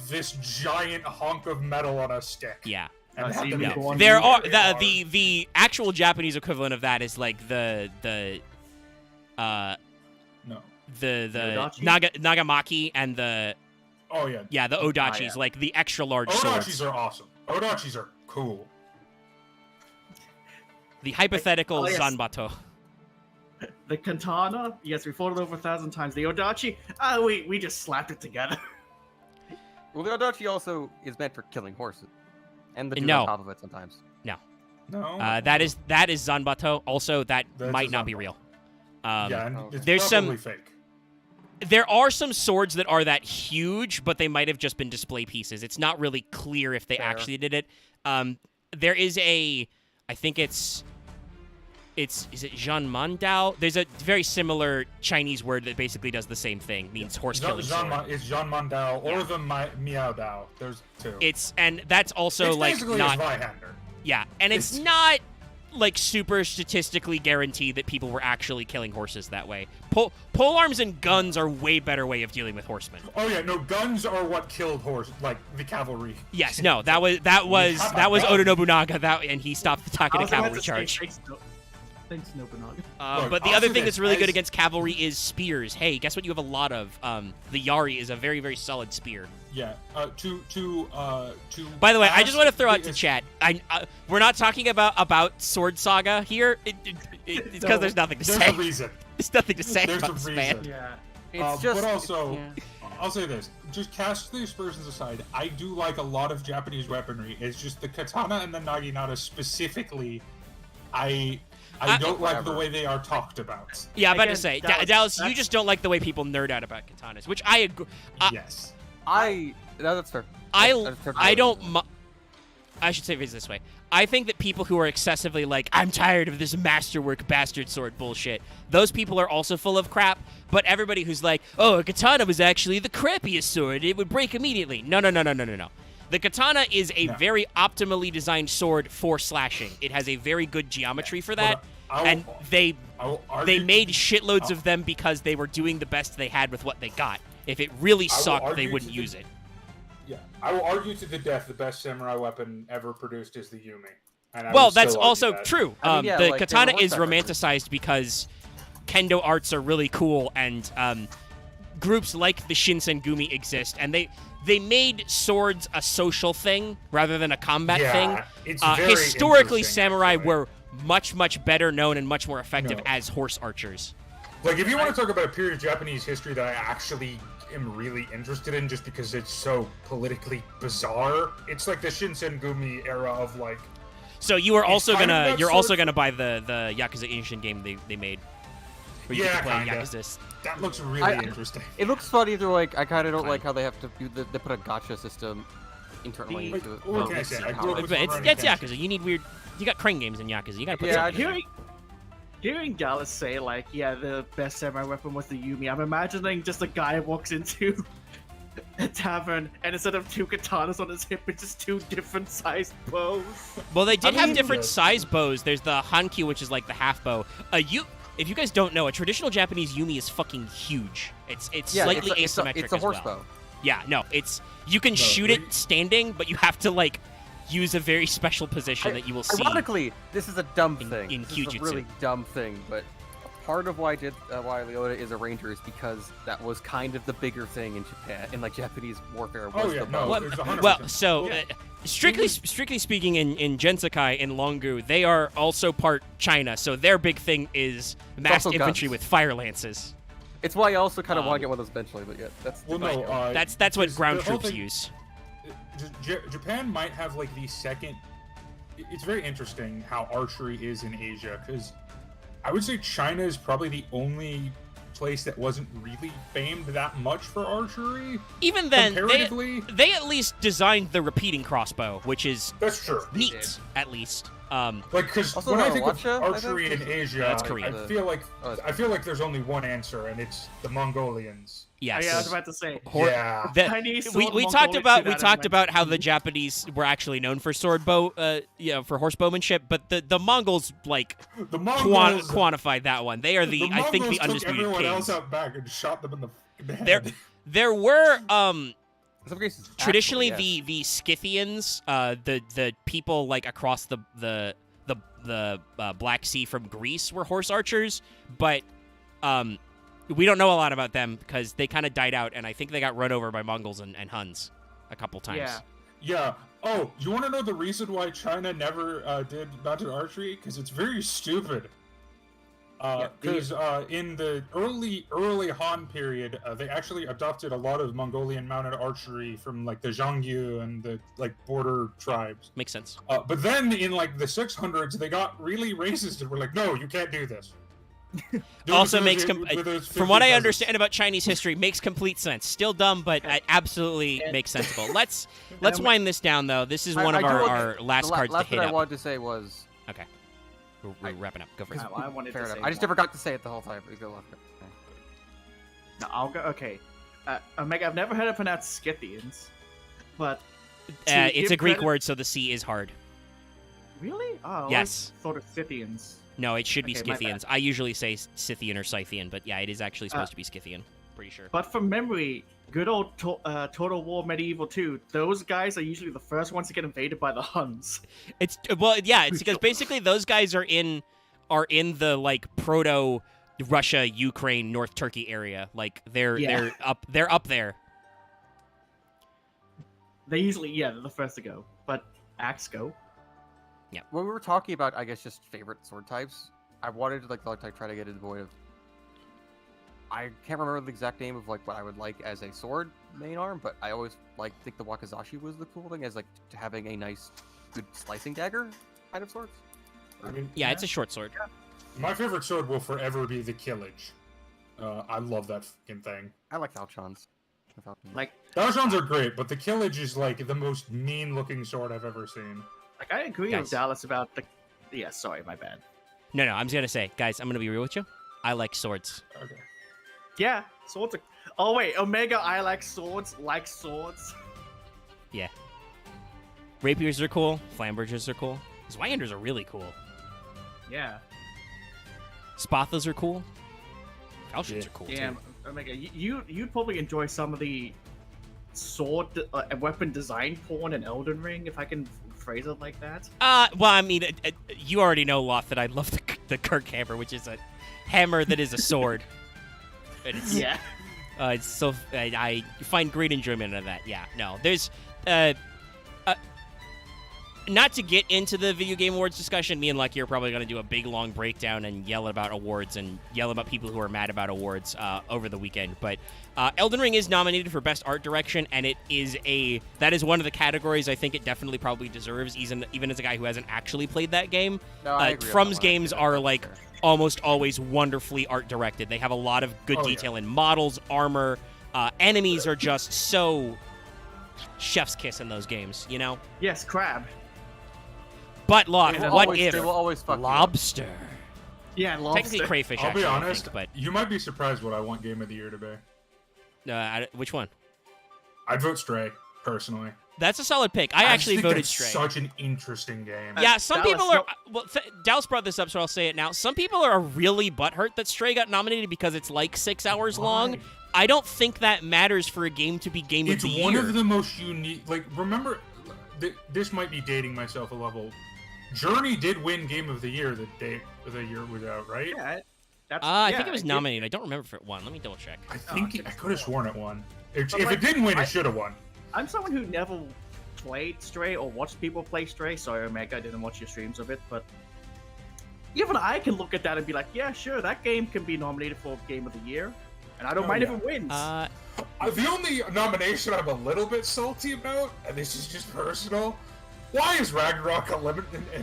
S5: this giant hunk of metal on a stick?
S1: Yeah.
S5: And
S2: so
S5: have
S2: you
S5: them
S2: mean
S5: be
S2: go on
S1: There
S2: the-
S1: are
S5: very hard.
S1: the actual Japanese equivalent of that is like the
S5: No.
S2: Odachi?
S1: Nagamaki and the
S5: Yeah.
S1: the Odachis,
S2: yeah.
S1: like the extra large
S5: Odachis
S1: swords.
S5: are awesome. Odachis are cool.
S1: The hypothetical
S2: Oh, yes.
S1: Zanbato.
S2: The katana, yes, we fought it over 1,000 times. The Odachi, we just slapped it together.
S3: Well, the Odachi also is meant for killing horses. And the dude
S1: No.
S3: on top of it sometimes.
S5: No.
S1: That is Zanbato. Also, that
S5: That's
S1: might
S5: a
S1: not be
S5: Zanbato.
S1: real.
S5: yeah, and
S3: okay.
S5: it's
S1: There's some-
S5: probably fake.
S1: There are some swords that are that huge, but they might have just been display pieces. It's not really clear if they
S3: Fair.
S1: actually did it. There is I think is it Zhan Mandao? There's a very similar Chinese word that basically does the same thing, means horse killing sword.
S5: It's Jean Mandao or
S1: Yeah.
S5: the Miao Dao. There's two.
S1: And that's also
S5: It's
S1: like
S5: basically
S1: not
S5: a Zweihander.
S1: yeah, and it's
S5: It's-
S1: not like super statistically guaranteed that people were actually killing horses that way. Polearms and guns are way better way of dealing with horsemen.
S5: Oh yeah, no, guns are what killed the cavalry.
S1: Yes, no, that was
S5: have a
S1: Oda
S5: gun.
S1: Nobunaga and he stopped the
S2: I
S1: Takeda
S2: was about
S1: cavalry
S2: to say,
S1: charge.
S2: thanks, Thanks, Nobunaga.
S5: Look,
S1: But the
S5: I'll
S1: other
S5: say
S1: thing
S5: this,
S1: that's really good
S5: as-
S1: against cavalry is spears. Hey, guess what you have a lot of? The Yari is a very, very solid spear.
S5: Yeah. To
S1: By the way, I just
S5: ask
S1: want to throw out
S5: the-
S1: to chat. We're not talking about Sword Saga here. It's because
S2: No,
S1: there's nothing to
S5: There's
S1: say.
S5: a reason.
S1: There's nothing to say
S5: There's
S1: about
S5: a
S1: this,
S5: reason.
S1: man.
S6: Yeah.
S3: It's just.
S5: But also,
S3: yeah.
S5: I'll say this: just cast the aspersions aside. I do like a lot of Japanese weaponry. It's just the katana and the naginata specifically. I don't like the
S3: Whatever.
S5: way they are talked about.
S1: Yeah, I'm about to
S2: Again,
S1: say,
S2: Dallas,
S1: Dallas, you
S2: that's-
S1: just don't like the way people nerd out about katanas, which I agree.
S5: Yes.
S3: No, that's fair.
S1: I
S3: That's fair.
S1: don't. I should say it this way. I think that people who are excessively like, I'm tired of this masterwork bastard sword bullshit, those people are also full of crap. But everybody who's like, oh, a katana was actually the crappiest sword, it would break immediately. No. The katana is a
S5: No.
S1: very optimally designed sword for slashing. It has a very good geometry for that. And they made shitloads of them because they were doing the best they had with what they got. If it really
S5: I will
S1: sucked, they
S5: argue
S1: wouldn't
S5: to the-
S1: use it.
S5: Yeah, I will argue to the death the best samurai weapon ever produced is the Yumi. And I
S1: Well,
S5: will still
S1: that's
S5: argue
S1: also
S5: that.
S1: true.
S3: I mean, yeah,
S1: The
S3: like,
S1: katana
S3: there were
S1: is
S3: references.
S1: romanticized because kendo arts are really cool, and groups like the Shinsengumi exist, and they made swords a social thing rather than a combat
S5: Yeah,
S1: thing.
S5: it's very
S1: Historically,
S5: interesting,
S1: samurai
S5: actually.
S1: were much better known and much more effective
S5: No.
S1: as horse archers.
S5: Like, if you want to talk about a period of Japanese history that I actually am really interested in just because it's so politically bizarre, it's like the Shinsengumi era of, like...
S1: So you are also
S5: kind of
S1: gonna
S5: that
S1: you're
S5: sort
S1: also
S5: of-
S1: gonna buy the Yakuza Ancient game they made. Where you
S5: Yeah,
S1: get to play
S5: kinda.
S1: Yakuza.
S5: That looks really
S3: I-
S5: interesting.
S3: It looks funny. They're like, I kind of don't
S1: Fine.
S3: like how they have to do they put a gotcha system internally
S5: Like,
S3: into it.
S5: what can I say? I grew up with
S1: But
S5: Rurouni
S1: it's
S5: Kenshin.
S1: Yakuza. You need weird. You got crane games in Yakuza. You gotta put
S3: Yeah,
S1: something in there.
S4: Hearing Gallus say, like, yeah, the best samurai weapon was the Yumi, I'm imagining just a guy walks into a tavern and instead of two katanas on his hip, it's just two different sized bows.
S1: Well, they did have
S5: mean,
S1: different
S5: the-
S1: size bows. There's the Hankyu, which is like the half bow. If you guys don't know, a traditional Japanese Yumi is fucking huge. It's
S3: Yeah,
S1: slightly
S3: it's a
S1: asymmetric
S3: it's a
S1: as
S3: horse
S1: well.
S3: bow.
S1: Yeah, no, you can
S5: No,
S1: shoot
S5: we-
S1: it standing, but you have to like use a very special position that you will see.
S3: Ironically, this is a dumb
S1: in-
S3: thing.
S1: in
S3: This is a
S1: Kyujutsu.
S3: really dumb thing, but part of why Leota is a ranger is because that was kind of the bigger thing in Japan, in like Japanese warfare. Was
S5: Oh, yeah,
S3: the
S5: no,
S3: bow.
S1: Well,
S5: there's 100%.
S1: well, so
S5: Yeah.
S1: strictly speaking, in Gensakai in Longu, they are also part China, so their big thing is massed
S3: also
S1: infantry
S3: guns.
S1: with fire lances.
S3: It's why I also kind of want
S1: Um,
S3: to get one of those eventually, but yeah, that's
S5: Well,
S3: the
S5: no,
S1: That's what
S5: because
S1: ground
S5: the whole
S1: troops
S5: thing-
S1: use.
S5: Japan might have like the second. It's very interesting how archery is in Asia because I would say China is probably the only place that wasn't really famed that much for archery.
S1: Even then,
S5: Comparatively,
S1: they at least designed the repeating crossbow, which is
S5: that's true.
S1: neat, at least.
S5: Like, because
S3: Also,
S5: when I
S3: no,
S5: think of
S3: Watcha, I
S5: archery
S3: think?
S5: in Asia,
S1: That's Korean.
S5: I feel like
S3: Oh, that's-
S5: I feel like there's only one answer, and it's the Mongolians.
S1: Yes.
S4: Yeah, I was about to say.
S5: Yeah.
S1: The-
S4: Chinese
S1: we
S4: sword
S1: we
S4: Mongolian
S1: talked about
S4: shoot
S1: we
S4: at
S1: talked
S4: him,
S1: about how the Japanese were actually known for sword bow, for horsebowmanship, but the Mongols like
S5: The Mongols.
S1: quantified that one. They are the I think the
S5: Mongols took
S1: undisputed
S5: everyone
S1: kings.
S5: else out back and shot them in the
S1: There
S5: head.
S1: there were
S3: In some cases,
S1: traditionally
S3: actually, yes.
S1: the Scythians, the people like across the Black Sea from Greece were horse archers, but we don't know a lot about them because they kind of died out, and I think they got run over by Mongols and Huns a couple times.
S4: Yeah.
S5: Yeah. Oh, you want to know the reason why China never did mounted archery? Because it's very stupid. Because in the early Han period, they actually adopted a lot of Mongolian mounted archery from like the Zhangyu and the like border tribes.
S1: Makes sense.
S5: But then in like the 600s, they got really racist and were like, "No, you can't do this." Do it
S1: Also
S5: with
S1: makes
S5: those- with those
S1: from what
S5: 50
S1: I
S5: peasants.
S1: understand about Chinese history, makes complete sense. Still dumb, but absolutely makes sensible. Let's wind this down though. This is one of
S3: I do want-
S1: our last
S3: the
S1: cards to
S3: last
S1: hit
S3: thing I
S1: up.
S3: wanted to say was
S1: We're wrapping up. Go for it.
S4: I wanted
S3: fair
S4: to
S3: enough.
S4: say
S3: I just
S4: one.
S3: never got to say it the whole time. But you go on.
S4: No, I'll go. Okay. Omega, I've never heard it pronounced Scythians, but to
S1: It's
S4: give
S1: a Greek
S4: credit-
S1: word, so the C is hard.
S4: Really? Oh, I always
S1: Yes.
S4: thought of Scythians.
S1: No, it should be
S4: Okay, my bad.
S1: Scythians. I usually say Scythian or Scythian, but yeah, it is actually supposed to be Scythian. Pretty sure.
S4: But from memory, good old Total War Medieval 2, those guys are usually the first ones to get invaded by the Huns.
S1: It's it's because basically those guys are in are in the like proto Russia, Ukraine, North Turkey area. Like they're up there.
S2: They usually, they're the first to go, but Axe go.
S3: When we were talking about, I guess, just favorite sword types, I wanted to try to get into the void of. I can't remember the exact name of like what I would like as a sword main arm, but I always think the Wakizashi was the cool thing as like having a nice, good slicing dagger kind of swords.
S5: I mean,
S1: Yeah, it's a short sword.
S5: my favorite sword will forever be the Killage. I love that fucking thing.
S3: I like Falchions.
S2: Like,
S5: Daojons are great, but the Killage is like the most mean-looking sword I've ever seen.
S2: I agree
S1: Guys.
S2: with Dallas about the. Yeah, sorry, my bad.
S1: No, I'm just gonna say, guys, I'm gonna be real with you. I like swords.
S5: Okay.
S2: Yeah, swords are. Oh wait, Omega, I like swords.
S1: Rapiers are cool. Flambergers are cool. Zweianders are really cool.
S2: Yeah.
S1: Spathas are cool. Falchions
S5: Yeah.
S1: are cool
S2: Damn,
S1: too.
S2: Omega, you'd probably enjoy some of the sword weapon design porn in Elden Ring, if I can phrase it like that.
S1: Well, I mean, you already know, Loth, that I love the Kirk hammer, which is a hammer that is a sword. And it's,
S2: Yeah.
S1: it's so I find great enjoyment out of that. Yeah, no, there's not to get into the video game awards discussion. Me and Lucky are probably going to do a big long breakdown and yell about awards and yell about people who are mad about awards over the weekend. But Elden Ring is nominated for Best Art Direction, and that is one of the categories I think it definitely probably deserves, even as a guy who hasn't actually played that game.
S3: No, I agree on
S1: From's
S3: that one.
S1: games
S3: Yeah,
S1: are
S3: that's
S1: like
S3: fair.
S1: almost always wonderfully art directed. They have a lot of good
S5: Oh, yeah.
S1: detail in models, armor. Enemies are just so chef's kiss in those games, you know?
S2: Yes, crab.
S1: But Loth,
S2: They will
S1: what
S3: always-
S1: if
S3: they will always fuck you up.
S1: lobster?
S2: Yeah, lobster.
S1: Technically crayfish,
S5: I'll
S1: actually,
S5: be
S1: I
S5: honest,
S1: think, but
S5: you might be surprised what I want Game of the Year to be.
S1: which one?
S5: I'd vote Stray, personally.
S1: That's a solid pick. I
S5: just
S1: actually
S5: think
S1: voted
S5: that's
S1: Stray.
S5: such an interesting game.
S1: Yeah, some
S2: Dallas,
S1: people are.
S2: no-
S1: Well, Dallas brought this up, so I'll say it now. Some people are really butthurt that Stray got nominated because it's like 6 hours long.
S5: Why?
S1: I don't think that matters for a game to be Game
S5: It's
S1: of the
S5: one
S1: Year.
S5: of the most unique. Like, remember, this might be dating myself a level. Journey did win Game of the Year the year was out, right?
S2: Yeah, that's.
S1: I
S2: yeah,
S1: think it was nominated. I don't remember if it won. Let me double check.
S5: I think I could have sworn it won. If
S2: But,
S5: it
S2: like,
S5: didn't win,
S2: I-
S5: it should have won.
S2: I'm someone who never played Stray or watched people play Stray. Sorry, Omega, I didn't watch your streams of it, but even I can look at that and be like, yeah, sure, that game can be nominated for Game of the Year, and I don't
S5: Oh,
S2: mind
S5: yeah.
S2: if it wins.
S5: The only nomination I'm a little bit salty about, and this is just personal, why is Ragnarok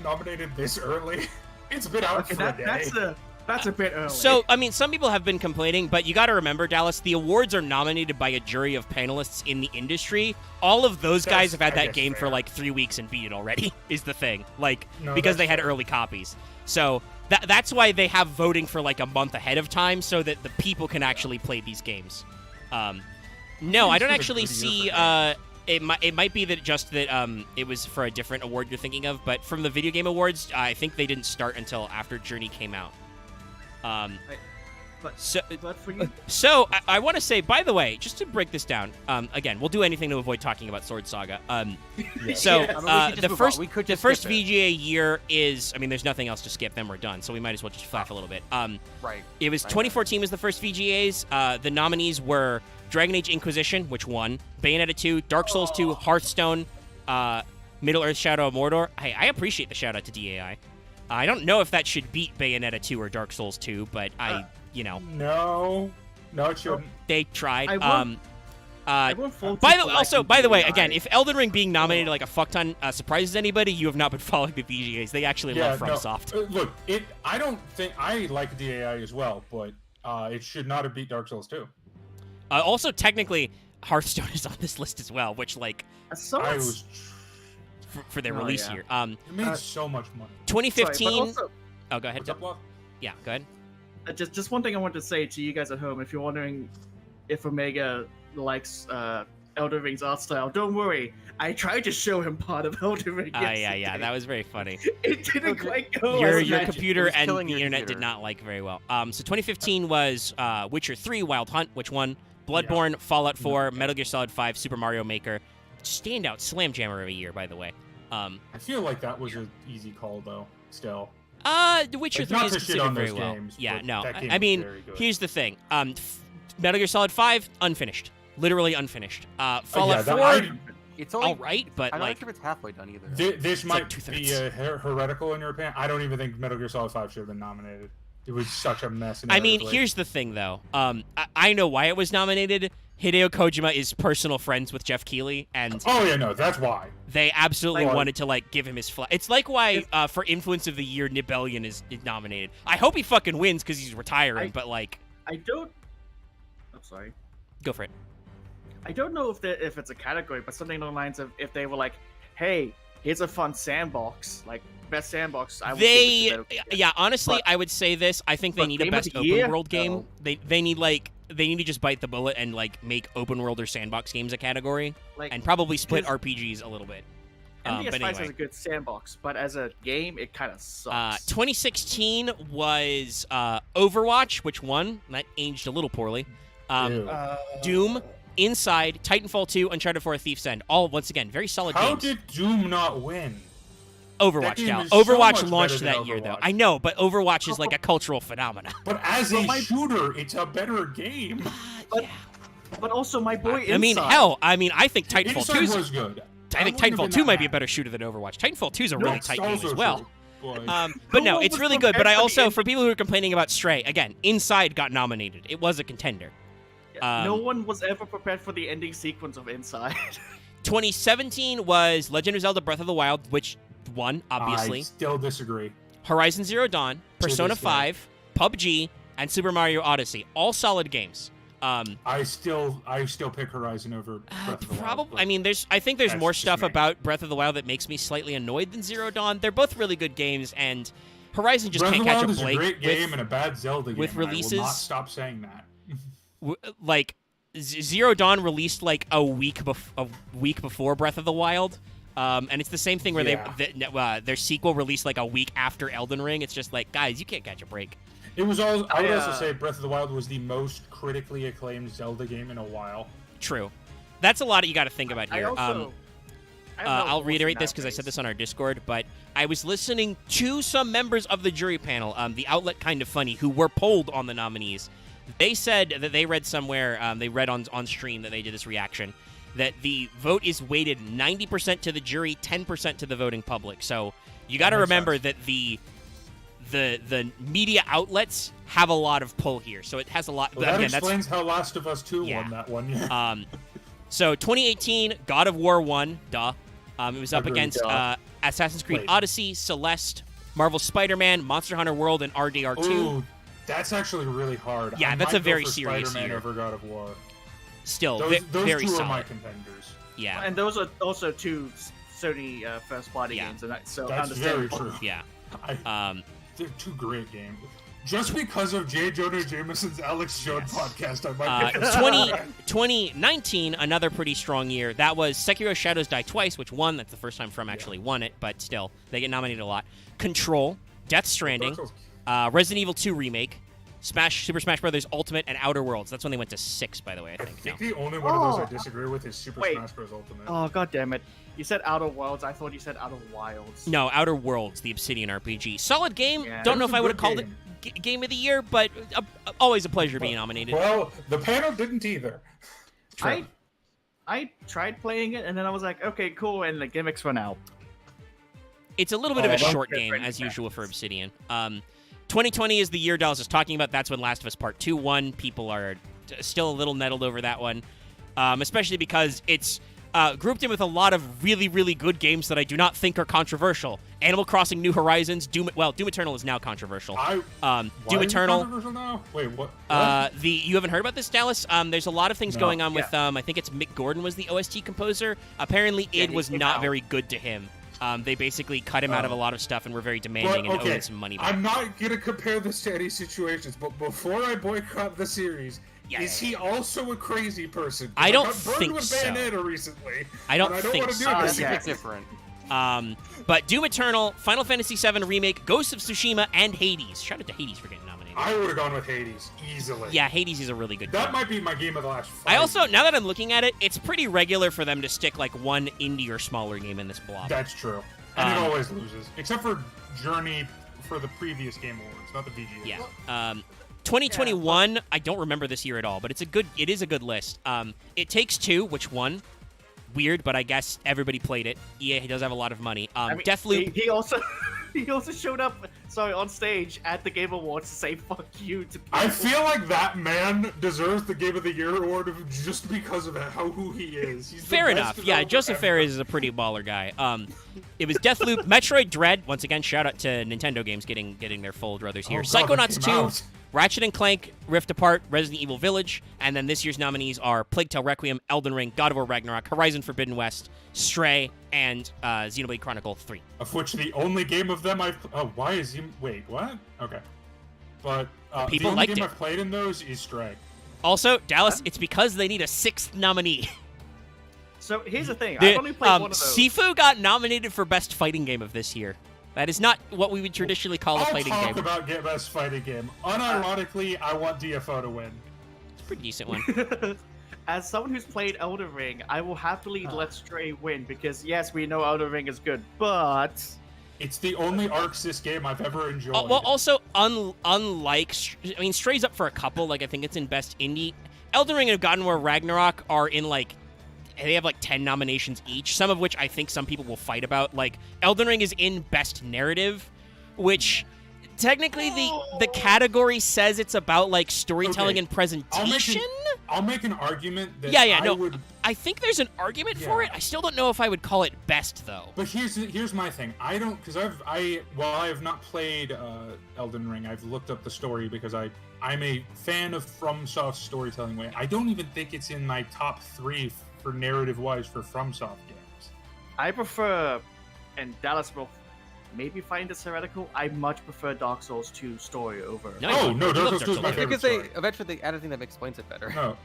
S5: nominated this early? It's been out
S2: Okay,
S5: for a day.
S2: that's a bit early.
S1: So, I mean, some people have been complaining, but you got to remember, Dallas, the awards are nominated by a jury of panelists in the industry. All of those guys have had
S5: I
S1: that
S5: guess,
S1: game for
S5: fair.
S1: like 3 weeks and beat it already, is the thing. Like,
S5: No,
S1: because
S5: that's
S1: they had
S5: fair.
S1: early copies. So, that's why they have voting for like a month ahead of time so that the people can actually play these games. No, I don't
S5: It's been a
S1: actually
S5: good
S1: see.
S5: year for
S1: It might be that it was for a different award you're thinking of, but from the video game awards, I think they didn't start until after Journey came out.
S2: but for you,
S1: So I want to say, by the way, just to break this down, again, we'll do anything to avoid talking about Sword Saga. So
S3: Yeah, I mean, we could just
S1: the
S3: move on.
S1: first
S3: We could
S1: the
S3: just
S1: first
S3: skip it.
S1: VGA year is, I mean, there's nothing else to skip. Then we're done. So we might as well just flaff a little bit.
S3: Right.
S1: It was
S3: Right.
S1: 2014 was the first VGAs. The nominees were Dragon Age Inquisition, which won, Bayonetta 2, Dark Souls 2, Hearthstone, Middle Earth: Shadow of Mordor. Hey, I appreciate the shout out to DAI. I don't know if that should beat Bayonetta 2 or Dark Souls 2, but
S5: No, it shouldn't.
S1: they tried.
S2: everyone faulty
S1: By the
S2: for
S1: also,
S2: liking
S1: by the way,
S2: DAI.
S1: again, if Elden Ring being nominated like a fuck ton surprises anybody, you have not been following the VGAs. They actually love FromSoft.
S5: Look, I don't think I like DAI as well, but it should not have beat Dark Souls 2.
S1: Also, technically, Hearthstone is on this list as well, which like
S2: So
S5: I
S2: it's-
S5: was.
S1: for their
S2: Oh,
S1: release
S2: yeah.
S1: year.
S5: It made so much money.
S1: 2015.
S2: Sorry, but also,
S1: Oh, go ahead.
S5: What's up, Love?
S1: Yeah, go ahead.
S2: just one thing I wanted to say to you guys at home, if you're wondering if Omega likes Elden Ring's art style, don't worry. I tried to show him part of Elden Ring.
S1: Yeah,
S2: yesterday.
S1: that was very funny.
S2: It didn't quite go.
S1: your
S2: as
S1: your
S2: imagined.
S1: computer
S3: It was
S1: and the
S3: killing your
S1: internet did
S3: computer.
S1: not like very well. So 2015 was Witcher 3, Wild Hunt, which won. Bloodborne, Fallout 4, Metal Gear Solid 5, Super Mario Maker. Standout slam jammer of a year, by the way.
S5: I feel like that was an easy call, though. Still,
S1: The Witcher
S5: It's
S1: 3
S5: not
S1: is
S5: to shit
S1: considered
S5: on
S1: very
S5: those
S1: well.
S5: games,
S1: Yeah,
S5: but
S1: no.
S5: that game
S1: I
S5: is
S1: mean,
S5: very good.
S1: here's the thing. Metal Gear Solid 5, unfinished. Literally unfinished. Fallout 4,
S3: It's only
S1: all right, but
S3: I don't
S1: like,
S3: think if it's halfway done either.
S5: This
S1: like
S5: might
S1: two-thirds.
S5: be heretical in your opinion. I don't even think Metal Gear Solid 5 should have been nominated. It was such a mess.
S1: I mean,
S5: narratively.
S1: here's the thing, though. I know why it was nominated. Hideo Kojima is personal friends with Jeff Keighley, and
S5: Oh yeah, no, that's why.
S1: they absolutely
S5: Like-
S1: wanted to like give him his flag. It's like why for Influence of the Year, Nibellion is nominated. I hope he fucking wins because he's retiring, but like,
S2: I don't. I'm sorry.
S1: go for it.
S2: I don't know if it's a category, but something along the lines of if they were like, "Hey, here's a fun sandbox, like best sandbox." I would give it to Metal Gear.
S1: Yeah, honestly,
S2: But-
S1: I would say this. I think they
S2: but
S1: need a
S2: Game of
S1: best
S2: the
S1: open
S2: Year?
S1: world game.
S2: No.
S1: They need to just bite the bullet and like make open world or sandbox games a category,
S2: Like,
S1: and probably split
S2: because-
S1: RPGs a little bit.
S2: MDS5
S1: But
S2: has
S1: anyway.
S2: a good sandbox, but as a game, it kind of sucks.
S1: 2016 was Overwatch, which won. That aged a little poorly.
S5: Ew.
S1: Doom, Inside, Titanfall 2, Uncharted 4, Thief's End. All, once again, very solid
S5: How
S1: games.
S5: did Doom not win?
S1: Overwatch,
S5: game
S1: Cal.
S5: is so much
S1: Overwatch
S5: better
S1: launched
S5: than
S1: that year, though.
S5: Overwatch.
S1: I know, but Overwatch is like a cultural phenomenon.
S5: But as
S2: Well,
S5: a
S2: my-
S5: shooter, it's a better game.
S2: But- But also, my boy
S1: I mean,
S2: Inside-
S1: hell, I mean, I think Titanfall
S5: Inside
S1: 2
S5: was good.
S1: I think Titanfall 2 might be a better shooter than Overwatch. Titanfall 2 is a really tight game as well. But
S2: No
S1: no,
S2: one
S1: it's
S2: was
S1: really good. But
S2: prepared
S1: I
S2: for the
S1: also,
S2: end.
S1: for people who are complaining about Stray, again, Inside got nominated. It was a contender.
S2: no one was ever prepared for the ending sequence of Inside.
S1: 2017 was Legend of Zelda Breath of the Wild, which won, obviously.
S5: I still disagree.
S1: Horizon Zero Dawn, Persona
S5: this day.
S1: 5, PUBG, and Super Mario Odyssey. All solid games.
S5: I still pick Horizon over Breath of the Wild.
S1: Probably.
S5: but
S1: I mean, I think there's
S5: that's
S1: more
S5: just
S1: stuff
S5: me.
S1: about Breath of the Wild that makes me slightly annoyed than Zero Dawn. They're both really good games, and Horizon just
S5: Breath
S1: can't
S5: of the
S1: catch
S5: Wild
S1: a
S5: is
S1: break
S5: a great game
S1: with,
S5: and a bad Zelda game.
S1: with
S5: and I will not
S1: releases.
S5: stop saying that.
S1: Like Zero Dawn released like a week before Breath of the Wild. And it's the same thing where their sequel released like a week after Elden Ring. It's just like, guys, you can't catch a break.
S5: It was all. I would also
S2: Yeah.
S5: say Breath of the Wild was the most critically acclaimed Zelda game in a while.
S1: True. That's a lot you got to think about
S2: I
S1: here.
S2: also.
S1: I'll reiterate this because I said this on our Discord, but I was listening to some members of the jury panel, the outlet Kind of Funny, who were polled on the nominees. They said that they read somewhere, they read on stream that they did this reaction, that the vote is weighted 90% to the jury, 10% to the voting public. So you got to
S5: makes
S1: remember
S5: sense.
S1: that the media outlets have a lot of pull here. So it has a lot.
S5: Well, that
S1: again,
S5: explains how Last of Us 2
S1: Yeah.
S5: won that one year.
S1: So 2018, God of War 1, duh. It was up
S5: Agreed,
S1: against
S5: duh.
S1: Assassin's Creed
S5: Wait.
S1: Odyssey, Celeste, Marvel Spider-Man, Monster Hunter World, and RDR2.
S5: Ooh, that's actually really hard.
S1: Yeah,
S5: I
S1: that's
S5: might
S1: a very
S5: go for
S1: serious
S5: Spider-Man
S1: year.
S5: over God of War.
S1: Still,
S5: Those
S1: very
S5: two
S1: solid.
S5: are my contenders.
S1: Yeah,
S2: And those are also two Sony first-party
S1: Yeah.
S2: games, and so
S5: That's very
S2: understandable.
S5: true.
S1: yeah.
S5: They're two great games. Just because of J. Jonah Jameson's Alex Jones podcast, I might pick this
S1: 2019, another pretty strong year. That was Sekiro Shadows Die Twice, which won. That's the first time From actually won it, but still, they get nominated a lot. Control, Death Stranding, Resident Evil 2 Remake, Super Smash Bros. Ultimate, and Outer Worlds. That's when they went to 6, by the way, I
S5: I
S1: think.
S5: think
S1: No.
S5: the only one of those I
S2: Oh.
S5: disagree with is Super
S2: Wait.
S5: Smash Bros. Ultimate.
S2: Oh god damn it! You said Outer Worlds. I thought you said Outer Wilds.
S1: No, Outer Worlds, the Obsidian RPG. Solid game.
S2: Yeah.
S1: Don't know
S5: It's
S1: if
S5: a
S1: I would have
S5: good
S1: called it Game of the Year, but always a pleasure being nominated.
S5: Well, the panel didn't either.
S1: True.
S2: I tried playing it, and then I was like, okay, cool, and the gimmicks went out.
S1: It's a little bit of a
S2: Oh,
S1: short
S2: okay,
S1: game,
S2: friend,
S1: as
S2: yeah.
S1: usual for Obsidian. 2020 is the year Dallas is talking about. That's when Last of Us Part 2 won. People are still a little nettled over that one, especially because it's grouped in with a lot of really, really good games that I do not think are controversial. Animal Crossing New Horizons, Doom Eternal is now controversial.
S5: Why
S1: Doom
S5: is it
S1: Eternal.
S5: controversial now? Wait, what?
S1: You haven't heard about this, Dallas? There's a lot of things
S5: No.
S1: going on with I think it's Mick Gordon was the OST composer. Apparently,
S2: Yeah,
S1: id
S2: he
S1: was
S2: came
S1: not
S2: out.
S1: very good to him. They basically cut him out of a lot of stuff and were very demanding and owed him some money back.
S5: I'm not gonna compare this to any situations, but before I boycott the series,
S1: Yeah,
S5: is
S1: yeah,
S5: he also a crazy person? 'Cause
S1: I don't
S5: got burned
S1: think
S5: with
S1: so.
S5: Bayonetta recently.
S1: I don't
S5: and I don't
S1: think
S5: want to do
S1: so.
S5: this
S3: I
S5: again.
S3: think it's different.
S1: But Doom Eternal, Final Fantasy VII Remake, Ghost of Tsushima, and Hades. Shout out to Hades for getting nominated.
S5: I would have gone with Hades easily.
S1: Yeah, Hades is a really good
S5: That
S1: game.
S5: might be my game of the last 5
S1: I also,
S5: years.
S1: now that I'm looking at it, it's pretty regular for them to stick like one indie or smaller game in this block.
S5: That's true. And it
S1: Um,
S5: always loses. Except for Journey for the previous Game Awards, not the VGA.
S1: Yeah. 2021, I don't remember this year at all, but it is a good list. It Takes Two, which won. Weird, but I guess everybody played it. EA does have a lot of money. Deathloop.
S4: He also he also showed up, on stage at the Game Awards to say "fuck you" to people.
S5: I feel like that man deserves the Game of the Year award just because of who he is. He's
S1: Fair enough. Yeah, Joseph Fares is a pretty baller guy. It was Deathloop, Metroid Dread. Once again, shout out to Nintendo games getting their full druthers here. Psychonauts 2, Ratchet & Clank, Rift Apart, Resident Evil Village, and then this year's nominees are Plague Tale Requiem, Elden Ring, God of War Ragnarok, Horizon Forbidden West, Stray, and Xenoblade Chronicle 3.
S5: Of which the only game of them I've... Oh, why is he... Wait, what? Okay. But
S1: People
S5: the only
S1: liked
S5: game
S1: it.
S5: I've played in those is Stray.
S1: Also, Dallas, it's because they need a 6th nominee.
S4: So here's the thing. I've only played one of those.
S1: Sifu got nominated for Best Fighting Game of this year. That is not what we would traditionally call a fighting
S5: I'll
S1: game.
S5: talk about best fighting game. Unironically, I want DFO to win.
S1: It's a pretty decent one.
S4: As someone who's played Elden Ring, I will happily let Stray win because yes, we know Elden Ring is good, but
S5: It's the only ArcSys game I've ever enjoyed.
S1: Well, also, unlike... I mean, Stray's up for a couple. Like, I think it's in Best Indie. Elden Ring and God of War Ragnarok are in, like... They have, like, 10 nominations each, some of which I think some people will fight about. Like, Elden Ring is in Best Narrative, which... Technically, the category says it's about, like, storytelling and presentation.
S5: I'll make an argument that
S1: I think there's an argument for it. I still don't know if I would call it best, though.
S5: But here's my thing. I don't, because while I have not played Elden Ring, I've looked up the story because I'm a fan of FromSoft's storytelling way. I don't even think it's in my top 3 for narrative-wise for FromSoft games.
S4: I prefer, and Dallas will maybe find this heretical, I much prefer Dark Souls 2 story over.
S5: No, Dark Souls 2 is my favorite
S3: Because
S5: story.
S3: eventually they add a thing that explains it better.
S5: No,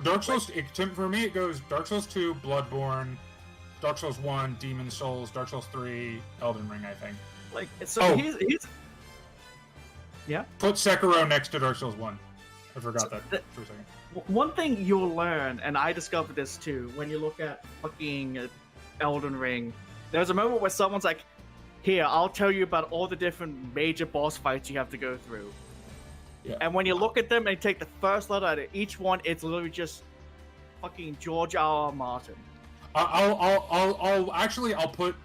S5: Dark Souls, for me it goes Dark Souls 2, Bloodborne, Dark Souls 1, Demon Souls, Dark Souls 3, Elden Ring, I think.
S4: Like, so he's yeah?
S5: Put Sekiro next to Dark Souls 1. I forgot that for a second.
S4: One thing you'll learn, and I discovered this too, when you look at fucking Elden Ring, there's a moment where someone's like, here, I'll tell you about all the different major boss fights you have to go through.
S5: Yeah.
S4: And when you look at them and take the first letter out of each one, it's literally just fucking George R. R. Martin.
S5: I'll put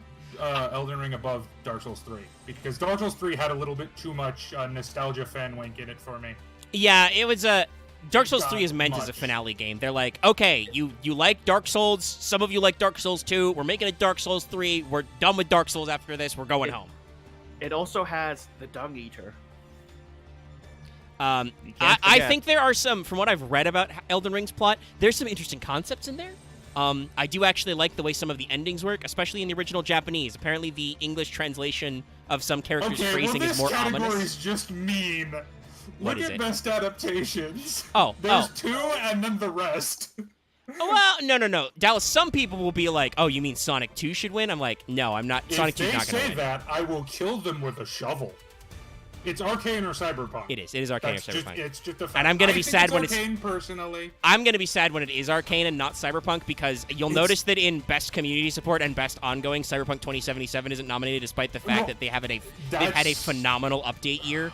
S5: Elden Ring above Dark Souls 3 because Dark Souls 3 had a little bit too much nostalgia fan wink in it for me.
S1: Yeah, it was a... Dark Souls 3 is meant as a finale game. They're like, okay, you like Dark Souls, some of you like Dark Souls 2, we're making a Dark Souls 3, we're done with Dark Souls after this, we're going home.
S4: It also has the Dung Eater.
S1: I think there are some, from what I've read about Elden Ring's plot, there's some interesting concepts in there. I do actually like the way some of the endings work, especially in the original Japanese. Apparently the English translation of some characters' phrasing is more ominous.
S5: This category is just mean. Look at best adaptations. There's 2 and then the rest.
S1: Well, no. Dallas, some people will be like, oh, you mean Sonic 2 should win? I'm like, no, I'm not. Sonic 2 is not going to win.
S5: If they say that, I will kill them with a shovel. It's Arcane or Cyberpunk.
S1: It is Arcane or Cyberpunk.
S5: It's just a fact.
S1: And I'm going to be sad when
S5: Arcane, personally.
S1: I'm going to be sad when it is Arcane and not Cyberpunk because you'll notice that in Best Community Support and Best Ongoing, Cyberpunk 2077 isn't nominated despite the fact that they've had a phenomenal update year.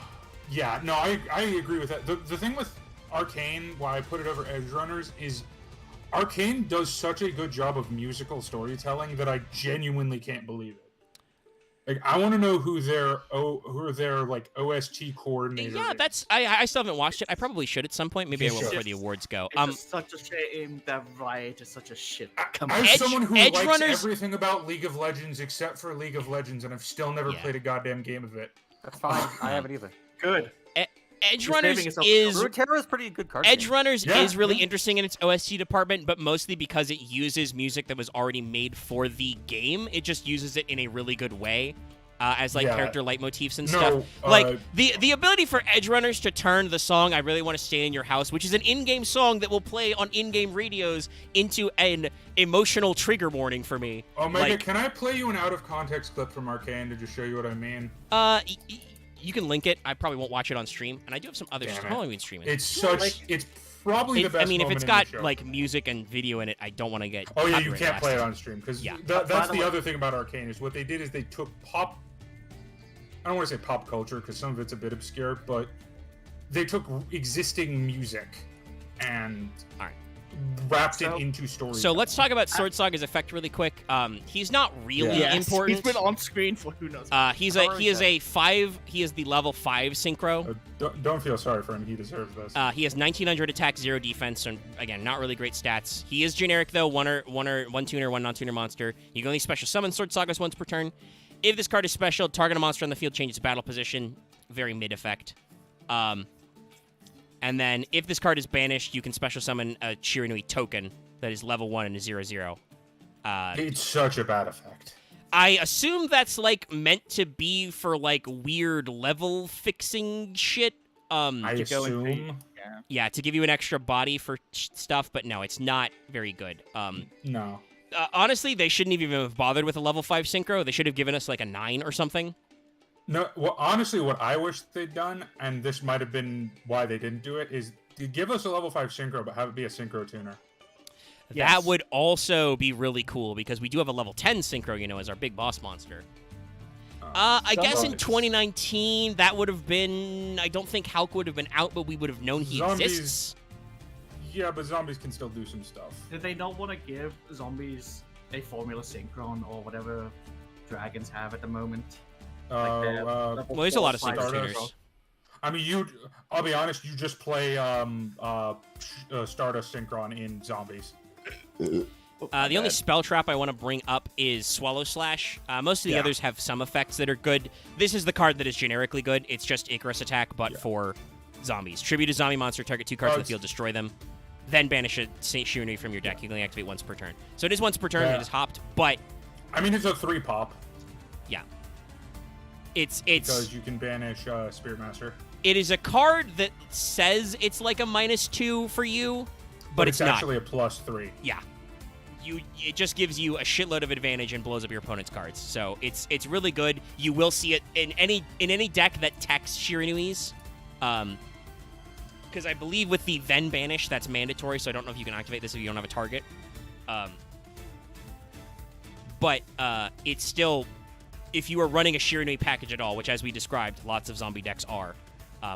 S5: Yeah, no, I agree with that. The thing with Arcane, why I put it over Edgerunners, is Arcane does such a good job of musical storytelling that I genuinely can't believe it. Like, I want to know who their like OST coordinator.
S1: Yeah,
S5: is.
S1: I still haven't watched it. I probably should at some point. Maybe I will before the awards go.
S4: It's just such a shame that Riot is such a shit.
S5: I'm someone who likes everything about League of Legends except for League of Legends, and I've still never played a goddamn game of it.
S3: That's fine. I haven't either.
S4: Good.
S1: Edgerunners is
S3: Runeterra pretty good card.
S1: Edgerunners is really interesting in its OST department, but mostly because it uses music that was already made for the game. It just uses it in a really good way, as like character leitmotifs and stuff. Like the ability for Edgerunners to turn the song "I Really Want to Stay in Your House," which is an in-game song that will play on in-game radios, into an emotional trigger warning for me.
S5: Omega, can I play you an out-of-context clip from Arcane to just show you what I mean?
S1: You can link it. I probably won't watch it on stream, and I do have some other stuff. How long we stream it?
S5: It's probably the best.
S1: I mean, if
S5: moment
S1: it's
S5: in
S1: got
S5: the show.
S1: like music and video in it, I don't want to get.
S5: Oh yeah, you can't play it on stream because that's the
S4: way,
S5: other thing about Arcane is what they did is they took pop. I don't want to say pop culture because some of it's a bit obscure, but they took existing music and
S1: All right.
S5: wrapped it into stories.
S1: So let's talk about Sword Saga's effect really quick. He's not really important.
S4: He's been on screen for who knows.
S1: He is a 5. He is the level 5 synchro.
S5: Don't feel sorry for him. He deserves this.
S1: He has 1900 attack, 0 defense, and again, not really great stats. He is generic though. One tuner, one non-tuner monster. You can only special summon Sword Sagas once per turn. If this card is special, target a monster on the field changes battle position. Very mid effect. And then if this card is banished, you can special summon a Shiranui token that is level 1 and a 0/0.
S5: It's such a bad effect.
S1: I assume that's like meant to be for like weird level fixing shit.
S5: I assume.
S1: Yeah, to give you an extra body for stuff, but no, it's not very good.
S5: No.
S1: Honestly, they shouldn't even have bothered with a level 5 synchro. They should have given us like a 9 or something.
S5: No, well, honestly, what I wish they'd done, and this might have been why they didn't do it, is to give us a level 5 synchro, but have it be a synchro tuner.
S1: That would also be really cool, because we do have a level 10 synchro, as our big boss monster. I guess in 2019, that would have been... I don't think Hulk would have been out, but we would have known he exists.
S5: Yeah, but zombies can still do some stuff.
S2: Did they not want to give zombies a formula synchron or whatever dragons have at the moment?
S1: Well, there's a lot of synchro
S5: Stardust.
S1: tuners.
S5: I mean, I'll be honest, you just play Stardust Synchron in zombies.
S1: The only spell trap I want to bring up is Swallow Slash. Most of the others have some effects that are good. This is the card that is generically good. It's just Icarus attack, but for zombies. Tribute a zombie monster, target 2 cards on the field, destroy them. Then banish a Saint Shiranui from your deck. You can only activate once per turn. So it is once per turn, it is hopped, but...
S5: I mean, it's a 3-pop.
S1: Yeah. It's
S5: because you can banish Spirit Master.
S1: It is a card that says it's like a -2 for you, but it's not.
S5: Actually a +3.
S1: Yeah. It just gives you a shitload of advantage and blows up your opponent's cards. So it's really good. You will see it in any deck that techs Shiranuis. Because I believe with the then banish, that's mandatory, so I don't know if you can activate this if you don't have a target. But it's still, if you are running a Shiranui package at all, which as we described, lots of zombie decks are,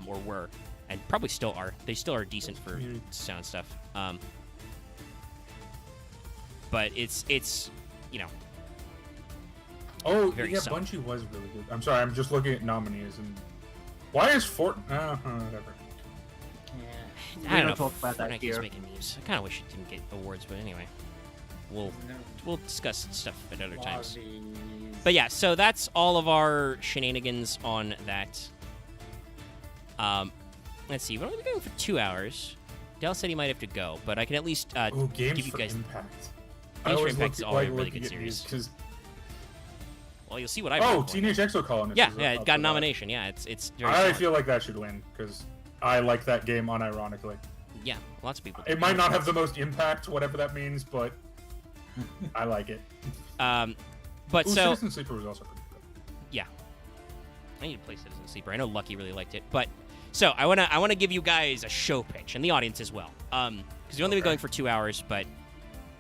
S1: or were, and probably still are. They still are decent for sound stuff. But it's
S5: Oh,
S1: very
S5: yeah,
S1: solid.
S5: Bungie was really good. I'm sorry, I'm just looking at nominees, and why is whatever.
S1: I don't know.
S2: talk about that
S1: Fortnite keeps
S2: here.
S1: making memes. I kind of wish it didn't get awards, but anyway, we'll discuss stuff at other times. But yeah, so that's all of our shenanigans on that. Let's see. We're only going for 2 hours. Dell said he might have to go, but I can at least
S5: Games
S1: give you
S5: for
S1: guys.
S5: Impact.
S1: Games for Impact is always a really good series.
S5: Because
S1: Well, you'll see what I.
S5: Teenage Exocolonist.
S1: Yeah,
S5: is
S1: yeah, it
S5: up
S1: got a
S5: for that.
S1: nomination. Yeah, it's very.
S5: I
S1: solid.
S5: feel like that should win because I like that game unironically.
S1: Yeah, lots of people. do.
S5: It might not have the most impact, whatever that means, but I like it.
S1: But
S5: Ooh,
S1: so
S5: Citizen Sleeper was also pretty good.
S1: yeah, I need to play Citizen Sleeper. I know Lucky really liked it, but so I wanna give you guys a show pitch and the audience as well. Because we've only been going for 2 hours, but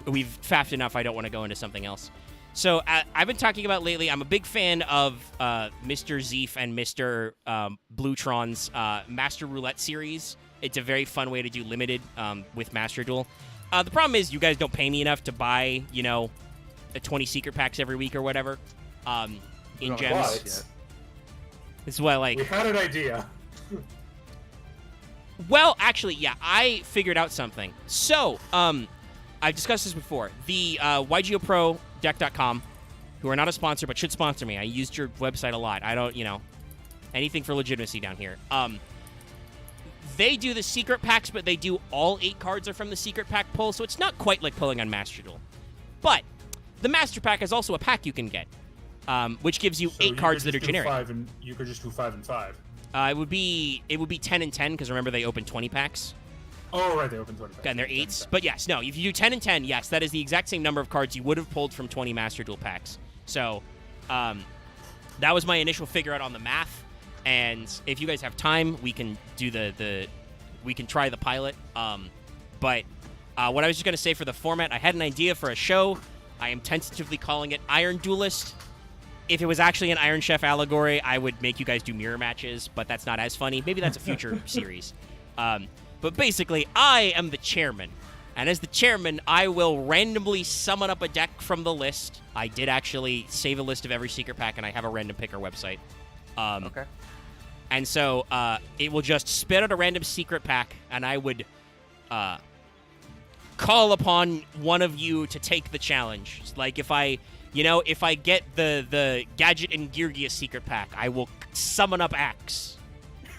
S1: we've faffed enough. I don't want to go into something else. So I've been talking about lately. I'm a big fan of Mr. Zeef and Mr. Bluetron's Master Roulette series. It's a very fun way to do limited with Master Duel. The problem is you guys don't pay me enough to buy, a 20 secret packs every week or whatever in gems.
S5: But
S1: This is why,
S5: we had an idea.
S1: Well, actually, yeah, I figured out something. So, I've discussed this before. The YGOProDeck.com, who are not a sponsor but should sponsor me. I used your website a lot. I don't, anything for legitimacy down here. They do the secret packs, but they do all 8 cards are from the secret pack pull, so it's not quite like pulling on Master Duel. But the Master Pack is also a pack you can get, which gives you 8 cards that are generic.
S5: You could just do 5 and 5.
S1: It would be 10 and 10 because remember they open 20 packs.
S5: Oh, right, they open 20 packs.
S1: And they're 8s. But yes, no, if you do 10 and 10, yes, that is the exact same number of cards you would have pulled from 20 Master Duel packs. So, that was my initial figure out on the math. And if you guys have time, we can do we can try the pilot. But what I was just going to say for the format, I had an idea for a show. I am tentatively calling it Iron Duelist. if it was actually an Iron Chef allegory, I would make you guys do mirror matches, but that's not as funny. Maybe that's a future series. But basically, I am the chairman. And as the chairman, I will randomly summon up a deck from the list. I did actually save a list of every secret pack, and I have a random picker website.
S3: Okay.
S1: And so it will just spit out a random secret pack, and I would call upon one of you to take the challenge. Like if I get the Gadget and Geargius secret pack, I will summon up Axe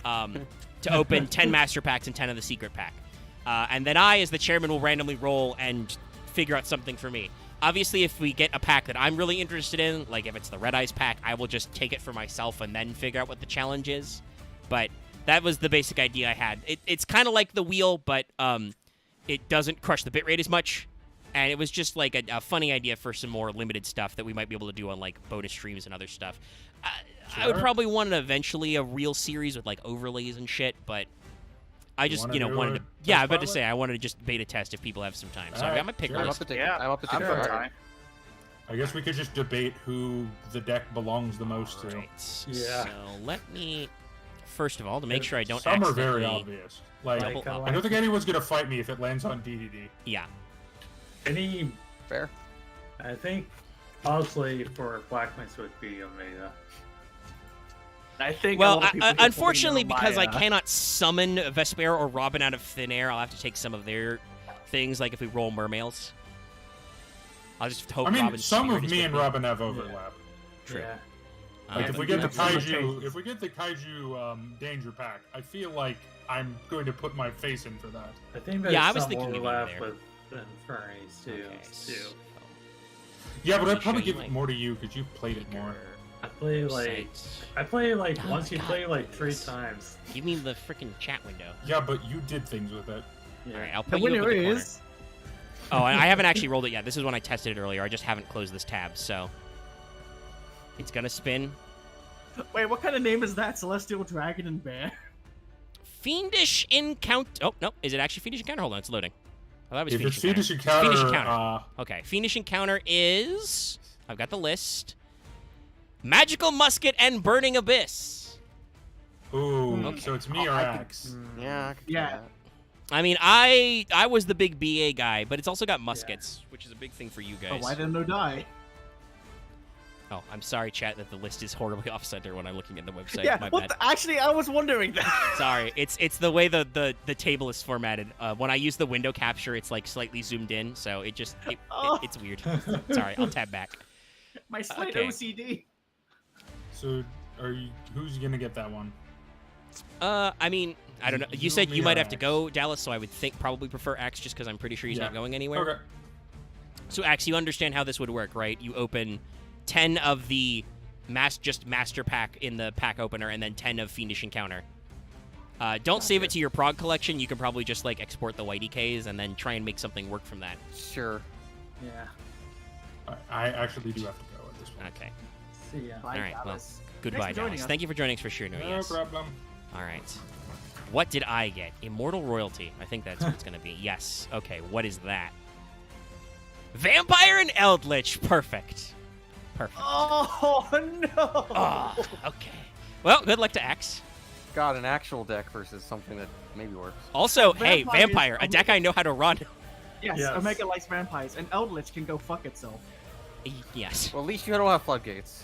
S1: to open 10 master packs and 10 of the secret pack. And then I, as the chairman, will randomly roll and figure out something for me. Obviously, if we get a pack that I'm really interested in, like if it's the Red Eyes pack, I will just take it for myself and then figure out what the challenge is. But that was the basic idea I had. It's kind of like the wheel, but it doesn't crush the bitrate as much. And it was just like a funny idea for some more limited stuff that we might be able to do on like bonus streams and other stuff. I would probably want eventually a real series with like overlays and shit, but I just, wanted to. Yeah, I was about to say I wanted to just beta test if people have some time. So I got my pick
S3: I'm
S1: list.
S3: up to take it.
S5: I guess we could just debate who the deck belongs the most to.
S1: Right.
S6: Yeah.
S1: So let me, first of all, to make sure I don't
S5: Some are
S1: accidentally...
S5: very obvious. Like,
S1: double up.
S5: I don't think anyone's gonna fight me if it lands on DDD.
S1: Yeah.
S6: Any,
S3: Fair.
S6: I think, honestly, for Blackness would be Omega.
S4: I think.
S1: Well,
S4: a lot of people are
S1: unfortunately,
S4: voting on
S1: because I
S4: my,
S1: cannot summon Vesper or Robin out of thin air, I'll have to take some of their things, like if we roll Mermails. I'll just hope
S5: I mean,
S1: Robin's
S5: some
S1: spirit
S5: of
S1: is
S5: me
S1: with
S5: and Robin have overlap.
S1: True.
S6: Yeah.
S5: Like
S1: Um,
S5: if we get the
S4: That's the
S5: kaiju,
S4: case.
S5: if we get the kaiju danger pack, I feel like I'm going to put my face in for that.
S6: I think there's
S1: Yeah, I was
S6: some
S1: thinking maybe
S6: overlap
S1: there.
S6: with Infernities too.
S1: Okay,
S6: too.
S5: Yeah, but
S1: Let
S5: I'd
S1: me
S5: probably
S1: show you,
S5: give it
S1: like,
S5: more to you because you've played it more.
S6: I play like
S1: Oh
S6: once
S1: my
S6: you
S1: God,
S6: play like 3
S1: yes.
S6: times.
S1: Give me the freaking chat window.
S5: Yeah, but you did things with it.
S6: Yeah.
S1: All right, I'll
S4: The
S1: put you up
S4: winner
S1: in the corner.
S4: is.
S1: Oh, and I haven't actually rolled it yet. This is when I tested it earlier. I just haven't closed this tab, so it's gonna spin.
S4: Wait, what kind of name is that? Celestial Dragon and Bear?
S1: Fiendish Encounter. Oh no, is it actually Fiendish Encounter? Hold on, it's loading. Oh, that was
S5: If it's
S1: Fiendish
S5: Fiendish
S1: Encounter.
S5: Encounter,
S1: Fiendish Encounter. Okay, Fiendish Encounter is. I've got the list. Magical Musket and Burning Abyss.
S5: ooh,
S1: Okay.
S5: so it's me or
S4: I could-
S5: Axe.
S3: Yeah. I could do
S4: Yeah.
S3: that.
S1: I mean, I was the big BA guy, but it's also got muskets, which is a big thing for you
S4: Oh,
S1: guys.
S4: why didn't no die?
S1: Oh, I'm sorry, chat, that the list is horribly off-center when I'm looking at the website.
S4: Yeah,
S1: My
S4: what
S1: bad.
S4: actually, I was wondering that.
S1: Sorry, it's the way the table is formatted. When I use the window capture, it's like slightly zoomed in, so
S4: Oh.
S1: it's weird. Sorry, I'll tab back.
S4: My slight
S1: Okay.
S4: OCD.
S5: So, who's gonna get that one?
S1: I mean, I don't know. You
S5: You
S1: said
S5: and
S1: you
S5: me
S1: might
S5: or
S1: have to
S5: Axe?
S1: go, Dallas, so I would probably prefer Axe just because I'm pretty sure he's not
S5: Yeah.
S1: going anywhere.
S5: Okay.
S1: So, Axe, you understand how this would work, right? You open 10 of the master pack in the pack opener, and then 10 of Fiendish Encounter. Don't save it to your prog collection. You can probably just like export the Whitey Ks and then try and make something work from that.
S3: Sure.
S6: Yeah.
S5: I actually do have to go at this point.
S1: Okay.
S6: See ya.
S4: Bye,
S1: All right, well,
S4: Dallas.
S1: Goodbye,
S4: Thanks for joining
S1: Dallas.
S4: us.
S1: Thank you for joining us for sure. No,
S5: No
S1: yes.
S5: problem.
S1: All right. What did I get? Immortal Royalty. I think that's what it's going to be. Yes. Okay, what is that? Vampire and Eldritch. Perfect. Perfect.
S4: Oh no!
S1: Oh, okay. Well, good luck to Axe.
S3: Got an actual deck versus something that maybe works.
S1: Also, hey,
S4: Vampire is
S1: Vampire, a deck I know how to run.
S4: Yes,
S6: Yes.
S4: Omega likes vampires, and Eldritch can go fuck itself.
S1: Yes.
S3: Well, at least you don't have floodgates.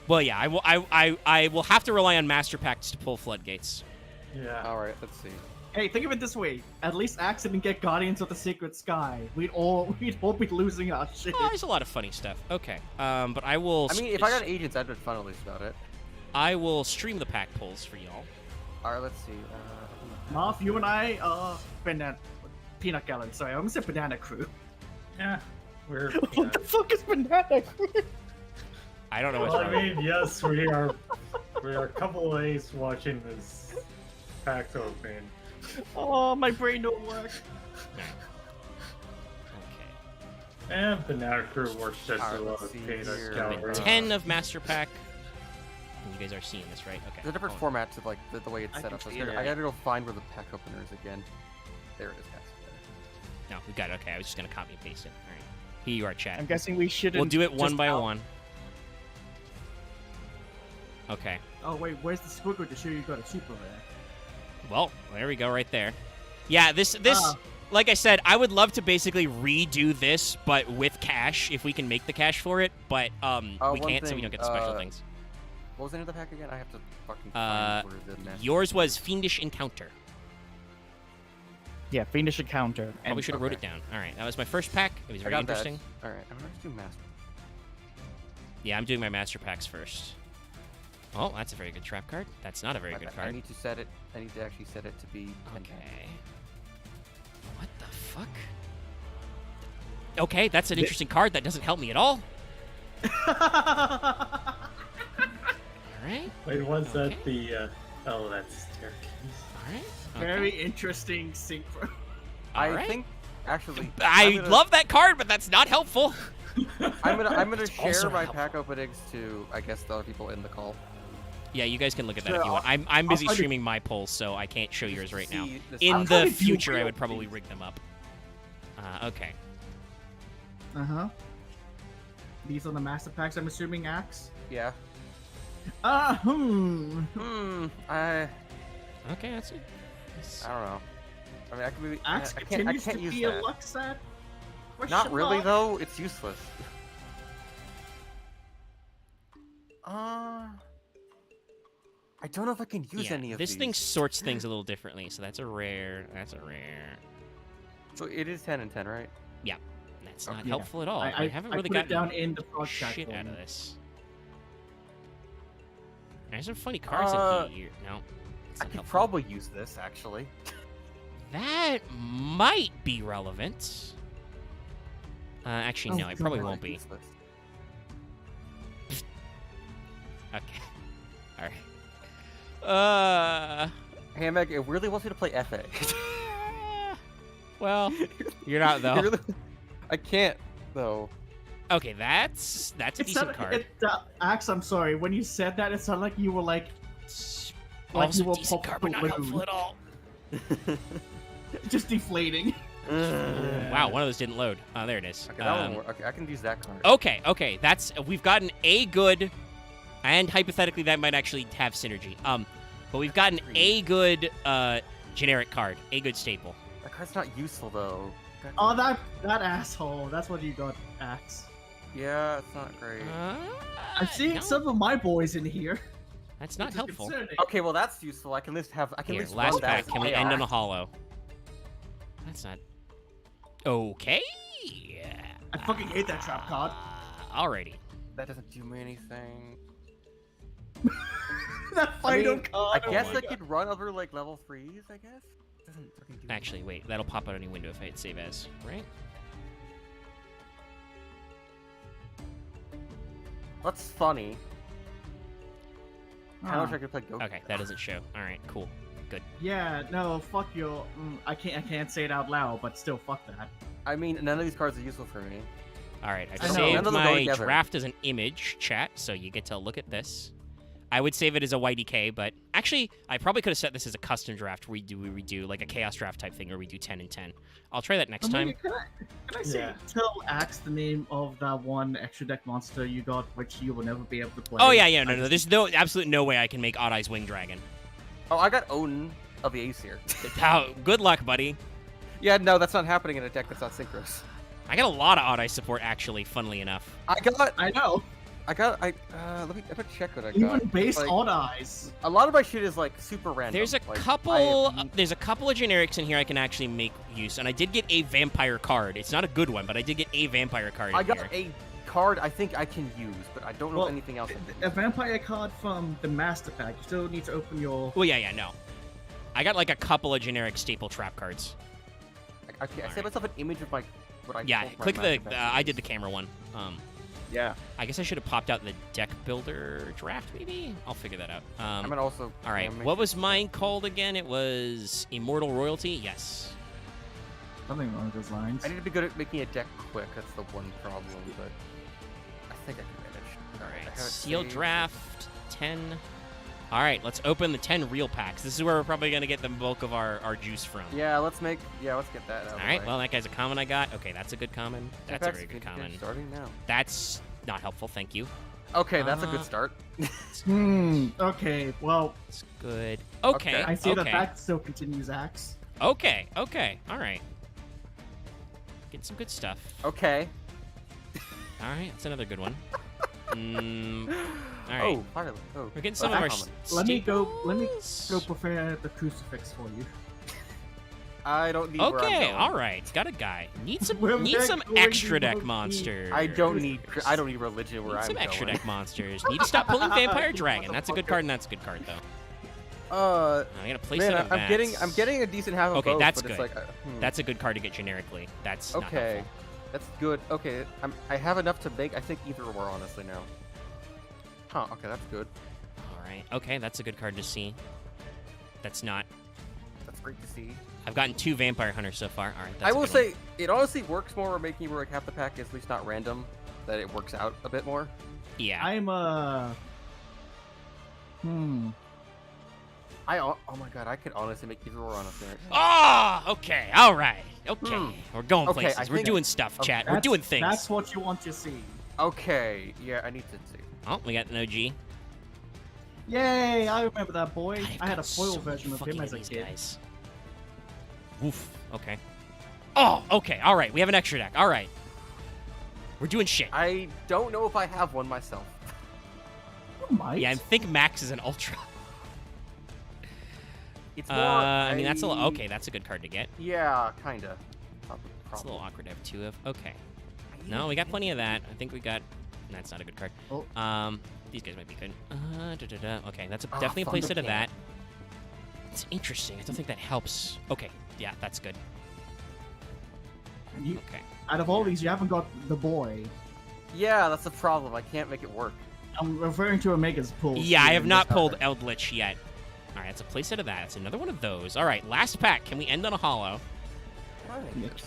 S1: Well, yeah, I will have to rely on Master Packs to pull Floodgates.
S6: Yeah.
S3: All right, let's see.
S4: Hey, think of it this way: at least Axe didn't get Guardians of the Secret Sky. We'd all be losing our shit.
S1: Oh, there's a lot of funny stuff. Okay. But I will.
S3: I mean, if I got agents, I'd be fun at least about it.
S1: I will stream the pack pulls for y'all.
S3: All right, let's see.
S4: Marv, you and I are Peanut Gallery. Sorry, I almost said Banana Crew.
S6: Yeah. We're.
S4: What the fuck is Banana Crew?
S1: I don't know what's
S6: Well, I
S1: wrong.
S6: mean, yes, we are. We are a couple of days watching this pack open.
S4: Oh, my brain don't work.
S1: Okay.
S6: And Banana Crew works just
S3: Alright,
S6: a lot
S3: let's
S6: of
S3: see
S6: peanut
S3: here.
S6: gallery.
S1: 10 of Master Pack. You guys are seeing this, right? Okay.
S3: There's a different
S1: Oh.
S3: format to like the way it's
S4: I
S3: set
S4: can
S3: up. So
S4: see
S3: I
S4: it.
S3: gotta go find where the pack opener is again. There it is, guys.
S1: No, we got it. Okay, I was just gonna copy and paste it. All right. Here you are, chat.
S4: I'm guessing we shouldn't.
S1: We'll do it one
S4: just
S1: by
S4: out-
S1: one. Okay.
S2: Oh wait, where's the squiggle to show you got a super rare?
S1: Well, there we go, right there. Yeah, this.
S2: Ah.
S1: Like I said, I would love to basically redo this, but with cash, if we can make the cash for it. But we
S3: one
S1: can't, so we
S3: thing,
S1: don't get the special things.
S3: What was the name of the pack again? I have to fucking find where the master
S1: Yours was Fiendish Encounter.
S4: Yeah, Fiendish Encounter.
S1: Probably should have wrote it down. All right, that was my first pack. It was
S3: I
S1: very
S3: got
S1: interesting.
S3: That. All right, I'm gonna just do master.
S1: Yeah, I'm doing my master packs first. Oh, that's a very good trap card. That's not a very good
S3: I
S1: card.
S3: need to set it. I need to actually set it to be 10.
S1: Okay. What the fuck? Okay, that's an interesting card. That doesn't help me at all. All right.
S6: Wait, was
S1: Okay.
S6: that the? Oh, that's staircase.
S1: All right. Okay.
S2: Very interesting synchro.
S3: I
S1: All right.
S3: think actually
S1: I
S3: I'm gonna-
S1: love that card, but that's not helpful.
S3: I'm gonna
S1: It's
S3: share
S1: also
S3: my
S1: helpful.
S3: pack openings to I guess the other people in the call.
S1: Yeah, you guys can look at that
S2: Sure,
S1: if you want. I'm busy
S2: I'll try to-
S1: streaming my polls, so I can't show yours right now.
S3: See this-
S1: In
S2: I'll try
S1: the
S2: to do
S1: future, I
S2: real
S1: would probably
S2: things.
S1: rig them up. Okay.
S2: Uh-huh. These are the master packs, I'm assuming, Axe?
S3: Yeah.
S2: I
S1: Okay, that's it.
S3: I don't know. I mean, I can maybe.
S2: Axe
S3: I can't
S2: continues to
S3: use
S2: be
S3: that.
S2: a luck set?
S3: Not really though. It's useless. I don't know if I can use
S1: Yeah,
S3: any of
S1: this
S3: these.
S1: thing sorts things a little differently, so that's a rare. That's a rare.
S3: So it is 10 and 10, right?
S1: That's not
S2: Yeah.
S1: helpful at all.
S2: I
S1: We haven't
S2: I
S1: really
S2: put it
S1: gotten
S2: down in the frog chat
S1: shit
S2: for
S1: out
S2: me.
S1: of this. There's some funny cards in here. No, it's
S3: I
S1: not
S3: could
S1: helpful.
S3: probably use this actually.
S1: That might be relevant. Actually,
S2: Oh,
S1: no, it probably
S2: God.
S1: won't be.
S3: Useless.
S1: Okay. All right.
S3: Hey Meg, it really wants me to play FA.
S1: Well, you're not
S3: It
S1: though.
S3: really- I can't though.
S1: Okay, that's a
S2: It
S1: decent
S2: sounded,
S1: card.
S2: Axe, I'm sorry. When you said that, it sounded like you were like like
S1: Also
S2: you will
S1: decent
S2: pop
S1: card,
S2: a
S1: but not
S2: balloon.
S1: helpful at all.
S2: just deflating.
S1: Wow, one of those didn't load. Oh, there it is.
S3: Okay, that one work. Okay, I can use that card.
S1: Okay, we've gotten a good, and hypothetically that might actually have synergy. But we've gotten a good generic card, a good staple.
S3: That card's not useful though.
S2: Oh, that asshole. That's what you got, Axe.
S3: Yeah, it's not great.
S2: I'm seeing
S1: no,
S2: some of my boys in here.
S1: That's not
S2: which is
S1: helpful.
S2: concerning.
S3: Okay, well that's useful. I can at least have. I can
S1: Here,
S3: at least
S1: last
S3: run that
S1: pack.
S3: as
S1: Can we
S3: my
S1: end on a
S3: act.
S1: hollow? That's not okay.
S2: I fucking hate that trap card.
S1: Alrighty.
S3: That doesn't do me anything.
S2: That
S3: I
S2: final
S3: mean,
S2: card.
S3: I
S2: oh
S3: guess
S2: my
S3: I
S2: God.
S3: could run over like level 3s. I guess. Doesn't fucking do
S1: Actually, wait. That'll pop out any window if I hit save as, right?
S3: That's funny. I
S2: Huh.
S3: wish I could play Go.
S1: Okay, that doesn't show. All right, cool.
S2: Yeah, no, fuck your. I can't say it out loud, but still, fuck that.
S3: I mean, none of these cards are useful for me.
S1: All right, I've
S2: I know.
S1: saved
S3: None of them go
S1: my
S3: together.
S1: draft as an image, chat, so you get to look at this. I would save it as a YDK, but actually, I probably could have set this as a custom draft where we redo like a chaos draft type thing, where we do 10 and 10. I'll try that next time.
S2: Can I say,
S6: Yeah.
S2: tell Axe the name of that one extra deck monster you got, which you will never be able to play?
S1: Oh yeah, no. There's absolutely no way I can make Odd Eyes Wing Dragon.
S3: Oh, I got Odin of the Aesir.
S1: How good luck, buddy.
S3: Yeah, no, that's not happening in a deck that's not synchronous.
S1: I got a lot of Odd Eyes support actually, funnily enough.
S2: I know.
S3: Let me check what I got.
S2: Even base
S3: Like,
S2: Odd Eyes.
S3: a lot of my shit is like super random.
S1: There's a
S3: Like,
S1: couple.
S3: I have-
S1: There's a couple of generics in here I can actually make use, and I did get a vampire card. It's not a good one, but I did get a vampire card.
S3: I
S1: in
S3: got
S1: here.
S3: a card I think I can use, but I don't know
S2: Well,
S3: anything else.
S2: A vampire card from the master pack. You still need to open your.
S1: Well, yeah, no. I got like a couple of generic staple trap cards.
S3: I
S1: Alright.
S3: saved myself an image of my what I.
S1: Yeah,
S3: told my
S1: click the.
S3: master deck
S1: I
S3: is.
S1: did the camera one.
S3: Yeah,
S1: I guess I should have popped out the deck builder draft. Maybe I'll figure that out.
S3: I'm gonna also.
S1: All right.
S3: make-
S1: What was mine called again? It was Immortal Royalty. Yes.
S2: Something along those lines.
S3: I need to be good at making a deck quick. That's the one problem, but I think I can manage.
S1: All
S3: I
S1: right.
S3: have it
S1: Seal
S3: saved.
S1: draft 10. All right. Let's open the 10 real packs. This is where we're probably gonna get the bulk of our juice from.
S3: Yeah, let's get that out.
S1: All right. Well, that guy's a common I got. Okay, that's a good common. That's a very good common.
S3: Starting now.
S1: That's not helpful. Thank you.
S3: Okay, that's a good start.
S2: Okay, well,
S1: It's good. Okay.
S2: I see
S1: okay.
S2: that still continues Axe.
S1: Okay. Okay. All right. Getting some good stuff.
S3: Okay.
S1: All right. That's another good one. All right.
S3: Oh, finally. Oh.
S1: We're getting some of our.
S2: Let me go
S1: staples.
S2: prepare the crucifix for you.
S3: I don't need. Where I'm
S1: Okay.
S3: going.
S1: All right. Got a guy. Need some.
S2: We're
S1: Need some
S2: going
S1: extra
S2: to
S1: deck
S2: go
S1: monsters.
S3: I don't need religion where
S1: Need
S3: I'm
S1: some
S3: going.
S1: extra deck monsters. Need to stop pulling Vampire Dragon. That's a good card, and that's a good card though. I got a place
S3: Man,
S1: of
S3: I'm getting a decent half of
S1: Okay,
S3: both,
S1: that's
S3: but
S1: good.
S3: it's like,
S1: That's a good card to get generically. That's not
S3: okay.
S1: helpful.
S3: That's good. Okay, I have enough to make. I think either or honestly now. Huh. Okay, that's good.
S1: All right. Okay, that's a good card to see. That's not.
S3: That's great to see.
S1: I've gotten 2 Vampire Hunters so far. All right. That's
S3: I
S1: a
S3: will
S1: good one.
S3: say it honestly works more making where like half the pack is at least not random. That it works out a bit more.
S1: Yeah.
S2: I'm
S3: Oh my god, I could honestly make either or honestly.
S1: Oh, okay. All right. Okay. We're going
S3: Okay,
S1: places.
S3: I
S1: We're
S3: think-
S1: doing stuff,
S3: okay,
S1: chat. We're doing things.
S2: That's what you want to see.
S3: Okay, yeah, I need to see.
S1: Oh, we got an OG.
S2: Yay! I remember that boy.
S1: God, I've
S2: I had
S1: got
S2: a foil
S1: so
S2: version of
S1: many
S2: him as a
S1: these
S2: kid.
S1: guys. Oof. Okay. Oh, okay. All right. We have an extra deck. All right. We're doing shit.
S3: I don't know if I have one myself.
S2: You might.
S1: Yeah, I think Max is an Ultra.
S3: It's more.
S1: I mean, that's a little. Okay, that's a good card to get.
S3: Yeah, kinda.
S1: It's a little awkward to have 2 of. Okay. No, we got plenty of that. I think we got. That's not a good card.
S2: Oh.
S1: These guys might be good. Okay, that's
S3: Ah,
S1: definitely a
S3: fuck,
S1: playset of
S3: okay.
S1: that. It's interesting. I don't think that helps. Okay, yeah, that's good.
S2: You,
S1: Okay.
S2: out of all these, you haven't got the boy.
S3: Yeah, that's the problem. I can't make it work.
S2: I'm referring to Omega's pull.
S1: Yeah, I have
S2: in
S1: not
S2: this
S1: pulled
S2: card.
S1: Eldritch yet. All right, that's a playset of that. It's another one of those. All right, last pack. Can we end on a hollow?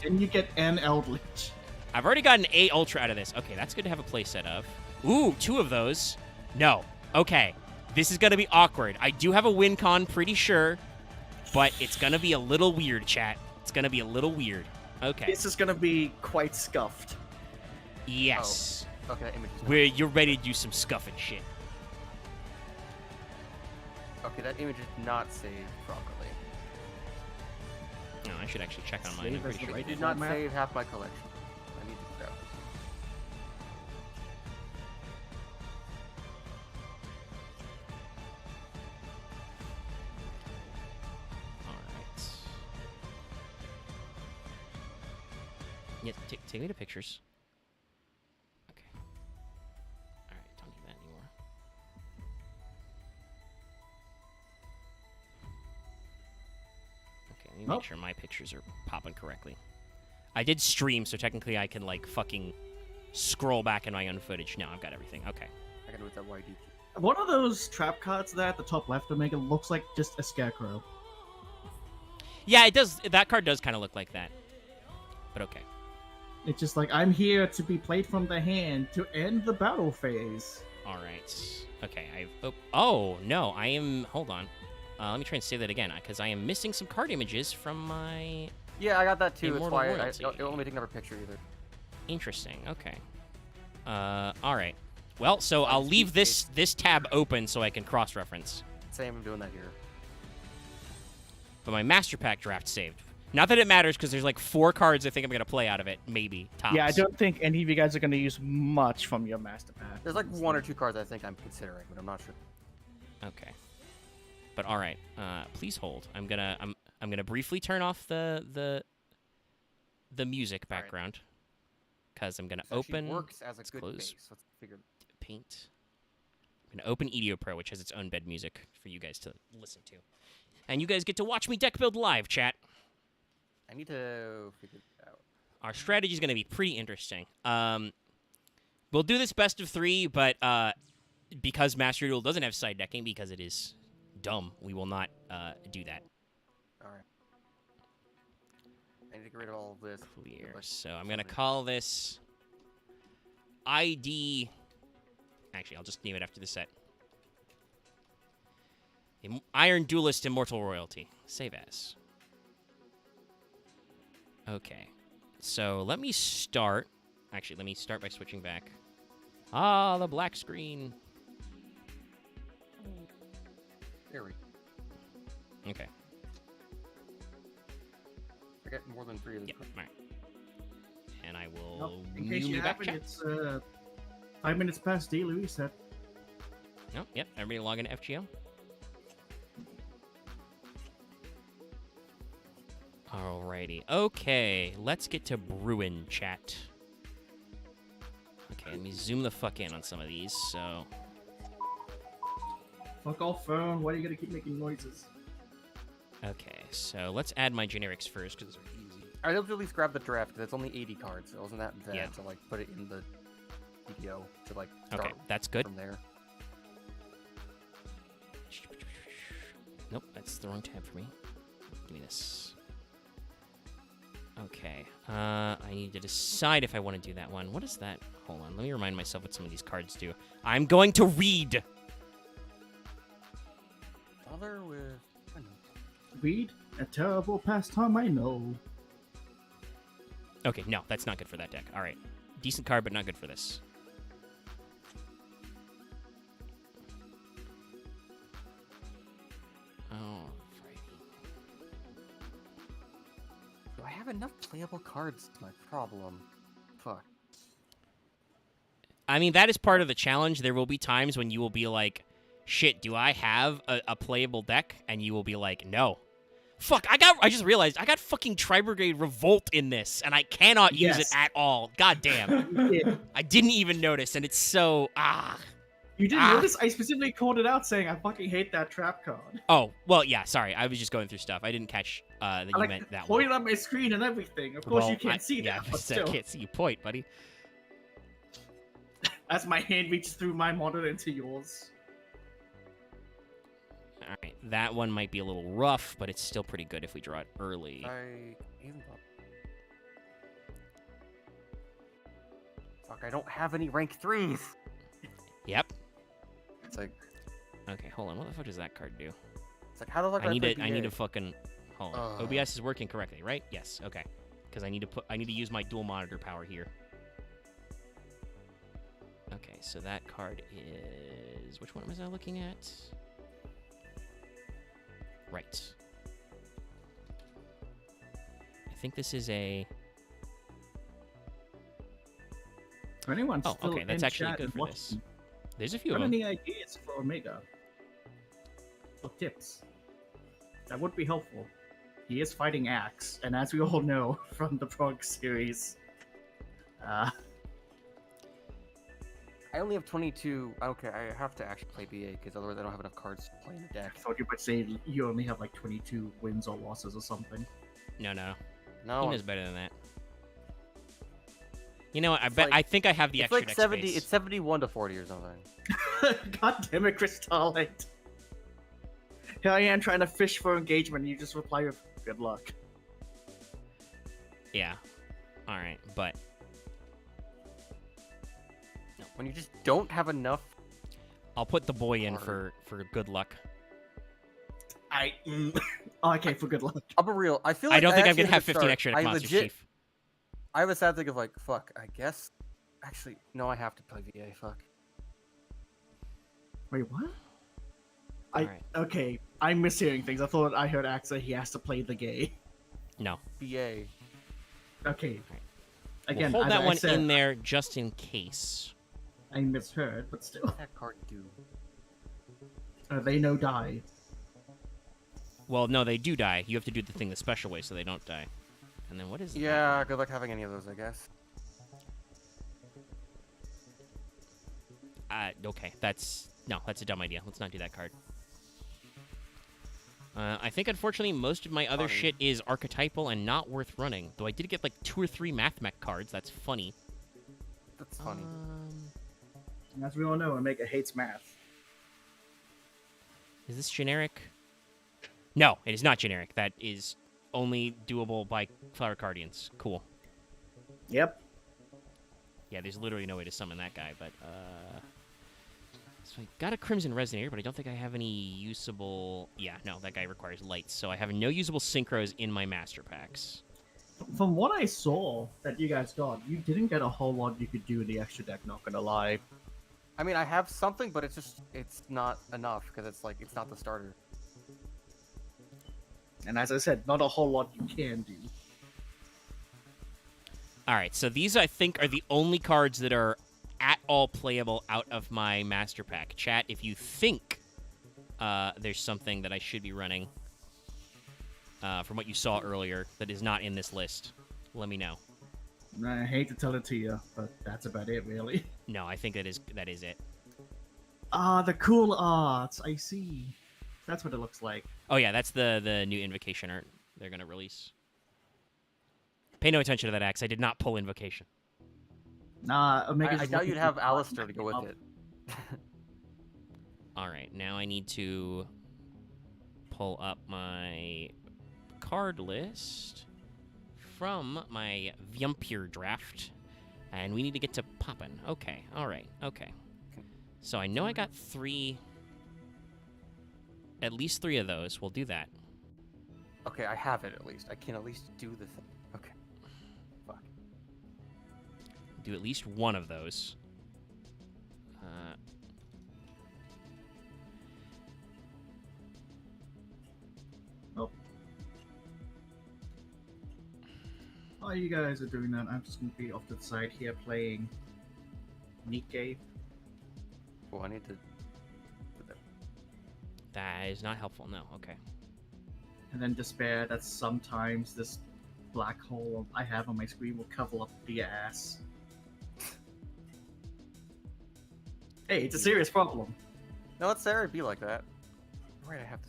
S2: And you get an Eldritch.
S1: I've already gotten a Ultra out of this. Okay, that's good to have a playset of. Ooh, 2 of those. No. Okay. This is going to be awkward. I do have a win con, pretty sure. But it's going to be a little weird, chat. It's going to be a little weird. Okay.
S4: This is gonna be quite scuffed.
S1: Yes.
S3: Okay, that image is
S1: Where you're ready to do some scuffing shit.
S3: Okay, that image is not saved properly.
S1: No, I should actually check on mine. I'm
S2: Save as
S1: pretty
S2: the
S1: sure.
S2: right
S3: I did not
S2: format.
S3: save half my collection. I need to grab it.
S1: All right. Yeah, take me to pictures. Okay. All right, don't need that anymore. Okay, let me make
S2: Nope.
S1: sure my pictures are popping correctly. I did stream, so technically I can like fucking scroll back in my own footage. No, I've got everything. Okay.
S3: I gotta do with that YD.
S2: One of those trap cards there at the top left, Omega, looks like just a scarecrow.
S1: Yeah, it does. That card does kind of look like that. But okay.
S2: It's just like, I'm here to be played from the hand to end the battle phase.
S1: All right. Okay. Oh no, I am. Hold on. Let me try and say that again, because I am missing some card images from my.
S3: Yeah, I got that too. That's
S1: Immortal
S3: why
S1: Royalty.
S3: it won't let me take another picture either.
S1: Interesting. Okay. All right. Well, so I'll leave this tab open so I can cross-reference.
S3: Same, I'm doing that here.
S1: But my Master Pack draft saved. Not that it matters, because there's like 4 cards I think I'm gonna play out of it, maybe tops.
S4: Yeah, I don't think any of you guys are gonna use much from your master pack.
S3: There's like 1 or 2 cards I think I'm considering, but I'm not sure.
S1: Okay. But all right. Please hold. I'm gonna briefly turn off the music
S3: All right.
S1: background, because I'm gonna
S3: This actually
S1: open.
S3: works as a
S1: let's
S3: good
S1: close.
S3: base. Let's figure.
S1: Paint. I'm gonna open EDO Pro, which has its own bed music for you guys to listen to, and you guys get to watch me deck build live, chat.
S3: I need to figure it out.
S1: Our strategy is gonna be pretty interesting. We'll do this best of 3, but because Master Duel doesn't have side decking, because it is dumb, we will not do that.
S3: All right. I need to get rid of all of this.
S1: Clear.
S3: Like,
S1: So I'm gonna call this ID. Actually, I'll just name it after the set. Iron Duelist Immortal Royalty. Save as. Okay. So let me start. Actually, let me start by switching back. Ah, the black screen.
S3: There we go.
S1: Okay.
S3: Forget more than 3 of
S1: Yeah.
S3: these.
S1: All right. And I will
S2: Nope. In case you
S1: move back
S2: haven't,
S1: chat.
S2: it's 5 minutes past daily reset.
S1: No, yep. Everybody log into FGO. Alrighty. Okay, let's get to Bruin chat. Okay, let me zoom the fuck in on some of these. So,
S2: Fuck off, phone. Why are you gonna keep making noises?
S1: okay, so let's add my generics first because those are easy.
S3: I'd hope to at least grab the draft because it's only 80 cards. So it wasn't that bad
S1: Yeah.
S3: to like put it in the video to like start
S1: Okay, that's good.
S3: from there.
S1: Nope, that's the wrong tab for me. Give me this. Okay, I need to decide if I want to do that one. What is that? Hold on, let me remind myself what some of these cards do. I'm going to read!
S3: Bother with. I don't know.
S2: Read? A terrible pastime, I know.
S1: Okay, no, that's not good for that deck. Alright, decent card, but not good for this.
S3: Do I have enough playable cards? Is my problem. Fuck.
S1: I mean, that is part of the challenge. There will be times when you will be like, shit, do I have a playable deck? And you will be like, no. Fuck, I just realized I got fucking Tri-Brigade Revolt in this, and I cannot use it
S2: Yes.
S1: at all. God damn.
S2: Yeah.
S1: I didn't even notice, and it's so,
S2: You didn't
S1: Ah.
S2: notice? I specifically called it out saying I fucking hate that trap card.
S1: Oh, well, yeah, sorry. I was just going through stuff. I didn't catch that you
S2: I like
S1: meant that
S2: point
S1: one.
S2: on my screen and everything. Of course
S1: Well,
S2: you can't see
S1: yeah,
S2: that, but
S1: I
S2: still.
S1: can't see you point, buddy.
S2: As my hand reaches through my monitor into yours.
S1: All right, that one might be a little rough, but it's still pretty good if we draw it early.
S3: I even thought. Fuck, I don't have any rank 3s.
S1: Yep.
S3: It's like,
S1: Okay, hold on. What the fuck does that card do?
S3: it's like how the fuck
S1: I need
S3: play
S1: to. I need to
S3: BA?
S1: fucking. Hold on. OBS is working correctly, right? Yes. Okay. Because I need to use my dual monitor power here. Okay, so that card is. Which one was I looking at? Right. I think this is a.
S2: For anyone
S1: Oh,
S2: still
S1: okay. That's
S2: in
S1: actually
S2: chat
S1: good
S2: and
S1: for
S2: watching,
S1: this. There's a few
S2: have
S1: of them.
S2: any ideas for Omega? Or tips? That would be helpful. He is fighting Axe, and as we all know from the Prog series,
S3: I only have 22. Okay, I have to actually play BA because otherwise I don't have enough cards to play in the
S2: I
S3: deck.
S2: thought you might say you only have like 22 wins or losses or something.
S1: No, no.
S3: No,
S1: He knows better than that. You know what?
S3: It's like-
S1: I think I have the
S3: it's
S1: extra
S3: like
S1: deck
S3: 70.
S1: space.
S3: It's 71 to 40 or something.
S2: God damn it, Crystallite. Here I am trying to fish for engagement, and you just reply with "Good luck."
S1: Yeah. All right, but
S3: When you just don't have enough.
S1: I'll put the boy in
S3: Hard.
S1: for good luck.
S2: Okay, for good luck.
S3: I'll be real. I feel like
S1: I don't think I'm
S3: actually
S1: gonna have
S3: at the
S1: 15
S3: start,
S1: extra
S3: I
S1: Monster
S3: legit,
S1: Chief.
S3: I have a sad thing of like, fuck. I guess. Actually, no. I have to play VA. Fuck.
S2: Wait, what?
S1: Alright.
S2: Okay, I'm mishearing things. I thought I heard Axa he has to play the gay.
S1: No.
S3: VA.
S2: Okay.
S1: Alright.
S2: Again,
S1: we'll hold
S2: as
S1: that
S2: I
S1: one
S2: said,
S1: in there just in case.
S2: I misheard, but still.
S3: What that card do?
S2: They no die.
S1: Well, no, they do die. You have to do the thing the special way so they don't die. And then what is that
S3: Yeah.
S1: one?
S3: Good luck having any of those. I guess.
S1: Okay, that's a dumb idea. Let's not do that card. I think, unfortunately, most of my other
S3: Funny.
S1: shit is archetypal and not worth running. Though I did get, like, 2 or 3 math mech cards. That's funny.
S3: That's funny.
S2: And as we all know, Omega hates math.
S1: Is this generic? No, it is not generic. That is only doable by Flower Guardians. Cool.
S2: Yep.
S1: Yeah, there's literally no way to summon that guy, but, So I got a Crimson Resonator, but I don't think I have any usable... Yeah, no, that guy requires lights, so I have no usable Synchros in my Master Packs.
S2: From what I saw that you guys got, you didn't get a whole lot you could do in the extra deck, not gonna lie.
S3: I mean, I have something, but it's not enough because it's not the starter.
S2: And as I said, not a whole lot you can do.
S1: All right, so these I think are the only cards that are at all playable out of my master pack. Chat, if you think there's something that I should be running from what you saw earlier that is not in this list, let me know.
S2: I hate to tell it to you, but that's about it, really.
S1: No, I think that is it.
S2: Ah, the cool art. I see. That's what it looks like.
S1: Oh yeah, that's the new Invocation art they're gonna release. Pay no attention to that, Axe. I did not pull Invocation.
S2: Nah,
S3: I doubt you'd have Alistair to go with it.
S1: All right, now I need to pull up my card list from my Vampire draft, and we need to get to poppin'. Okay, all right, okay. So I know I got at least three of those. We'll do that.
S3: Okay, I have it at least. I can at least do the thing. Okay. Fuck.
S1: Do at least one of those.
S2: While you guys are doing that, I'm just gonna be off to the side here playing Nikkei.
S3: Oh, I need to.
S1: That is not helpful. No. Okay.
S2: And then Despair, that sometimes this black hole I have on my screen will cover up the ass. Hey, it's a serious problem.
S3: No, let Sarah be like that. Right, I have to.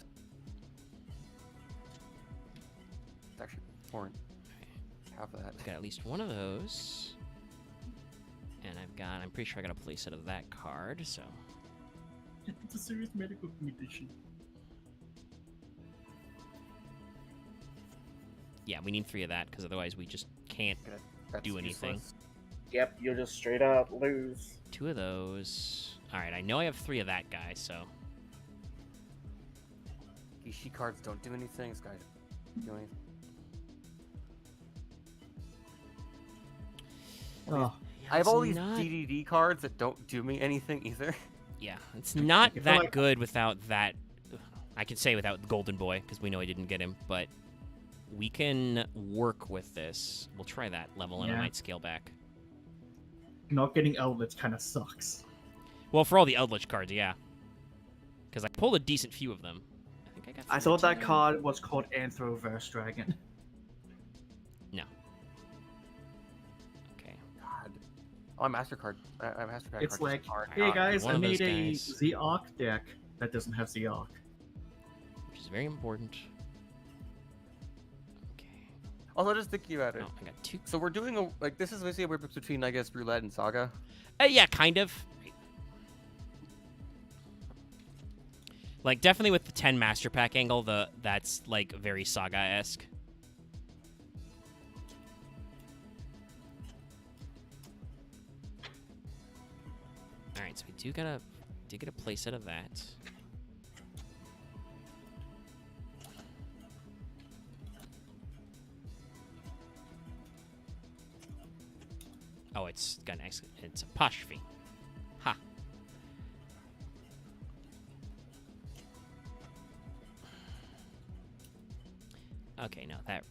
S3: It's actually important. Have that.
S1: Got at least one of those. And I'm pretty sure I got a place out of that card, so.
S2: It's a serious medical condition.
S1: Yeah, we need three of that, because otherwise we just can't
S3: That's
S1: do anything.
S3: useless.
S4: Yep, you'll just straight up lose.
S1: Two of those. Alright, I know I have three of that guy, so.
S3: Ishii cards don't do anything. This guy doesn't do anything.
S2: Oh,
S3: I have all
S1: It's
S3: these
S1: not-
S3: DDD cards that don't do me anything either.
S1: Yeah, it's not
S2: feel
S1: that
S2: like-
S1: good without that. I can say without Golden Boy, because we know I didn't get him, but we can work with this. We'll try that level, and I
S2: Yeah.
S1: might scale back.
S2: not getting outlets kind of sucks.
S1: Well, for all the Eldritch cards, yeah. Because I pulled a decent few of them. I think I got.
S2: I thought that
S1: 14.
S2: card was called Anthroverse Dragon.
S1: No. Okay.
S3: God. Oh, my MasterCard. My MasterCard
S2: It's
S3: card
S2: like,
S3: is hard.
S1: Alright,
S2: hey
S1: I'll
S2: guys,
S1: do one
S2: I
S1: of
S2: made
S1: those
S2: a
S1: guys.
S2: Z-Arc deck that doesn't have Z-Arc.
S1: Which is very important. Okay.
S3: Also, just thinking about it.
S1: Oh, I got two.
S3: So we're doing this is basically a mix between, I guess, Roulette and Saga.
S1: Yeah, kind of. Like, definitely with the 10 Master Pack angle, that's, like, very Saga-esque. Alright, so we do get a playset of that. Oh, it's got an it's apostrophe. Ha. Okay, no, that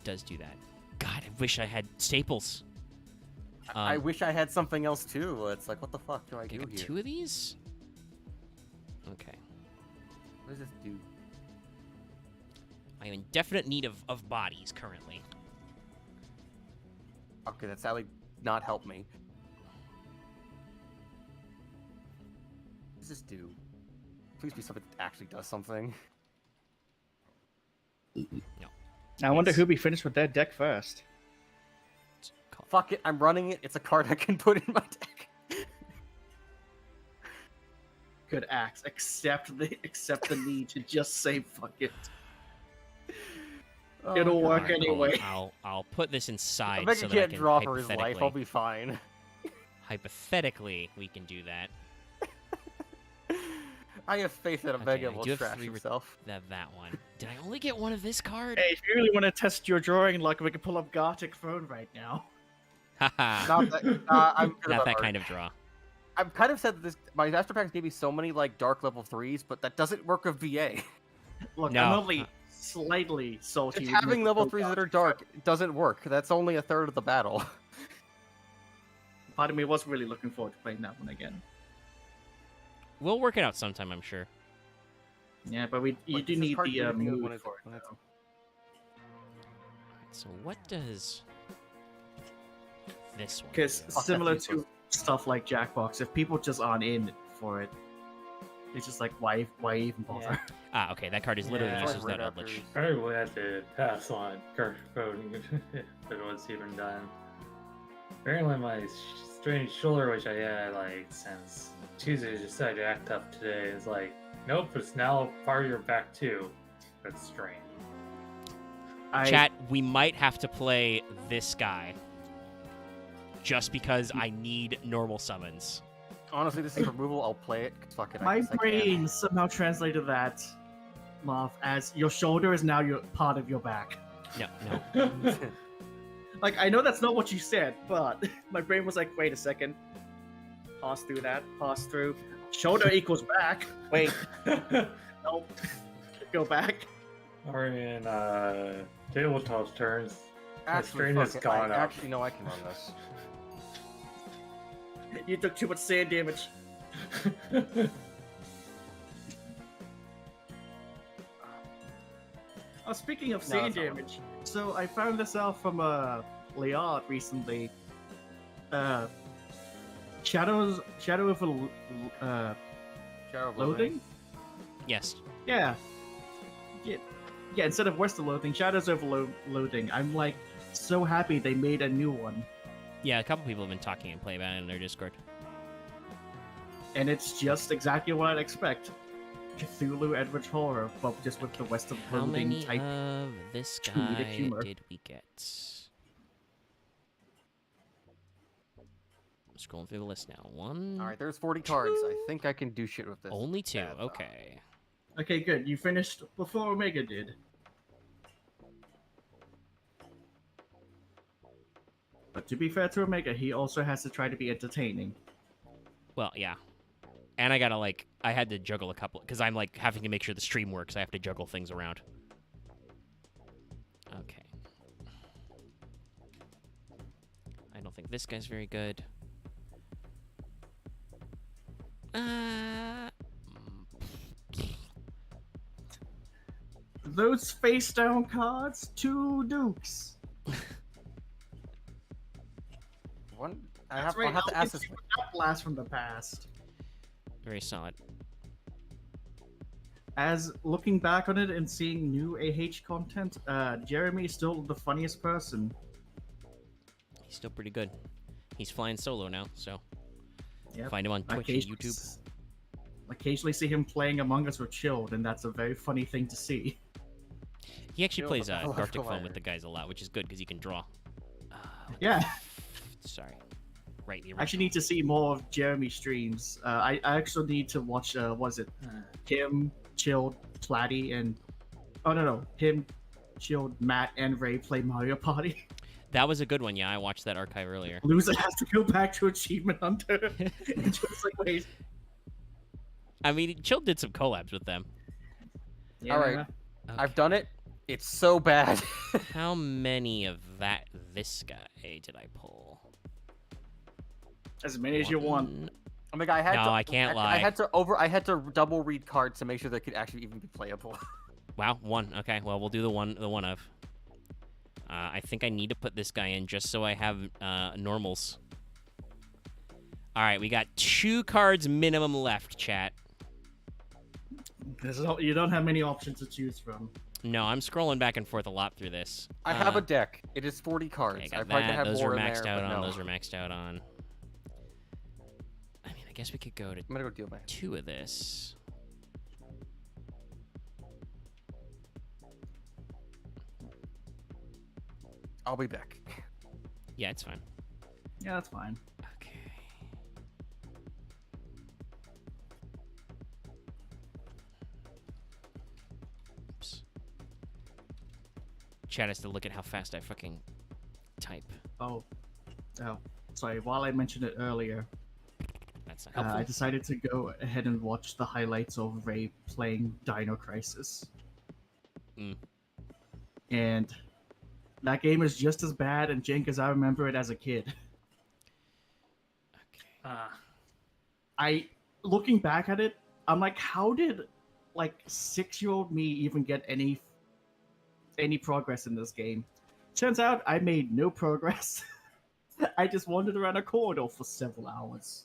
S1: does do that. God, I wish I had staples.
S3: I wish I had something else too. It's like, what the fuck do I
S1: Okay,
S3: do
S1: got
S3: here?
S1: two of these? Okay.
S3: What does this do?
S1: I am in definite need of bodies currently.
S3: Okay, that's sadly not help me. What does this do? Please be something that actually does something.
S1: No.
S2: I wonder
S1: It's-
S2: who be finished with their deck first.
S1: It's called-
S3: Fuck it, I'm running it. It's a card I can put in my deck.
S2: Good axe. Accept the need to just say fuck it. It'll work
S1: Alright, hold on.
S2: anyway.
S1: I'll put this
S3: If
S1: inside
S3: Mega
S1: so that I
S3: can't
S1: can
S3: draw for his life, I'll be fine.
S1: hypothetically we can do that.
S3: I have faith that
S1: Okay,
S3: Omega
S1: I
S3: will
S1: do have
S3: trash
S1: 3
S3: himself.
S1: that one. Did I only get one of this card?
S4: Hey, if you really want to test your drawing luck, we can pull up Gartic Throne right now.
S1: Haha.
S3: Not that, I'm good
S1: Not
S3: about
S1: that
S3: art.
S1: kind of draw.
S3: I've kind of said that my Master Packs gave me so many like dark level 3s, but that doesn't work with VA.
S4: Look,
S1: No.
S4: I'm only slightly salty.
S3: Just
S4: with
S3: having
S4: Mythical
S3: level 3s that are
S4: Gartic
S3: dark doesn't work. That's only a third of the battle.
S4: Throne. Part of me was really looking forward to playing that one again.
S1: We'll work it out sometime, I'm sure.
S4: Yeah, but you
S3: Like,
S4: do
S3: does this
S4: need
S3: card
S4: the
S3: do anything
S4: move
S3: when it's-
S4: for it,
S3: when it's-
S4: though.
S1: So what does this one
S4: Because
S1: do?
S4: similar
S3: that's
S4: to
S3: useless.
S4: stuff like Jackbox, if people just aren't in for it, it's just like, why even bother?
S1: Ah, okay, that card is literally
S6: Yeah.
S1: useless
S3: Like
S1: without
S3: Red
S1: Eldritch.
S6: I really had to pass on card voting if it was even done. Apparently, my strange shoulder, which I had like since Tuesday, decided to act up today. Is like, nope, it's now part of your back too. That's strange.
S1: Chat, we might have to play this guy. Just because I need normal summons.
S3: Honestly, this is removal. I'll play it. 'Cause fuck it. I
S4: My
S3: guess I can.
S4: brain somehow translated that, Marv, as your shoulder is now your part of your back.
S1: No.
S4: Like, I know that's not what you said, but my brain was like, wait a second. Pass through that, pass through. Shoulder equals back. Wait, nope. Go back.
S6: Or in tabletop turns, my
S3: Actually,
S6: strain
S3: fuck
S6: has
S3: it.
S6: gone
S3: I
S6: up.
S3: actually know I can run this.
S4: You took too much sand damage. Oh, speaking of
S3: No,
S4: sand
S3: that's not
S4: damage, so I found this out from Liard recently. Shadow of
S3: Shadow of
S4: Loathing?
S1: Yes.
S4: Yeah. Yeah, instead of West of Loathing, Shadows of Loathing. I'm like so happy they made a new one.
S1: Yeah, a couple people have been talking and playing about it in their Discord.
S4: And it's just exactly what I'd expect. Cthulhu Edward's Horror, but just with the West of
S1: How
S4: Loathing
S1: many
S4: type.
S1: of this
S4: comedic
S1: guy
S4: humor.
S1: did we get? I'm scrolling through the list now. One.
S3: All right, there's 40 cards. I think I can do shit with this.
S1: Only 2.
S3: bad, though.
S1: Okay.
S4: Okay, good. You finished before Omega did. But to be fair to Omega, he also has to try to be entertaining.
S1: Well, yeah. And I gotta, like, I had to juggle a couple, because I'm, like, having to make sure the stream works. I have to juggle things around. Okay. I don't think this guy's very good.
S4: Those face down cards, 2 dukes.
S3: One.
S4: That's
S3: I'll have to ask this.
S4: That blast from the past.
S1: Very solid.
S4: As looking back on it and seeing new AH content, Jeremy is still the funniest person.
S1: He's still pretty good. He's flying solo now, so
S4: Yep.
S1: find him on Twitch and YouTube.
S4: Occasionally see him playing Among Us with Chilled, and that's a very funny thing to see.
S1: He actually
S3: Yo,
S1: plays
S3: I love
S1: Arctic
S3: Collider.
S1: Phone with the guys a lot, which is good because he can draw.
S4: Yeah,
S1: Sorry. Right, the
S4: I actually need to see more of Jeremy streams. I actually need to watch, was it him, Chilled, Platty, and... Oh, no. Him, Chilled, Matt, and Ray play Mario Party.
S1: That was a good one, yeah. I watched that archive earlier.
S4: Loser has to go back to Achievement Hunter. And just like, wait.
S1: I mean, Chill did some collabs with them.
S4: Yeah.
S3: All right. I've done it. It's so bad.
S1: How many of this guy did I pull?
S4: As many as you want.
S1: One.
S3: I mean, I had
S1: No,
S3: to.
S1: I can't lie.
S3: I had to double read cards to make sure they could actually even be playable.
S1: Wow, 1. Okay, well, we'll do the one of. I think I need to put this guy in just so I have normals. All right, we got 2 cards minimum left, chat.
S4: You don't have many options to choose from.
S1: No, I'm scrolling back and forth a lot through this.
S3: I have a deck. It is 40 cards.
S1: Okay,
S3: I
S1: got
S3: probably
S1: that.
S3: have
S1: Those
S3: more
S1: are
S3: in
S1: maxed
S3: there,
S1: out
S3: but
S1: on.
S3: no.
S1: Those are maxed out on. I mean, I guess we could go to
S3: I'm gonna go deal my.
S1: 2 of this.
S3: I'll be back.
S1: Yeah, it's fine.
S4: Yeah, that's fine.
S1: Okay. chat has to look at how fast I fucking type.
S2: Oh, sorry. While I mentioned it earlier,
S1: That's not helpful.
S2: I decided to go ahead and watch the highlights of Ray playing Dino Crisis.
S1: Mm.
S2: And that game is just as bad and jank as I remember it as a kid. Looking back at it, I'm like, how did like 6-year-old me even get any progress in this game? Turns out I made no progress. I just wandered around a corridor for several hours.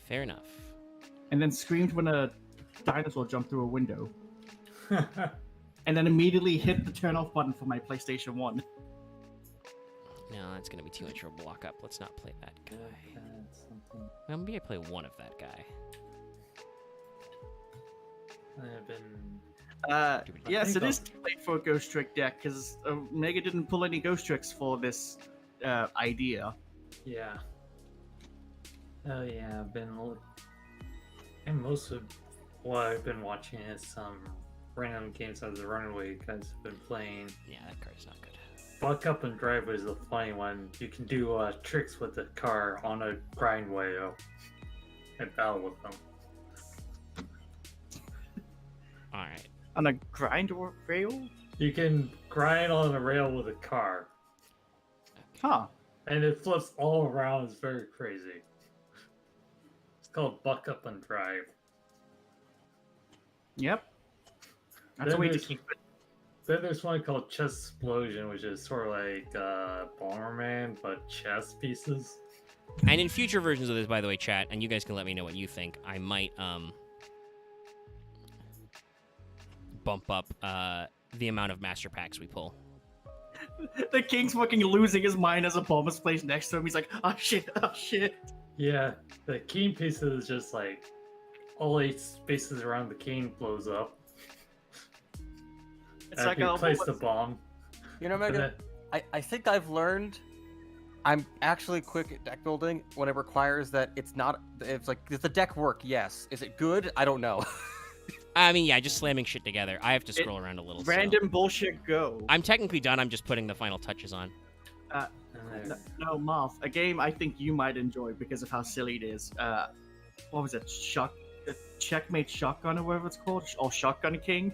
S1: Fair enough.
S2: And then screamed when a dinosaur jumped through a window. And then immediately hit the turn off button for my PlayStation 1.
S1: No, that's gonna be too much of a block up. Let's not play that guy. Well, maybe I play one of that guy.
S6: I've been.
S2: Yes, it is too late for a Ghost Trick deck because Mega didn't pull any Ghost Tricks for this idea.
S6: Yeah. Oh yeah, I've been. And most of what I've been watching is some random games as the Runaway guys have been playing.
S1: Yeah, that card's not good.
S6: Buck Up and Drive is the funny one. You can do tricks with the car on a grind rail and battle with them.
S1: Alright.
S2: On a grind rail?
S6: You can grind on a rail with a car.
S2: Huh.
S6: And it flips all around. It's very crazy. It's called Buck Up and Drive.
S2: Yep. That's
S6: Then
S2: a way to
S6: there's-
S2: keep it.
S6: Then there's one called Chess Explosion, which is sort of like Bomberman, but chess pieces.
S1: And in future versions of this, by the way, chat, and you guys can let me know what you think, I might bump up the amount of master packs we pull.
S2: The king's fucking losing his mind as a bomb is placed next to him. He's like, oh shit, oh shit.
S6: Yeah, the king pieces is just like all 8 spaces around the king blows up.
S2: It's
S6: After
S2: like
S6: you
S2: a
S6: place the bomb.
S3: You know, Megan, I think I've learned I'm actually quick at deck building when it requires that it's not. It's like, does the deck work? Yes. Is it good? I don't know.
S1: I mean, yeah, just slamming shit together. I have to scroll around a little. so-
S2: Random bullshit go.
S1: I'm technically done. I'm just putting the final touches on.
S2: No, Marth, a game I think you might enjoy because of how silly it is. What was it? Checkmate Shotgun or whatever it's called? Or Shotgun King?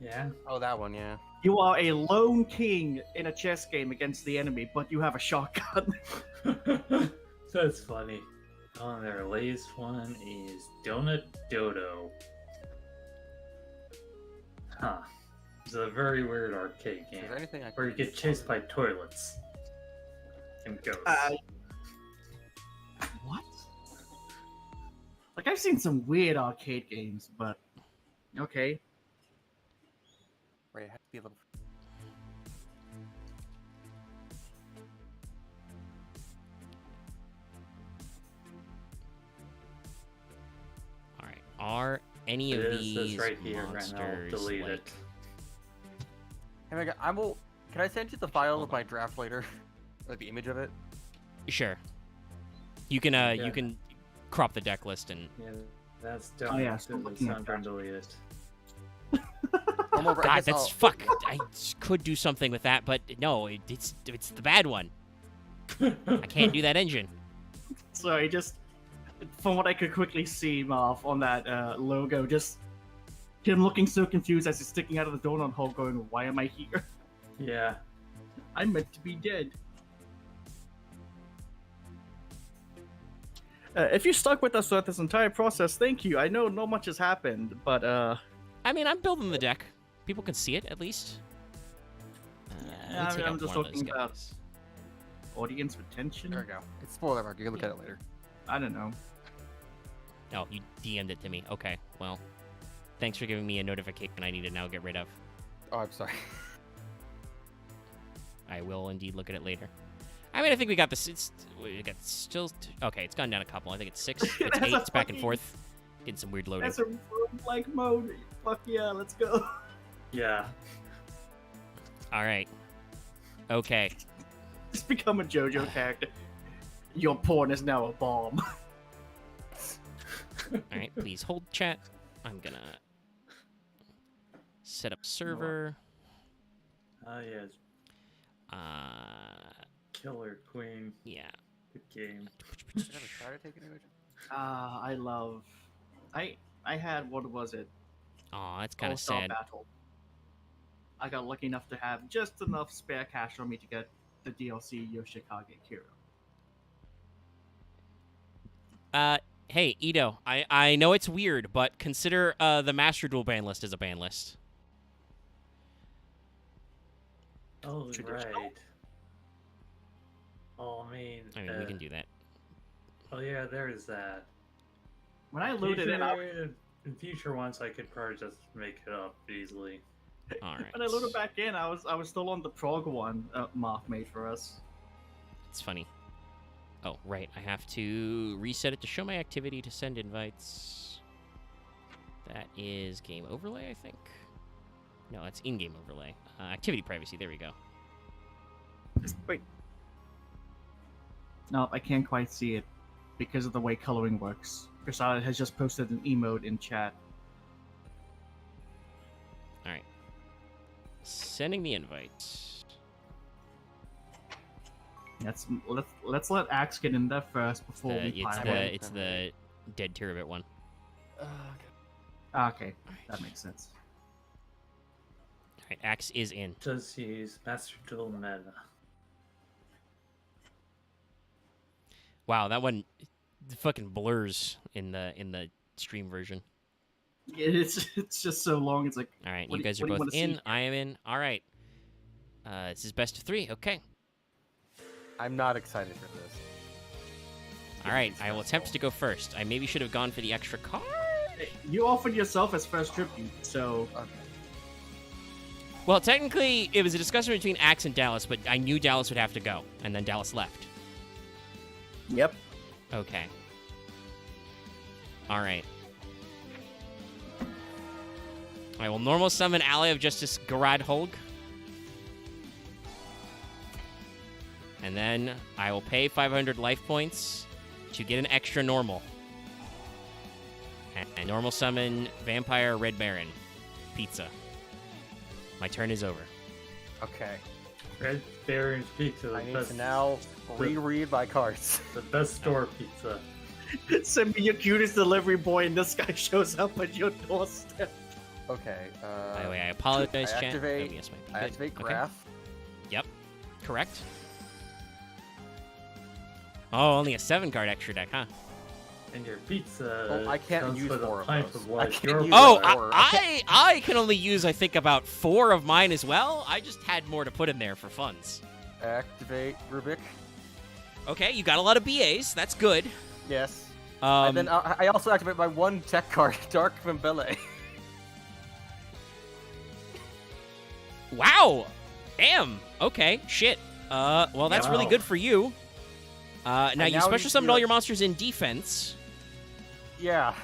S6: Yeah.
S3: Oh, that one, yeah.
S2: You are a lone king in a chess game against the enemy, but you have a shotgun.
S6: That's funny. Oh, their latest one is Donut Dodo. Huh. It's a very weird arcade game
S3: Is there anything I
S6: where you get chased by toilets and ghosts.
S2: What? Like, I've seen some weird arcade games, but okay.
S3: Right, it has to be a little.
S1: All right. Are any of
S6: It is
S1: these
S6: this right here, and I'll
S1: monsters
S6: delete
S1: like...
S6: it.
S3: Hey, Megan, I will. Can I send you the file
S1: Hold
S3: of my draft later? Like the image of it?
S1: Sure. You can you can crop the deck list and
S6: Yeah, that's
S2: Oh,
S6: Donut
S2: yeah, still
S6: Dodo,
S2: looking
S6: so
S2: at
S6: I'm going to delete it.
S3: I'm over, I
S1: God,
S3: guess
S1: that's
S3: I'll-
S1: fuck. I could do something with that, but no, it's the bad one. I can't do that engine.
S2: Sorry, just from what I could quickly see, Marv, on that logo, just him looking so confused as he's sticking out of the donut hole going, why am I here?
S6: Yeah.
S2: I'm meant to be dead. If you stuck with us throughout this entire process, thank you. I know not much has happened, but
S1: I mean, I'm building the deck. People can see it at least. Let me take
S2: I'm
S1: out
S2: just
S1: one of those
S2: talking about
S1: guys.
S2: audience retention.
S3: There we go. It's spoiler mark. You can look at it later.
S2: I don't know.
S1: Oh, you DM'd it to me. Okay, well, thanks for giving me a notification I need to now get rid of.
S3: Oh, I'm sorry.
S1: I will indeed look at it later. I mean, I think we got this. We got still. Okay, it's gone down a couple. I think it's 6. It's
S2: That's
S1: 8.
S2: a
S1: It's back and
S2: fucking-
S1: forth. Getting some weird loading.
S2: That's a roguelike mode. Fuck yeah, let's go.
S6: Yeah.
S1: All right. Okay.
S2: Just become a JoJo character. Your porn is now a bomb.
S1: All right. Please hold chat. I'm gonna set up server.
S6: Yes. Killer Queen.
S1: Yeah.
S6: Good game.
S3: Never tried to take an image.
S2: I love. I had, what was it?
S1: Aw, that's kind of
S2: All-Star
S1: sad.
S2: Battle. I got lucky enough to have just enough spare cash for me to get the DLC Yoshikage Kiro.
S1: Hey, Ito, I know it's weird, but consider the Master Duel ban list as a ban list.
S6: Oh,
S2: Traditional?
S6: right. Oh,
S1: I mean, we can do that.
S6: Oh, yeah, there's that.
S2: When I loaded it,
S6: In future ones, I could probably just make it up easily.
S1: All right.
S2: when I loaded back in, I was still on the prog one Marth made for us.
S1: It's funny. Oh, right. I have to reset it to show my activity to send invites. That is game overlay, I think. No, that's in-game overlay. Activity privacy. There we go.
S2: Just wait. No, I can't quite see it because of the way coloring works. Prasad has just posted an emote in chat.
S1: All right. Sending the invite.
S2: Let's let Axe get in there first before we
S1: It's
S2: pile
S1: the
S2: in.
S1: it's the dead terabit one.
S2: Okay, that makes sense.
S1: All right, Axe is in.
S6: Just use Master Duel Meta.
S1: Wow, that one fucking blurs in the stream version.
S2: It's just so long. It's like,
S1: All right,
S2: What
S1: you
S2: do-
S1: guys are
S2: what do you
S1: both
S2: wanna see
S1: in.
S2: here?
S1: I am in. All right. This is best of 3. Okay.
S3: I'm not excited for this.
S1: All right. I will attempt to go first. I maybe should have gone for the extra card.
S2: you offered yourself as first tribute, so
S3: Okay.
S1: Well, technically, it was a discussion between Axe and Dallas, but I knew Dallas would have to go, and then Dallas left.
S2: yep.
S1: Okay. All right. I will normal summon Ally of Justice Garad Holg. And then I will pay 500 life points to get an extra normal. And normal summon Vampire Red Baron. Pizza. My turn is over.
S3: Okay.
S6: Red Baron's Pizza, the
S3: I need
S6: best,
S3: to now reread my cards.
S6: the best store pizza.
S2: Send me your cutest delivery boy, and this guy shows up at your doorstep.
S3: Okay.
S1: By the way, I apologize,
S3: I
S1: chat.
S3: activate-
S1: Oh, yes, might be
S3: I
S1: good.
S3: activate
S1: Okay.
S3: Graph.
S1: Yep. Correct. Oh, only a 7-card extra deck, huh?
S6: And your pizza
S3: Oh, I can't
S6: comes
S3: use
S6: with
S3: 4
S6: a
S3: of
S6: pint
S3: those.
S6: of
S3: I
S6: what?
S3: can't
S6: Your
S3: use
S1: Oh,
S3: Or-
S1: I can only use, I think, about 4 of mine as well. I just had more to put in there for funds.
S3: Activate Rubik.
S1: Okay, you got a lot of BAs. That's good.
S3: Yes. And then I also activate my 1 tech card, Dark Membele.
S1: Wow. Damn. Okay. Shit. Well, that's really
S6: Wow.
S1: good for you. Now
S3: now
S1: you
S3: we
S1: special
S3: need to
S1: summoned
S3: do
S1: all
S3: it-
S1: your monsters in defense.
S3: Yeah.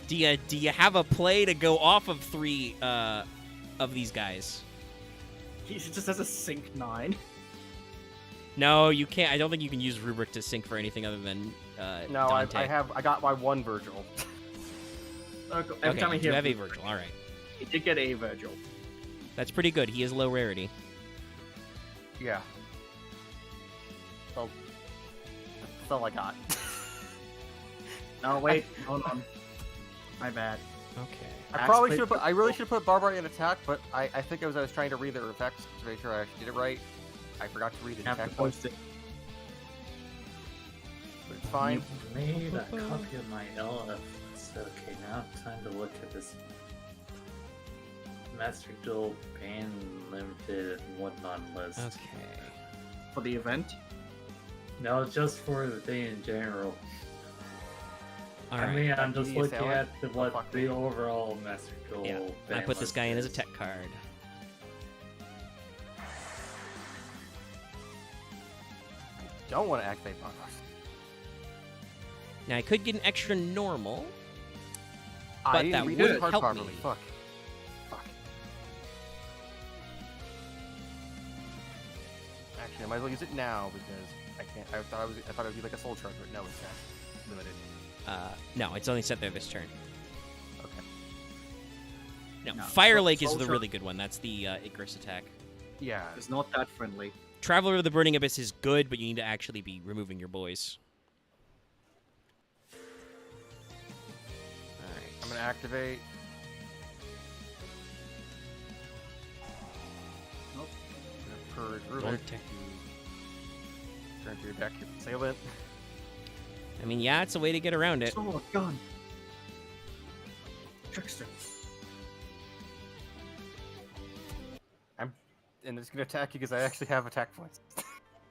S1: Do you have a play to go off of 3 of these guys?
S2: He just has a sync 9.
S1: No, you can't. I don't think you can use Rubric to sync for anything other than
S3: No,
S1: Dante.
S3: I got my 1 Virgil.
S2: Every
S1: Okay,
S2: time I
S1: you
S2: hear
S1: have a Virgil. All right.
S2: he did get a Virgil.
S1: That's pretty good. He is low rarity.
S3: Yeah. So that's all I got.
S2: No, wait, hold on. My bad.
S1: Okay.
S3: I
S2: Axe
S3: probably
S2: plate-
S3: should have. I really should have put Barbarian attack, but I think I was trying to read their effects to make sure I actually did it right. I forgot to read the
S2: Have to
S3: attack
S2: post it.
S3: but it's fine.
S6: You made a copy of my LF. So, okay, now time to look at this Master Duel Band Limited and whatnot list.
S1: Okay.
S2: For the event?
S6: No, just for the thing in general.
S1: All
S6: I
S1: right.
S6: mean, I'm just
S3: Media
S6: looking
S3: selling?
S6: at
S3: fuck
S6: what
S3: me.
S6: the overall Master Duel.
S1: Yeah. I
S6: band
S1: put this
S6: list
S1: guy in as a
S6: is.
S1: tech card.
S3: Don't want to activate Barbarian.
S1: Now I could get an extra normal.
S3: I
S1: But
S3: didn't
S1: that
S3: read
S1: would
S3: the card
S1: help
S3: properly.
S1: me.
S3: Fuck. Actually, I might as well use it now because I can't. I thought it would be like a soul charge, but no, it's not limited.
S1: No, it's only set there this turn.
S3: Okay.
S1: No,
S2: No,
S1: Fire Lake is the
S2: Soldier-
S1: really good one. That's the Icarus attack.
S3: Yeah.
S2: It's not that friendly.
S1: Traveler of the Burning Abyss is good, but you need to actually be removing your boys. All right.
S3: I'm gonna activate.
S2: Nope.
S3: Purge
S1: Don't
S3: Ruler.
S1: attack.
S3: Turn to your deck. Assailant.
S1: I mean, yeah, it's a way to get around it.
S2: Sword, gun. Trickster.
S3: And it's gonna attack you because I actually have attack points.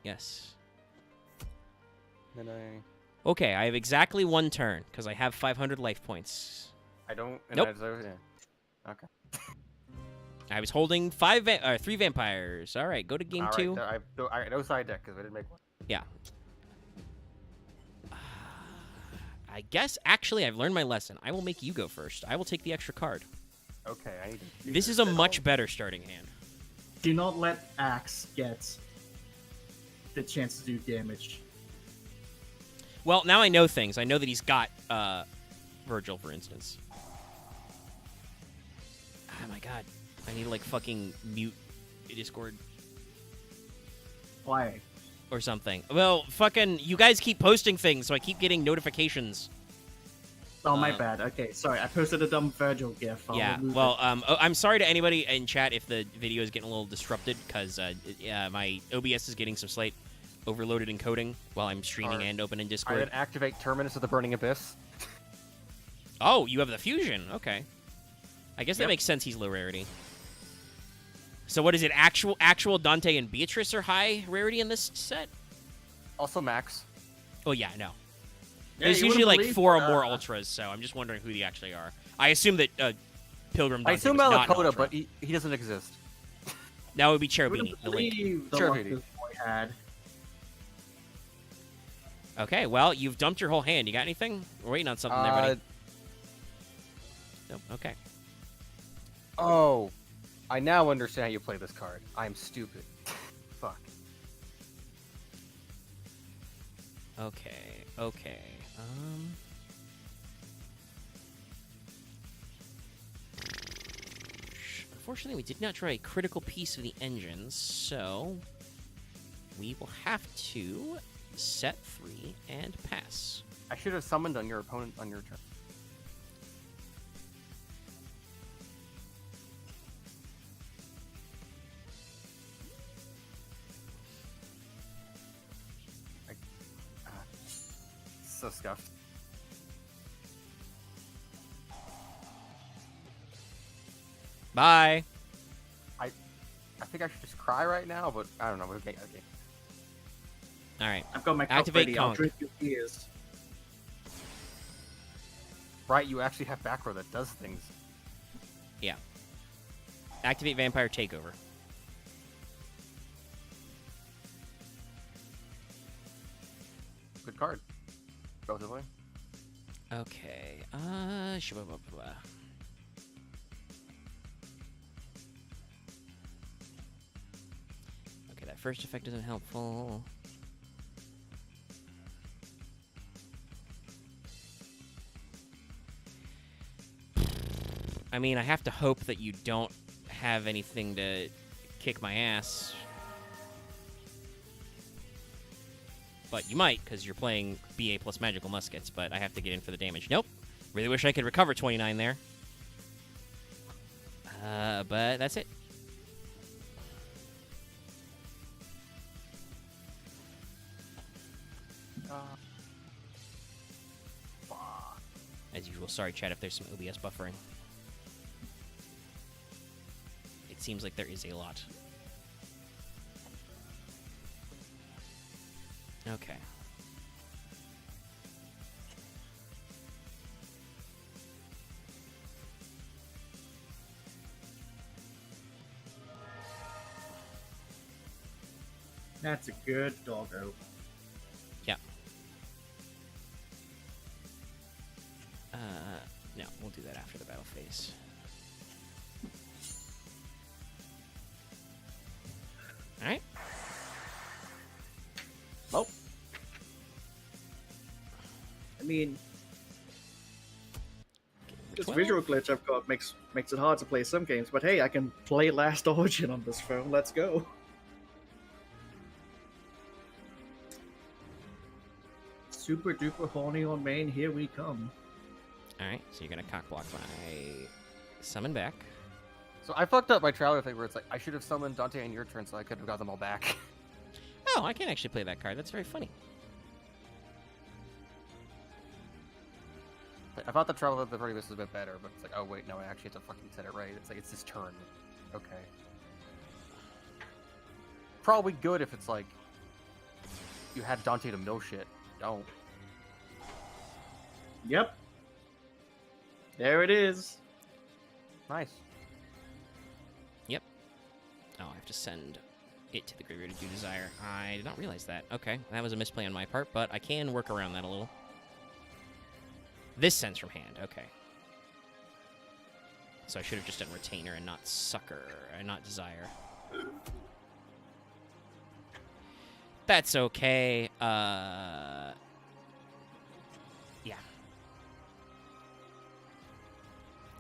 S1: Yes.
S3: Then
S1: Okay, I have exactly 1 turn because I have 500 life points.
S3: I don't. And
S1: Nope.
S3: yeah. Okay.
S1: I was holding 3 vampires. All right, go to game
S3: All
S1: 2.
S3: right, I no side deck because I didn't make one.
S1: Yeah. I guess actually I've learned my lesson. I will make you go first. I will take the extra card.
S3: Okay, I need to.
S1: This is a much better starting hand.
S2: Do not let Axe get the chance to do damage.
S1: Well, now I know things. I know that he's got Virgil, for instance. Oh my god. I need to like fucking mute Discord
S2: Why?
S1: or something. Well, fucking you guys keep posting things, so I keep getting notifications.
S2: Oh, my bad. Okay, sorry. I posted a dumb Virgil gif. I'll
S1: Yeah,
S2: remove
S1: well,
S2: it.
S1: I'm sorry to anybody in chat if the video is getting a little disrupted, because yeah, my OBS is getting some slight overloaded encoding while I'm streaming
S3: Alright.
S1: and open in
S3: I
S1: Discord.
S3: then activate Terminus of the Burning Abyss.
S1: Oh, you have the fusion. Okay. I guess that
S3: Yep.
S1: makes sense. He's low rarity. So what is it? Actual Dante and Beatrice are high rarity in this set?
S3: Also Max.
S1: Oh yeah, no.
S2: Yeah,
S1: There's
S2: you
S1: usually
S2: wouldn't
S1: like
S2: believe-
S1: 4 or more ultras, so I'm just wondering who they actually are. I assume that Pilgrim Dante
S3: I assume
S1: was not an
S3: Malakota,
S1: ultra.
S3: but he doesn't exist.
S1: That would be
S2: You wouldn't
S1: Cherubini, the link.
S2: believe the
S3: Sure,
S2: luck
S3: Vidi.
S2: this boy had.
S1: Okay, well, you've dumped your whole hand. You got anything? We're waiting on something there, buddy. Nope. Okay.
S3: Oh, I now understand how you play this card. I'm stupid. Fuck.
S1: Okay. Unfortunately, we did not draw a critical piece of the engines, so we will have to set 3 and pass.
S3: I should have summoned on your opponent on your turn. So scuffed.
S1: Bye.
S3: I think I should just cry right now, but I don't know. Okay.
S1: All right.
S2: I've got my cup
S1: Activate
S2: ready. I'll
S1: Conk.
S2: drink your tears.
S3: Right, you actually have back row that does things.
S1: Yeah. Activate Vampire Takeover.
S3: Good card. Relatively.
S1: Okay. Shabba-blah-blah-blah. Okay, that first effect isn't helpful. I mean, I have to hope that you don't have anything to kick my ass. But you might, because you're playing BA plus magical muskets, but I have to get in for the damage. Nope. Really wish I could recover 29 there. But that's it. As usual, sorry, chat, if there's some OBS buffering. It seems like there is a lot. Okay.
S2: That's a good doggo.
S1: Yeah. No, we'll do that after the battle phase. Alright.
S2: Well, I mean,
S4: This
S1: 12?
S4: visual glitch I've got makes it hard to play some games, but hey, I can play Last Origin on this phone. Let's go. Super duper horny on main, here we come.
S1: Alright, so you're gonna cockblock my summon back.
S3: So I fucked up my trailer thing where it's like I should have summoned Dante on your turn so I could have got them all back.
S1: Oh, I can actually play that card. That's very funny.
S3: I thought the travel of the party was a bit better, but it's like, oh wait, no, I actually have to fucking set it right. It's like it's his turn. Okay. Probably good if it's like you had Dante to mill shit. Don't.
S4: Yep. There it is.
S3: Nice.
S1: Oh, I have to send it to the graveyard to do Desire. I did not realize that. Okay, that was a misplay on my part, but I can work around that a little. This sends from hand, okay. So I should have just done Retainer and not Sucker, and not Desire. That's okay. Yeah.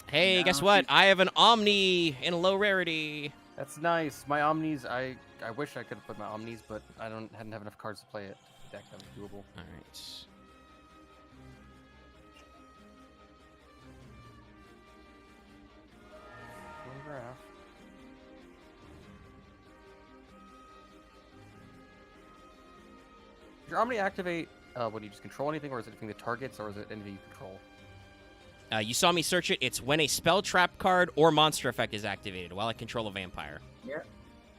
S1: Hey,
S4: Now
S1: guess what?
S4: she's-
S1: I have an Omni in a low rarity.
S3: That's nice. My Omnis, I wish I could have put my Omnis, but hadn't have enough cards to play it. Deck that was doable.
S1: All right.
S3: Graph. Does your Omni activate when you just control anything, or is it anything that targets, or is it anything you control?
S1: You saw me search it. It's when a spell trap card or monster effect is activated while I control a vampire.
S4: Yeah.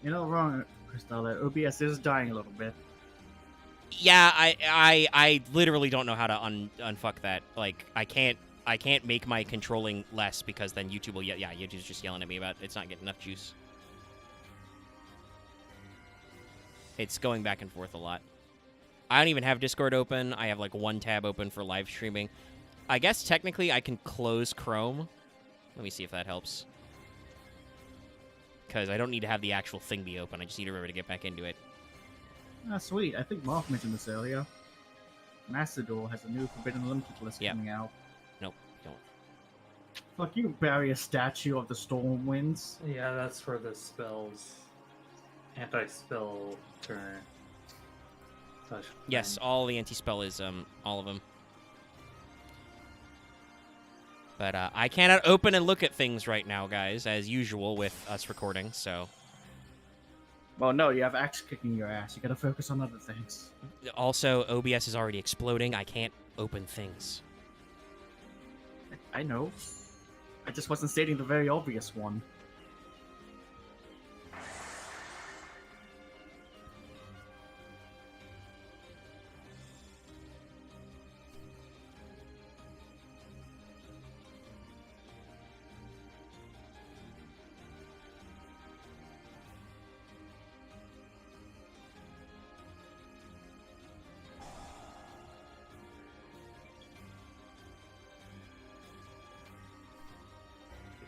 S4: You're not wrong, Crystal. That OBS is dying a little bit.
S1: Yeah, I literally don't know how to unfuck that. Like, I can't make my controlling less because then YouTube will YouTube's just yelling at me about it's not getting enough juice. It's going back and forth a lot. I don't even have Discord open. I have like one tab open for live streaming. I guess technically I can close Chrome. Let me see if that helps. Because I don't need to have the actual thing be open. I just need to remember to get back into it.
S4: Ah, sweet. I think Mark mentioned this earlier. Master Duel has a new Forbidden Limited list
S1: Yeah.
S4: coming out.
S1: Nope, don't.
S4: Fuck you, bury a statue of the Storm Winds.
S6: Yeah, that's for the spells. Anti-spell turn. Such
S1: Yes,
S6: thing.
S1: all the anti-spell is, all of them. But, I cannot open and look at things right now, guys, as usual with us recording, so...
S4: Well, no, you have Axe kicking your ass. You gotta focus on other things.
S1: Also, OBS is already exploding. I can't open things.
S4: I know. I just wasn't stating the very obvious one.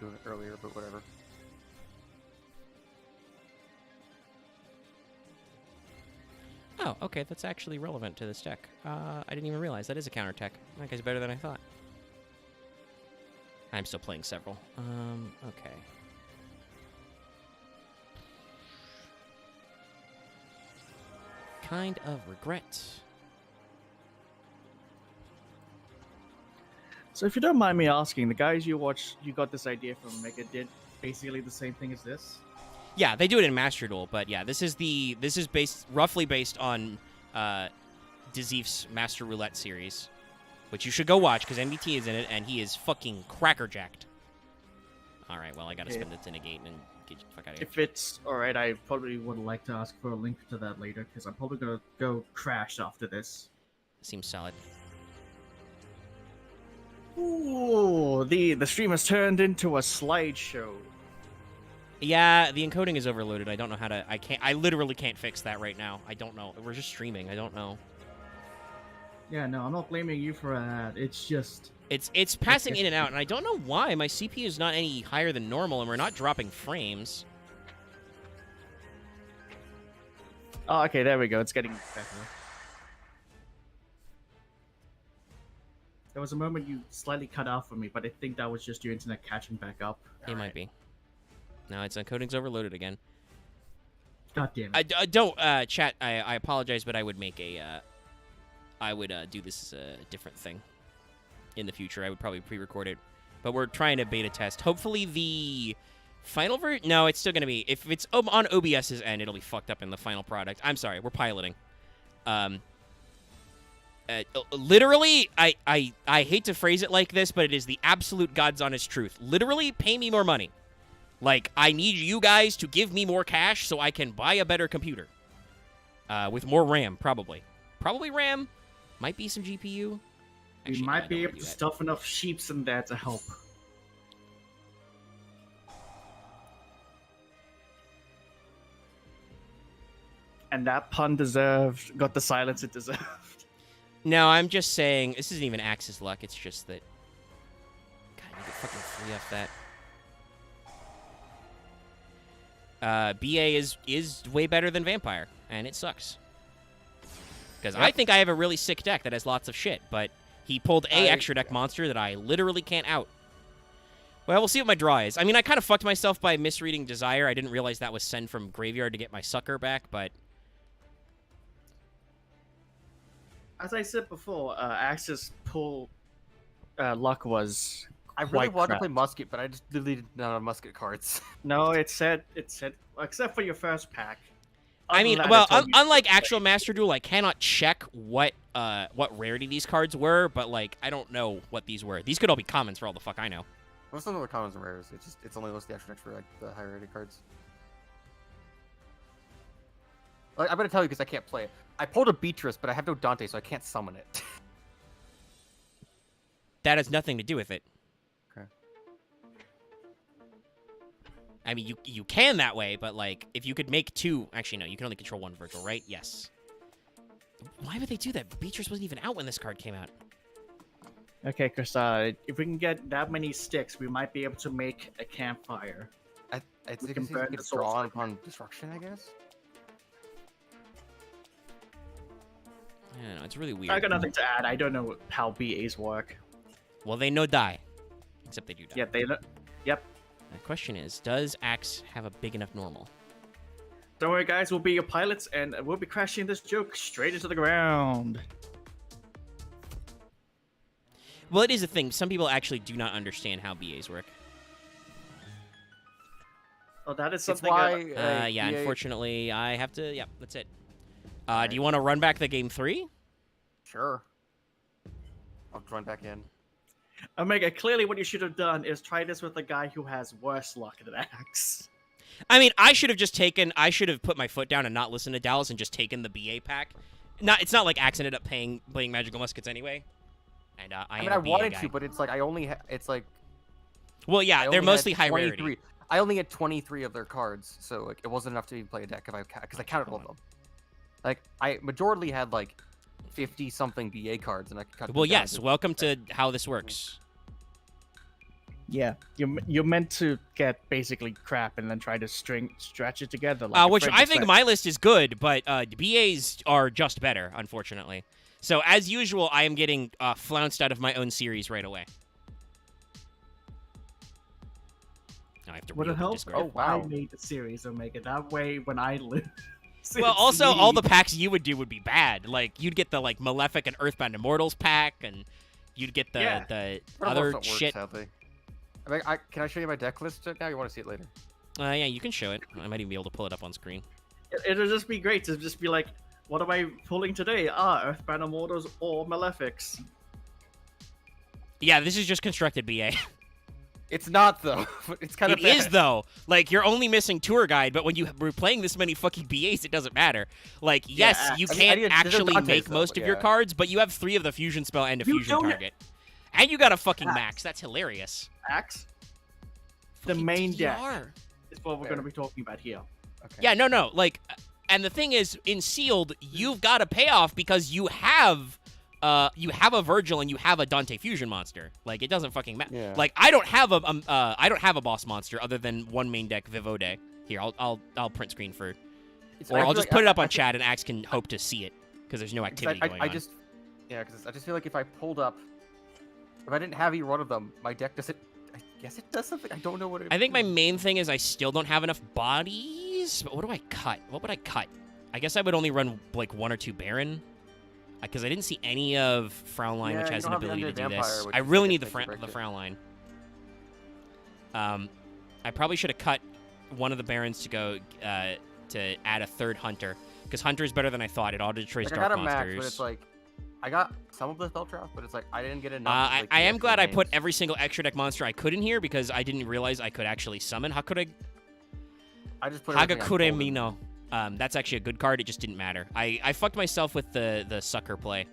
S3: Doing it earlier, but whatever.
S1: Oh, okay, that's actually relevant to this deck. I didn't even realize that is a counter tech. That guy's better than I thought. I'm still playing several. Okay. Kind of regret.
S4: So if you don't mind me asking, the guys you got this idea from Mega did basically the same thing as this?
S1: Yeah, they do it in Master Duel, but yeah, this is roughly based on Dizif's Master Roulette series, which you should go watch because NBT is in it and he is fucking crackerjacked. All right, well I gotta spend it to negate and get the fuck out of here.
S4: If it's alright, I probably would like to ask for a link to that later because I'm probably gonna go crash after this.
S1: Seems solid.
S4: Ooh, the stream has turned into a slideshow.
S1: Yeah, the encoding is overloaded. I don't know how to. I literally can't fix that right now. I don't know. We're just streaming. I don't know.
S4: Yeah, no, I'm not blaming you for that. It's just
S1: It's passing in and out, and I don't know why. My CPU is not any higher than normal, and we're not dropping frames.
S4: oh, okay. There we go. It's getting better.
S2: There was a moment you slightly cut off for me, but I think that was just your internet catching back up.
S1: It might be. No, it's encoding's overloaded again.
S2: God damn it.
S1: I don't, chat, I apologize, but I would make a, I would do this as a different thing in the future. I would probably pre-record it. But we're trying to beta test. Hopefully the final version... No, it's still going to be... If it's on OBS's end, it'll be fucked up in the final product. I'm sorry, we're piloting. Literally, I hate to phrase it like this, but it is the absolute God's honest truth. Literally, pay me more money. Like, I need you guys to give me more cash so I can buy a better computer. With more RAM, probably. Probably RAM. Might be some GPU.
S2: We might be able to stuff enough sheeps in there to help. And that pun got the silence it deserved.
S1: No, I'm just saying, this isn't even Axe's luck, it's just that... God, I need to fucking free up that. BA is way better than Vampire, and it sucks. Because I think I have a really sick deck that has lots of shit, but he pulled a extra deck monster that I literally can't out. Well, we'll see what my draw is. I mean, I kind of fucked myself by misreading Desire. I didn't realize that was send from Graveyard to get my Sucker back, but...
S2: As I said before, Axe's pull luck was
S3: I really
S2: quite
S3: wanted to
S2: crap.
S3: play Musket, but I just deleted none of Musket cards.
S2: No, it said, except for your first pack.
S1: I mean,
S2: Other than
S1: well,
S2: that, it told you-
S1: unlike actual Master Duel, I cannot check what rarity these cards were, but, like, I don't know what these were. These could all be commons for all the fuck I know.
S3: Most of them are commons and rares. It's only listed the extra decks for like the higher rated cards. Like, I'm gonna tell you because I can't play it. I pulled a Beatrice, but I have no Dante, so I can't summon it.
S1: That has nothing to do with it.
S3: Okay.
S1: I mean, you can that way, but, like, if you could make two... Actually, no, you can only control one Virgil, right? Yes. Why would they do that? Beatrice wasn't even out when this card came out.
S2: Okay, Chris, if we can get that many sticks, we might be able to make a campfire.
S3: I think
S2: can
S3: it's
S2: burn the souls
S3: drawn
S2: like
S3: upon destruction, I guess.
S1: I don't know, it's really weird.
S2: I got nothing to add. I don't know how BAs work.
S1: Well, they no die. Except they do die.
S2: Yeah, they don't. Yep.
S1: The question is, does Axe have a big enough normal?
S2: Don't worry, guys. We'll be your pilots, and we'll be crashing this joke straight into the ground.
S1: Well, it is a thing. Some people actually do not understand how BAs work.
S2: Oh, that is
S3: That's
S2: something.
S3: why.
S1: Yeah,
S3: EA
S1: unfortunately, I have to... Yeah, that's it. Do you want to run back the game 3?
S3: Sure. I'll join back in.
S2: Omega, clearly what you should have done is try this with a guy who has worse luck than Axe.
S1: I mean, I should have just taken... I should have put my foot down and not listened to Dallas and just taken the BA pack. It's not like Axe ended up playing Magical Muskets anyway. And I
S3: mean,
S1: am
S3: I
S1: a BA
S3: wanted
S1: guy.
S3: to, but it's like I only. It's like.
S1: Well,
S3: I
S1: yeah,
S3: only
S1: they're
S3: had
S1: mostly high
S3: 23
S1: rarity.
S3: I only had 23 of their cards, so like, it wasn't enough to even play a deck because I counted all of them. Like I majorly had like 50 something BA cards, and I could cut.
S1: Well,
S3: them down
S1: yes.
S3: to-
S1: Welcome to how this works.
S2: Yeah, you're meant to get basically crap and then try to stretch it together. Like
S1: Which I think my list is good, but BAs are just better, unfortunately. So, as usual, I am getting flounced out of my own series right away. Now I have to
S2: Would it
S1: reopen
S2: help?
S1: Discord.
S3: Oh, wow.
S2: I made the series, Omega. That way, when I lose,
S1: Well,
S2: it's
S1: also,
S2: me.
S1: all the packs you would do would be bad. Like, you'd get the, like, Malefic and Earthbound Immortals pack, and you'd get the,
S2: Yeah.
S1: the
S3: For the most
S1: other
S3: part, it works,
S1: shit.
S3: sadly. I mean, can I show you my deck list now? You want to see it later?
S1: Yeah, you can show it. I might even be able to pull it up on screen.
S2: It'll just be great to just be like, what am I pulling today? Earthbound Immortals or Malefics.
S1: Yeah, this is just constructed BA.
S3: It's not though. It's kind of
S1: It is, though. Like, you're only missing Tour Guide, but when we're playing this many fucking BAs, it doesn't matter. Like, yes, you
S3: I mean,
S1: can't
S3: there's
S1: actually
S3: Dante's,
S1: make
S3: though,
S1: most
S3: but
S1: of your
S3: yeah.
S1: cards, but you have 3 of the fusion spell and a
S2: You
S1: fusion
S2: don't-
S1: target. And you got a fucking
S2: Axe.
S1: max. That's hilarious.
S2: Axe. The
S1: Fucking
S2: main deck
S1: TR.
S2: is what we're
S3: Fair.
S2: going to be talking about here.
S3: Okay.
S1: Yeah, no. Like, and the thing is, in Sealed, you've got a payoff because you have a Virgil and you have a Dante fusion monster. Like, it doesn't fucking matter.
S3: Yeah.
S1: Like, I don't have a boss monster other than one main deck Vivode. Here, I'll print screen for,
S3: It's-
S1: or
S3: I
S1: I'll
S3: feel
S1: just
S3: like
S1: put it up
S3: I
S1: on
S3: think-
S1: chat and Axe can hope to see it because there's no
S3: because
S1: activity going
S3: I
S1: on.
S3: just, yeah, because I just feel like if I pulled up If I didn't have either one of them, my deck doesn't. I guess it does something. I don't know what it.
S1: I think my main thing is I still don't have enough bodies. But what do I cut? What would I cut? I guess I would only run like 1 or 2 Baron. Because I didn't see any of Fraulein,
S3: Yeah,
S1: which
S3: you
S1: has
S3: don't
S1: an
S3: have the
S1: ability to do
S3: Undead Vampire,
S1: this.
S3: which
S1: I
S3: is
S1: really
S3: like
S1: need
S3: a
S1: the
S3: thing to break it.
S1: Fraulein. I probably should have cut one of the Barons to go to add a 3rd Hunter. Because Hunter is better than I thought. It auto-destroys
S3: Like, I
S1: Dark
S3: got a
S1: Monsters.
S3: max, but it's like I got some of the spell trap, but it's like I didn't get enough.
S1: I
S3: like,
S1: am
S3: the
S1: glad I
S3: actual
S1: put
S3: names.
S1: every single extra deck monster I could in here because I didn't realize I could actually summon
S3: I just put everything I pulled in.
S1: Hagakure Mino. That's actually a good card. It just didn't matter. I fucked myself with the sucker play.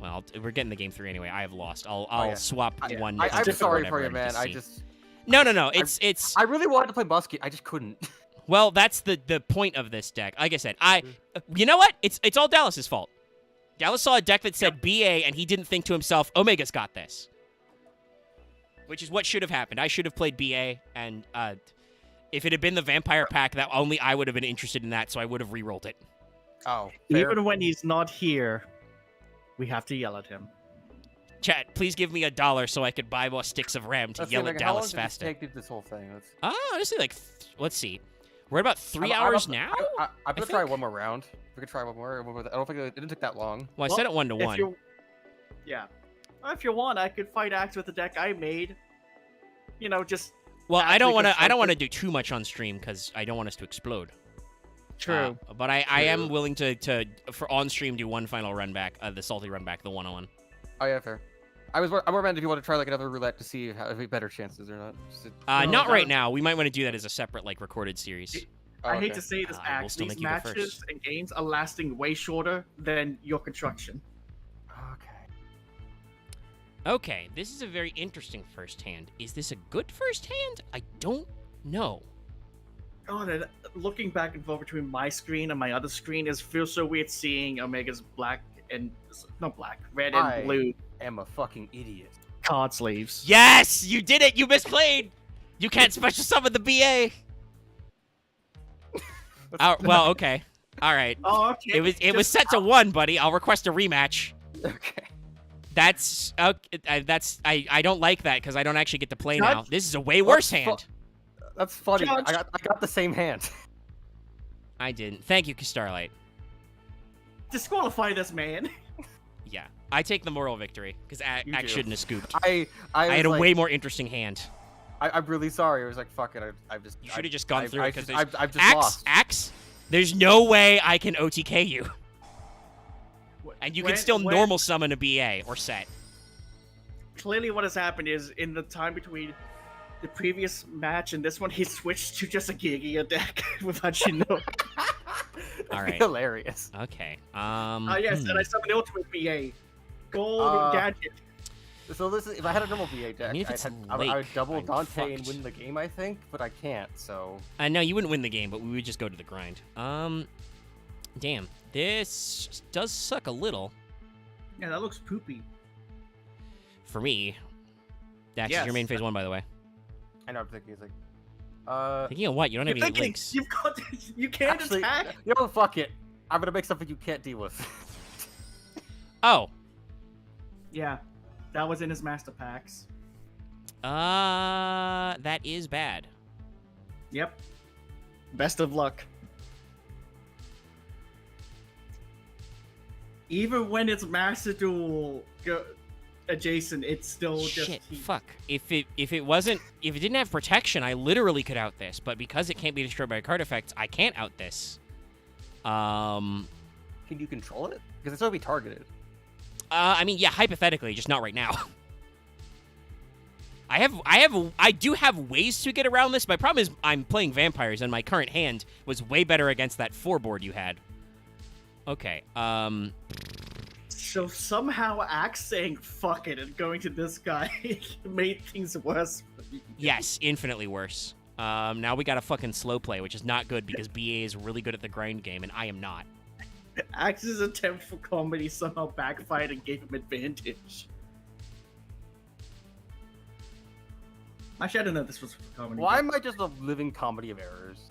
S1: Well, we're getting the game 3 anyway. I have lost. I'll
S3: yeah.
S1: swap one.
S3: I'm
S1: hunter
S3: sorry
S1: whatever
S3: for you,
S1: and
S3: man.
S1: just
S3: I
S1: see.
S3: just
S1: No. It's
S3: I really wanted to play Musket. I just couldn't.
S1: well, that's the point of this deck. Like I said, you know what? It's all Dallas's fault. Dallas saw a deck that said BA, and he didn't think to himself, Omega's got this. Which is what should have happened. I should have played BA, and if it had been the Vampire pack, that only I would have been interested in that, so I would have re-rolled it.
S3: Oh, fair.
S4: Even when he's not here, we have to yell at him.
S1: Chat, please give me $1 so I could buy more sticks of RAM to
S3: Let's see,
S1: yell
S3: like,
S1: at
S3: how long
S1: Dallas
S3: did this
S1: faster.
S3: take this whole thing?
S1: Honestly, like, let's see. We're at about 3
S3: I'm
S1: hours
S3: up-
S1: now?
S3: I'm gonna
S1: I
S3: try
S1: think.
S3: one more round. We could try one more. I don't think it didn't take that long.
S1: Well, I set it 1 to 1.
S4: Yeah. Well, if you want, I could fight Axe with the deck I made. You know, just
S1: Well, I
S4: actually
S1: don't want to. I
S4: construct
S1: don't want to
S4: it.
S1: do too much on stream because I don't want us to explode.
S4: True.
S1: But I am willing to for on stream do one final run back, the salty run back, the 1-on-1.
S3: Oh yeah, fair. I'm more mad if you want to try like another roulette to see if we better chances or not.
S4: No,
S1: Not
S4: that
S1: right
S4: was-
S1: now. We might want to do that as a separate like recorded series.
S4: I hate to say this,
S1: I will
S4: Axe.
S1: still
S4: These
S1: make you go
S4: matches
S1: first.
S4: and games are lasting way shorter than your construction.
S3: Okay.
S1: Okay, this is a very interesting first hand. Is this a good first hand? I don't know.
S4: God, and looking back and forth between my screen and my other screen feels so weird seeing Omega's red and blue
S3: I'm a fucking idiot.
S4: card sleeves.
S1: Yes, you did it. You misplayed. You can't special summon the BA. Well, okay. All right.
S4: Oh, okay.
S1: It was set to 1, buddy. I'll request a rematch.
S3: Okay.
S1: That's I don't like that because I don't actually get to play
S4: Judge?
S1: now. This is a way worse
S3: What the
S1: hand.
S3: That's funny.
S4: Judge.
S3: I got the same hand.
S1: I didn't. Thank you, Starlight.
S4: Disqualify this man.
S1: Yeah, I take the moral victory because
S3: You
S1: Axe
S3: do.
S1: shouldn't have scooped.
S3: I
S1: I had a
S3: was like,
S1: way more interesting hand.
S3: I'm really sorry. I was like, fuck it. I've just.
S1: You should have just gone through it because
S3: I've just lost.
S1: Axe. There's no way I can OTK you, and you can still normal summon a BA or set.
S4: Clearly, what has happened is in the time between the previous match and this one, he switched to just a Gigia deck without you know.
S1: All right.
S3: Hilarious.
S1: Okay.
S4: Yes, and I summoned the ultimate BA. Gold gadget.
S3: So this is if I had a normal VA deck,
S1: I mean, if it's
S3: I would
S1: Lake,
S3: double
S1: I'm
S3: Dante and
S1: fucked.
S3: win the game, I think, but I can't. So
S1: No, you wouldn't win the game, but we would just go to the grind. Damn. This does suck a little
S2: Yeah, that looks poopy.
S1: for me. Dax is
S3: Yes.
S1: your main phase 1, by the way.
S3: I know I'm thinking it's like,
S1: Thinking of what? You don't have
S4: You're
S1: any
S4: thinking,
S1: links.
S4: you've got, you can't
S3: actually,
S4: attack.
S3: you know, fuck it. I'm gonna make something you can't deal with.
S1: Oh.
S2: Yeah, that was in his master packs.
S1: That is bad.
S2: Yep.
S4: Best of luck.
S2: Even when it's master duel adjacent, it's still
S1: Shit.
S2: just
S1: Fuck. If it didn't have protection, I literally could out this, but because it can't be destroyed by card effects, I can't out this.
S3: Can you control it? Because it's gonna be targeted.
S1: I mean, yeah, hypothetically, just not right now. I do have ways to get around this. My problem is I'm playing vampires, and my current hand was way better against that 4 board you had. Okay,
S2: So somehow Axe saying fuck it and going to this guy made things worse for you.
S1: yes, infinitely worse. Now we got a fucking slow play, which is not good because BA is really good at the grind game, and I am not.
S2: Axe's attempt for comedy somehow backfired and gave him advantage. Actually, I don't know if this was for comedy.
S3: Why am I just a living comedy of errors?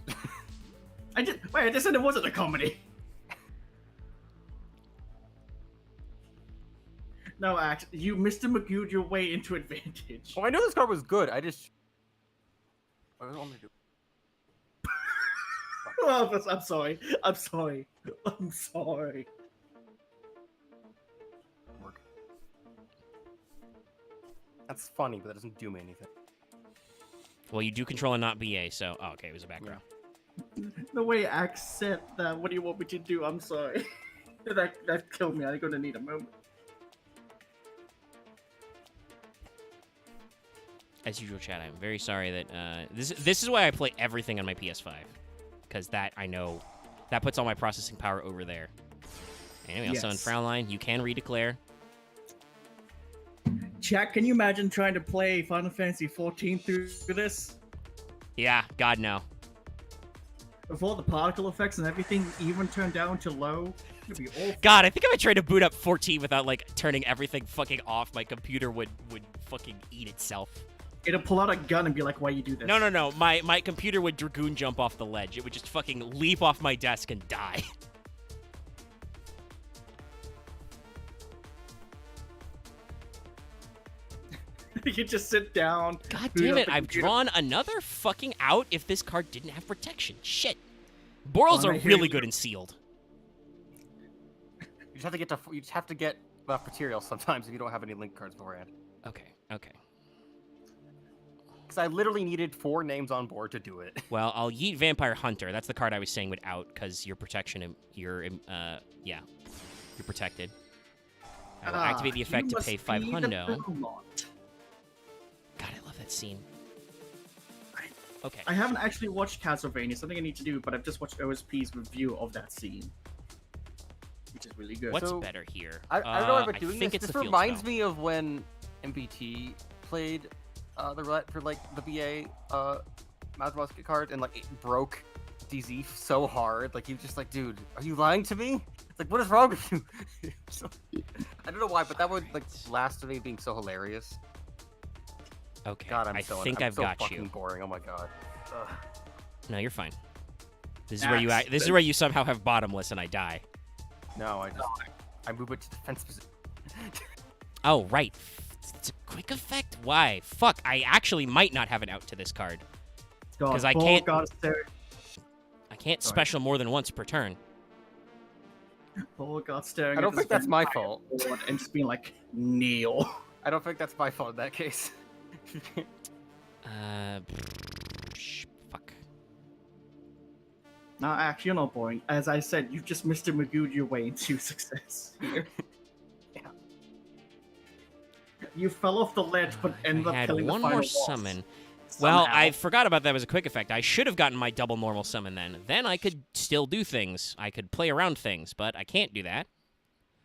S2: I just said it wasn't a comedy.
S4: No, actually, you Mr. Magooed your way into advantage.
S3: Oh, I know this card was good. I just. What do I want me to do?
S4: Oh, I'm sorry. I'm sorry. I'm sorry.
S3: Work. That's funny, but that doesn't do me anything.
S1: Well, you do control and not BA, so... Oh, okay, it was a back row.
S4: The way Axe said that, what do you want me to do? I'm sorry. that killed me. I'm gonna need a moment.
S1: As usual, chat, I'm very sorry that... This is why I play everything on my PS5. Because that, I know... That puts all my processing power over there. Anyway, also in Frownline, you can redeclare.
S4: Chat, can you imagine trying to play Final Fantasy 14 through this?
S1: Yeah, God, no.
S4: With all the particle effects and everything even turned down to low, it'd be awful.
S1: God, I think if I tried to boot up 14 without, like, turning everything fucking off, my computer would fucking eat itself.
S4: It'll pull out a gun and be like, why you do this?
S1: No. My computer would dragoon jump off the ledge. It would just fucking leap off my desk and die.
S4: You just sit down.
S1: God
S4: boot
S1: damn
S4: up
S1: it,
S4: the
S1: I've
S4: computer.
S1: drawn another fucking out if this card didn't have protection. Shit. Borals
S4: Well,
S1: are
S4: I hear
S1: really
S4: you.
S1: good and sealed.
S3: You just have to get Portrayal sometimes if you don't have any link cards beforehand.
S1: Okay.
S3: Because I literally needed 4 names on board to do it.
S1: Well, I'll yeet Vampire Hunter. That's the card I was saying would out because your protection, you're protected. I will activate the effect to pay 5 hundo. God, I love that scene. Okay.
S4: I haven't actually watched Castlevania, something I need to do, but I've just watched OSP's review of that scene, which is really good.
S1: What's
S3: So,
S1: better here?
S3: I don't know about
S1: I
S3: doing
S1: think
S3: this.
S1: it's
S3: This
S1: the field
S3: reminds
S1: spell.
S3: me of when MBT played the roulette for like the BA Mouth Musket card, and like it broke DZ so hard. Like you just like, dude, are you lying to me? It's like, what is wrong with you? So, I don't know why, but that would like last to me being so hilarious.
S1: Okay.
S3: God,
S1: I
S3: so
S1: think
S3: I'm
S1: I've
S3: so
S1: got
S3: fucking
S1: you.
S3: boring. Oh my god. Ugh.
S1: No, you're fine. This is where you act. This is where you somehow have bottomless and I die.
S3: No, I move it to defense position.
S1: Oh, right. It's a quick effect? Why? Fuck, I actually might not have an out to this card.
S4: God,
S1: 'cause I
S4: Paul
S1: can't-
S4: got stared.
S1: I can't
S3: Sorry.
S1: special more than once per turn.
S4: Paul got staring.
S3: I don't
S4: at this
S3: think that's my
S4: vampire
S3: fault.
S4: board and just being like, kneel.
S3: I don't think that's my fault in that case.
S1: Fuck.
S4: No, actually, you're not boring. As I said, you just Mr. Magooed your way into success here.
S3: Yeah.
S4: You fell off the ledge, but ended
S1: I
S4: up
S1: had
S4: killing
S1: one
S4: the final
S1: more
S4: boss.
S1: summon. Well,
S4: Somehow.
S1: I forgot about that as a quick effect. I should have gotten my double normal summon then. Then I could still do things. I could play around things, but I can't do that.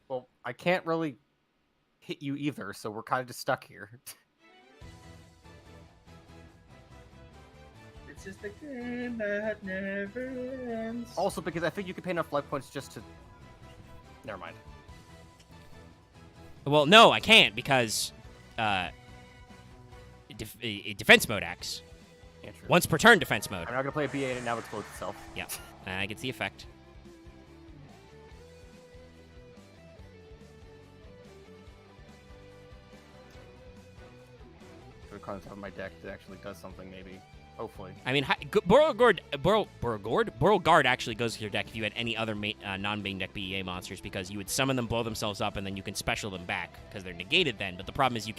S3: Well, I can't really hit you either, so we're kind of just stuck here.
S4: It's just a game that never ends.
S3: Also, because I think you can pay enough life points just to. Never mind.
S1: Well, no, I can't because defense mode acts.
S3: Yeah, true.
S1: Once per turn defense mode.
S3: I'm not gonna play a BA and it now explodes itself.
S1: Yeah, I get the effect.
S3: The cards on my deck that actually does something, maybe. Hopefully.
S1: I mean, Borogard actually goes with your deck if you had any other non-main deck BEA monsters because you would summon them, blow themselves up, and then you can special them back because they're negated then. But the problem is you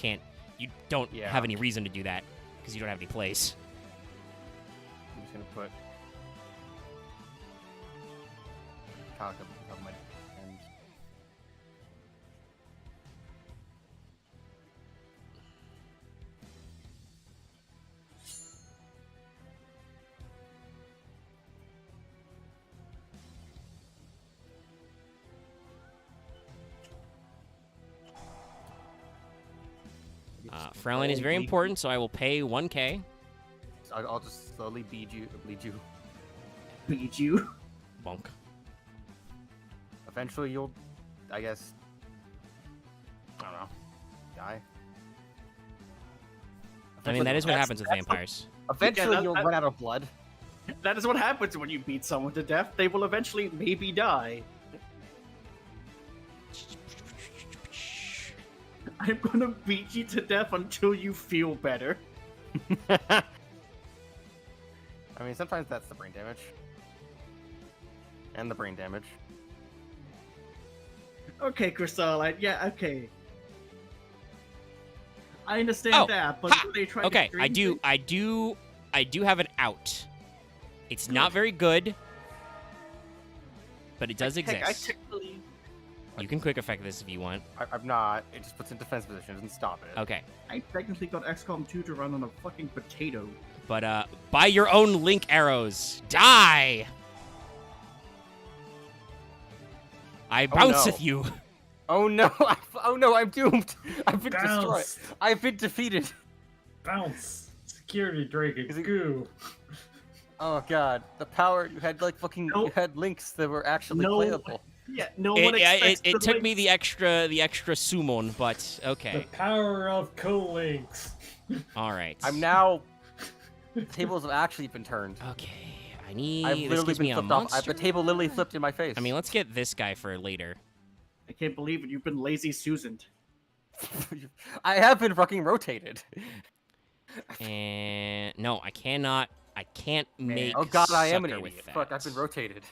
S1: don't
S3: Yeah.
S1: have any reason to do that because you don't have any place.
S3: I'm just gonna put. Cock of my and
S1: Frowline is very important, so I will pay 1k.
S3: I'll just slowly bleed you.
S4: Beat you.
S1: Bonk.
S3: Eventually, you'll, I guess. I don't know. Die.
S1: I mean, that is what
S4: That's-
S1: happens with
S4: that's the-
S1: vampires.
S3: Eventually,
S4: that-
S3: you'll
S4: that-
S3: run out of blood.
S4: That is what happens when you beat someone to death. They will eventually maybe die. I'm gonna beat you to death until you feel better.
S3: I mean, sometimes that's the brain damage. And the brain damage.
S4: Okay, Crystal, yeah, okay. I understand that, but they try
S1: Okay,
S4: to
S1: I do have an out. It's not very good, but it does exist.
S4: I technically...
S1: You can quick effect this if you want.
S3: I'm not. It just puts in defense position. It doesn't stop it.
S1: Okay.
S4: I technically got XCOM 2 to run on a fucking potato.
S1: But, buy your own link arrows. Die! I bounceth you.
S3: Oh no! Oh no! I'm doomed. I've been
S6: Bounce.
S3: destroyed. I've been defeated.
S6: Bounce! Security dragon,
S3: Is it-
S6: goo!
S3: Oh god, the power you had like fucking
S4: No.
S3: you had links that were actually
S4: No.
S3: playable.
S4: Yeah, no one expects
S1: It
S4: the
S1: took me
S4: links.
S1: the extra summon, but
S6: The
S1: okay.
S6: power of co-links!
S1: All right.
S3: I'm now. The tables have actually been turned.
S1: Okay. I need.
S3: I've
S1: This
S3: literally
S1: gives
S3: been
S1: me a
S3: flipped off.
S1: monster.
S3: The table literally flipped in my face.
S1: I mean, let's get this guy for later.
S4: I can't believe it. You've been lazy Susan.
S3: I have been fucking rotated.
S1: And no, I cannot. I can't make.
S3: Oh god, I am an
S1: sucker
S3: idiot.
S1: with that.
S3: Fuck, I've been rotated.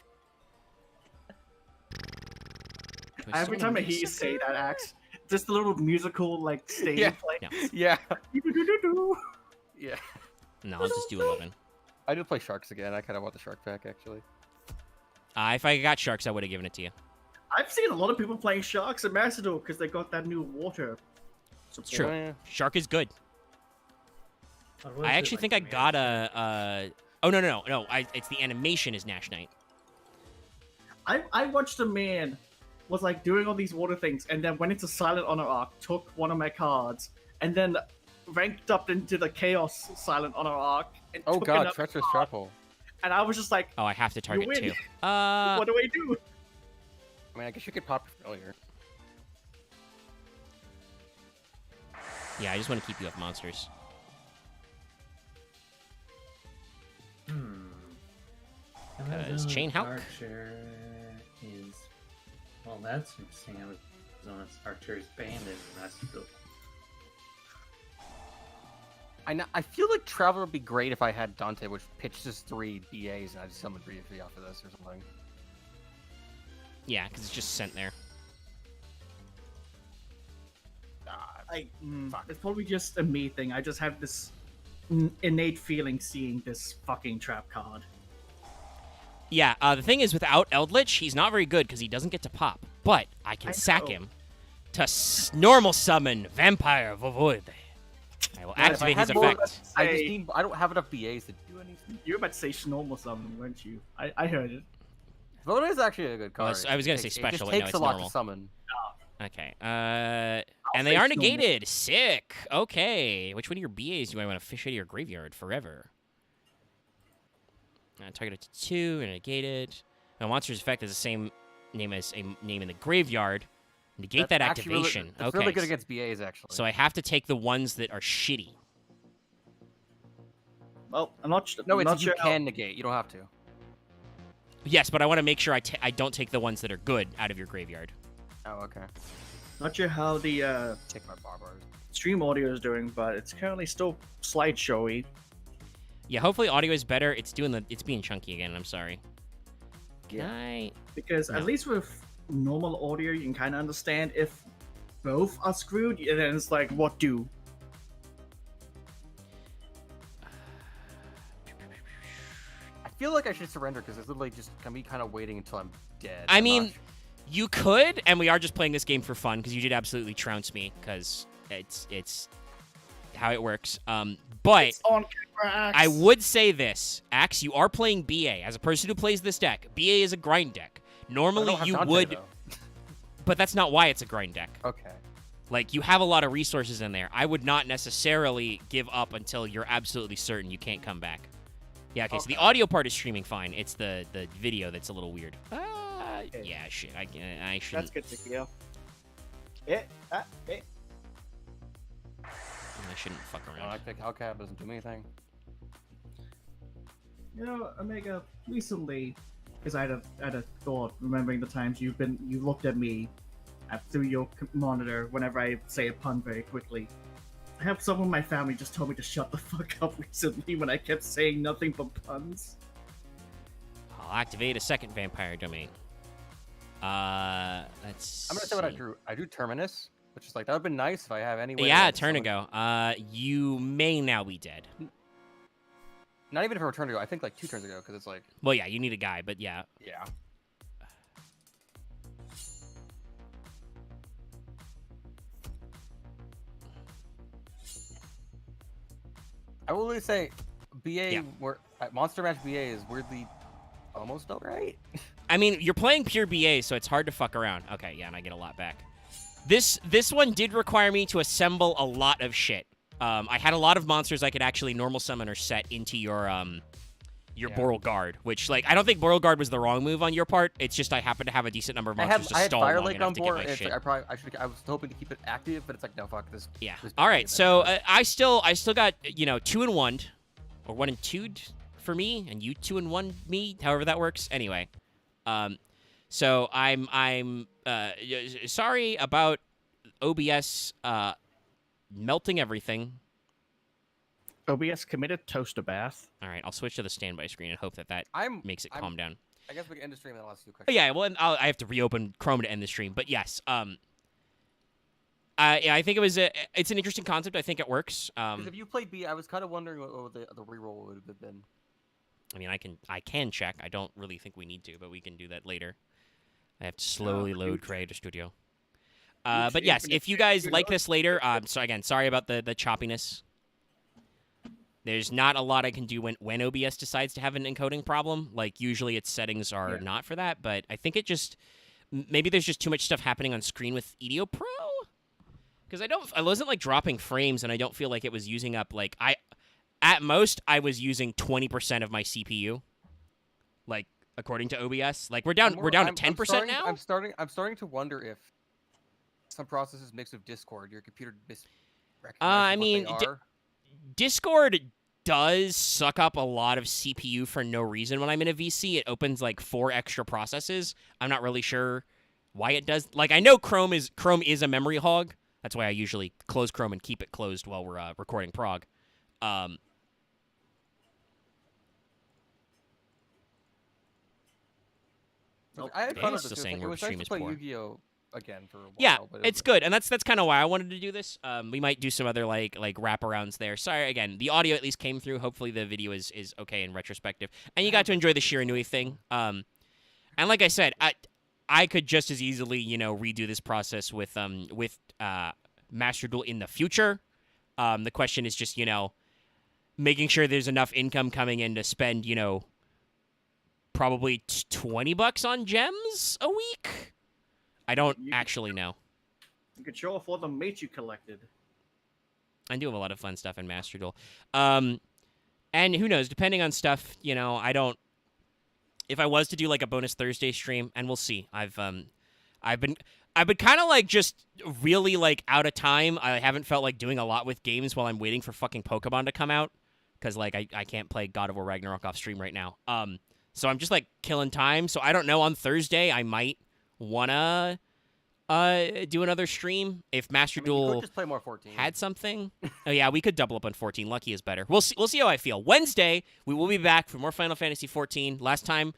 S1: Do I
S4: Every
S1: still
S4: time I
S1: wanna
S4: hear you
S1: make
S4: say that, Axe, just a little musical like stage
S3: Yeah.
S4: play.
S1: No.
S3: Yeah.
S4: Do-do-do-do.
S3: Yeah.
S1: No, I'll just do 11.
S3: I do play sharks again. I kind of want the shark pack actually.
S1: If I got sharks, I would have given it to you.
S4: I've seen a lot of people playing Sharks and Macedon because they got that new water.
S1: It's true.
S3: Oh, yeah.
S1: Shark is good.
S6: What was
S1: I
S6: it,
S1: actually
S6: like,
S1: think I
S6: the
S1: got
S6: mansion?
S1: a. Oh no! It's the animation is Nash Knight.
S4: I watched a man was like doing all these water things and then went into Silent Honor arc, took one of my cards, and then ranked up into the Chaos Silent Honor arc. And
S3: Oh
S4: took
S3: god,
S4: another
S3: treacherous
S4: card.
S3: trap hole.
S4: And I was just like,
S1: Oh, I have to target
S4: win.
S1: two.
S4: what do I do?
S3: I mean, I guess you could pop familiar.
S1: Yeah, I just want to keep you off monsters. Because Chain Hulk.
S6: Archer is... Well, that's interesting. I was on its Archer's banned in Masterfield.
S3: I feel like Traveler would be great if I had Dante, which pitches 3 BAs and I just summoned 3 off of this or something.
S1: Yeah, because it's just sent there.
S4: It's probably just a me thing. I just have this innate feeling seeing this fucking trap card.
S1: Yeah, the thing is, without Eldritch, he's not very good because he doesn't get to pop. But I can
S4: I
S1: sack
S4: know.
S1: him to normal summon Vampire Voivode. I will
S3: Man, if I
S1: activate his
S3: had more-
S1: effect.
S3: I don't have enough BAs to do anything.
S4: You were about to say normal summon, weren't you? I heard it.
S3: Voda is actually a good
S1: Well,
S3: card.
S1: I was gonna
S3: It
S1: say
S3: takes-
S1: special,
S3: It
S1: but no,
S3: just takes
S1: it's
S3: a lot
S1: normal.
S3: to summon.
S1: Okay. And they
S4: say
S1: are
S4: normal.
S1: negated. Sick. Okay. Which one of your BAs do I want to fish out of your graveyard forever? Targeted to 2 and negated. Now, monster's effect is the same name as a name in the graveyard. Negate
S3: That's
S1: that
S3: actually really-
S1: activation.
S3: It's
S1: Okay.
S3: really good against BAs, actually.
S1: So I have to take the ones that are shitty.
S4: Well, I'm not,
S3: no,
S4: I'm
S3: it's
S4: not
S3: you
S4: sure.
S3: can negate. You don't have to.
S1: Yes, but I want to make sure I don't take the ones that are good out of your graveyard.
S3: Oh, okay.
S4: Not sure how the
S3: Take my barbars.
S4: stream audio is doing, but it's currently still slideshowy.
S1: Yeah, hopefully audio is better. It's being chunky again. I'm sorry. Can
S4: Yeah.
S1: I?
S4: Because
S1: No.
S4: at least with normal audio, you can kind of understand if both are screwed, and then it's like, what do?
S3: I feel like I should surrender because it's literally just gonna be kind of waiting until I'm dead.
S1: I
S3: I'm
S1: mean,
S3: not-
S1: you could, and we are just playing this game for fun because you did absolutely trounce me because it's how it works. But
S4: It's on camera, Axe.
S1: I would say this, Axe, you are playing BA. As a person who plays this deck, BA is a grind deck.
S3: I
S1: Normally
S3: don't have
S1: you
S3: Dante,
S1: would,
S3: though.
S1: but that's not why it's a grind deck.
S3: Okay.
S1: Like, you have a lot of resources in there. I would not necessarily give up until you're absolutely certain you can't come back. Yeah, okay, so the audio part is streaming fine. It's the video that's a little weird. Yeah, shit, I shouldn't.
S4: That's good to hear.
S1: I shouldn't fuck
S3: I
S1: around.
S3: pick Hellcat, doesn't do me anything.
S4: You know, Omega, recently, because I had a thought, remembering the times you looked at me
S2: through your monitor whenever I say a pun very quickly. I have someone in my family just told me to shut the fuck up recently when I kept saying nothing but puns.
S1: I'll activate a second vampire domain. Let's
S3: I'm gonna say what I drew. I drew Terminus, which is like that would have been nice if I have any way.
S1: Yeah,
S3: to,
S1: a turn ago. You may now be dead.
S3: Not even from a turn ago. I think like 2 turns ago, because it's like.
S1: Well, yeah, you need a guy, but yeah.
S3: Yeah. I will really say, BA Monster Match BA is weirdly almost alright.
S1: I mean, you're playing pure BA, so it's hard to fuck around. Okay, yeah, and I get a lot back. This one did require me to assemble a lot of shit. I had a lot of monsters I could actually normal summon or set into your Boral Guard, which, like, I don't think Boral Guard was the wrong move on your part. It's just I happen to have a decent number of monsters to stall
S3: Fire
S1: long
S3: Lake
S1: enough
S3: on
S1: to get
S3: board.
S1: my shit.
S3: I was hoping to keep it active, but it's like, no, fuck this.
S1: Yeah.
S3: This
S1: All right.
S3: BA
S1: So
S3: event.
S1: I still got 2 and 1, or 1 and 2 for me, and you 2 and 1 me. However that works. Anyway, so I'm sorry about OBS melting everything.
S4: OBS committed toaster bath.
S1: All right, I'll switch to the standby screen and hope that makes it calm down.
S3: I guess we can end the stream and I'll ask you a question.
S1: Yeah, well, I have to reopen Chrome to end the stream, but yes, I think it's an interesting concept. I think it works.
S3: Because if you played B, I was kind of wondering what the reroll would have been.
S1: I mean, I can check. I don't really think we need to, but we can do that later. I have to slowly load Creator Studio. But yes, if you guys like this later, so again, sorry about the choppiness. There's not a lot I can do when OBS decides to have an encoding problem. Like, usually its settings are not for that, but I think maybe there's just too much stuff happening on screen with EDO Pro? Because I wasn't, like, dropping frames, and I don't feel like it was using up, like, at most, I was using 20% of my CPU. Like, according to OBS. Like, we're down to 10% now?
S3: I'm starting to wonder if some processes mixed with Discord, your computer misrecognizes
S1: I mean,
S3: what they are.
S1: Discord does suck up a lot of CPU for no reason when I'm in a VC. It opens like 4 extra processes. I'm not really sure why it does. Like, I know Chrome is a memory hog. That's why I usually close Chrome and keep it closed while we're recording prog.
S3: I had fun with
S1: still
S3: this.
S1: saying
S3: It
S1: we're
S3: was nice
S1: stream
S3: to
S1: is
S3: play
S1: poor.
S3: Yu-Gi-Oh again for a while.
S1: Yeah,
S3: but
S1: it's good, and that's kind of why I wanted to do this. We might do some other like wraparounds there. Sorry again, the audio at least came through. Hopefully the video is okay in retrospective, and you got to enjoy the Shiranui thing. And like I said, I could just as easily redo this process with Master Duel in the future. The question is just making sure there's enough income coming in to spend probably $20 on gems a week. I don't actually know.
S4: You could show off all the mates you collected.
S1: I do have a lot of fun stuff in Master Duel. And who knows, depending on stuff, I don't... If I was to do like a bonus Thursday stream, and we'll see. I've been kind of like just really like out of time. I haven't felt like doing a lot with games while I'm waiting for fucking Pokemon to come out. Because like I can't play God of War Ragnarok off stream right now. So I'm just like killing time. So I don't know, on Thursday I might wanna do another stream if Master Duel
S3: you could just play more 14.
S1: had something. Oh yeah, we could double up on 14. Lucky is better. We'll see how I feel. Wednesday we will be back for more Final Fantasy 14. Last time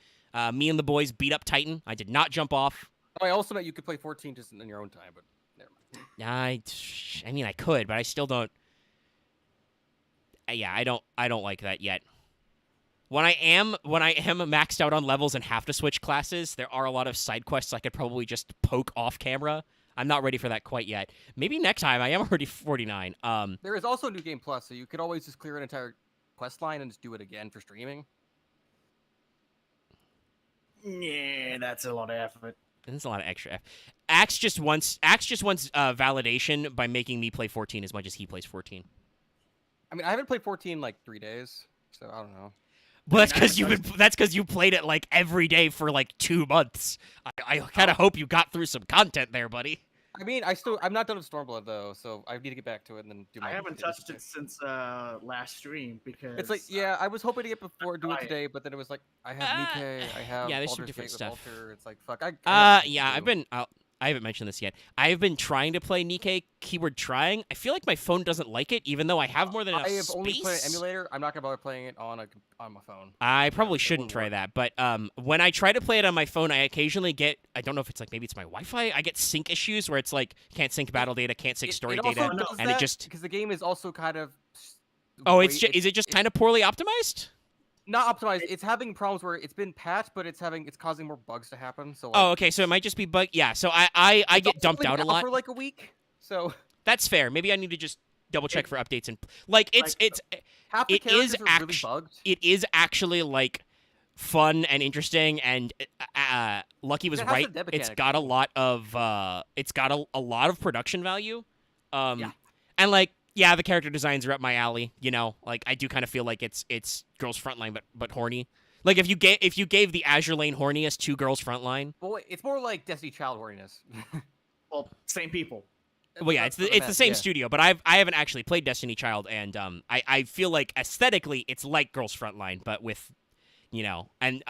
S1: me and the boys beat up Titan. I did not jump off.
S3: Oh, I also meant you could play 14 just in your own time, but never mind.
S1: I mean I could, but I still don't. Yeah, I don't like that yet. When I am maxed out on levels and have to switch classes, there are a lot of side quests I could probably just poke off camera. I'm not ready for that quite yet. Maybe next time. I am already 49.
S3: There is also New Game Plus, so you could always just clear an entire quest line and just do it again for streaming.
S4: Yeah, that's a lot of effort.
S1: That's a lot of extra. Axe just wants validation by making me play 14 as much as he plays 14.
S3: I mean, I haven't played 14 in like 3 days, so I don't know.
S1: Well, that's because you played it like every day for like 2 months. I kind of hope you got through some content there, buddy.
S3: I mean, I'm not done with Stormblood though, so I need to get back to it and then do my.
S4: I haven't touched it since last stream because
S3: it's like, yeah, I was hoping to get do it today, but then it was like I have Nikkei, I have
S1: yeah, there's some
S3: Baldur's
S1: different
S3: Gate
S1: stuff.
S3: with Alter. It's like fuck.
S1: Yeah, I've been I haven't mentioned this yet. I have been trying to play Nikke, keyword trying. I feel like my phone doesn't like it, even though I have more than enough
S3: I have
S1: space.
S3: only played an emulator. I'm not gonna bother playing it on my phone.
S1: I probably
S3: it
S1: shouldn't
S3: wouldn't
S1: try
S3: work.
S1: that, but when I try to play it on my phone, I occasionally get, I don't know if it's like, maybe it's my Wi-Fi, I get sync issues where it's like, can't sync battle data, can't sync story
S3: it also
S1: data,
S3: does
S1: and it
S3: that
S1: just...
S3: because the game is also kind of.
S1: Oh, is it just kind of poorly optimized?
S3: Not optimized. It's having problems where it's been patched, but it's causing more bugs to happen. So.
S1: Oh, okay, so it might just be bug. Yeah, so I
S3: it's
S1: get
S3: also
S1: dumped
S3: been
S1: out a lot.
S3: for like a week. So.
S1: That's fair. Maybe I need to just double check for updates and like it's
S3: Half the
S1: it is
S3: characters are really bugged.
S1: it is actually like fun and interesting, and Lucky was
S3: It has
S1: right.
S3: some dev
S1: It's
S3: mechanics.
S1: got a lot of a lot of production value.
S3: Yeah.
S1: And like yeah, the character designs are up my alley. You know, like I do kind of feel like it's Girls Frontline but horny. Like if you gave the Azure Lane horniest to Girls Frontline.
S3: Well, it's more like Destiny Child horniness.
S2: Well, same people.
S1: Well, yeah,
S3: That's
S1: it's
S3: what I
S1: the
S3: meant,
S1: same
S3: yeah.
S1: studio, but I haven't actually played Destiny Child, and I feel like aesthetically it's like Girls Frontline, but with, you know, and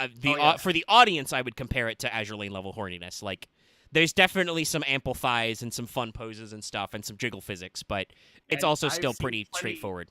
S1: for the audience I would compare it to Azure Lane level horniness. Like, there's definitely some ample thighs and some fun poses and stuff and some jiggle physics, but it's
S2: And
S1: also
S2: I've
S1: still
S2: seen
S1: pretty
S2: plenty-
S1: straightforward.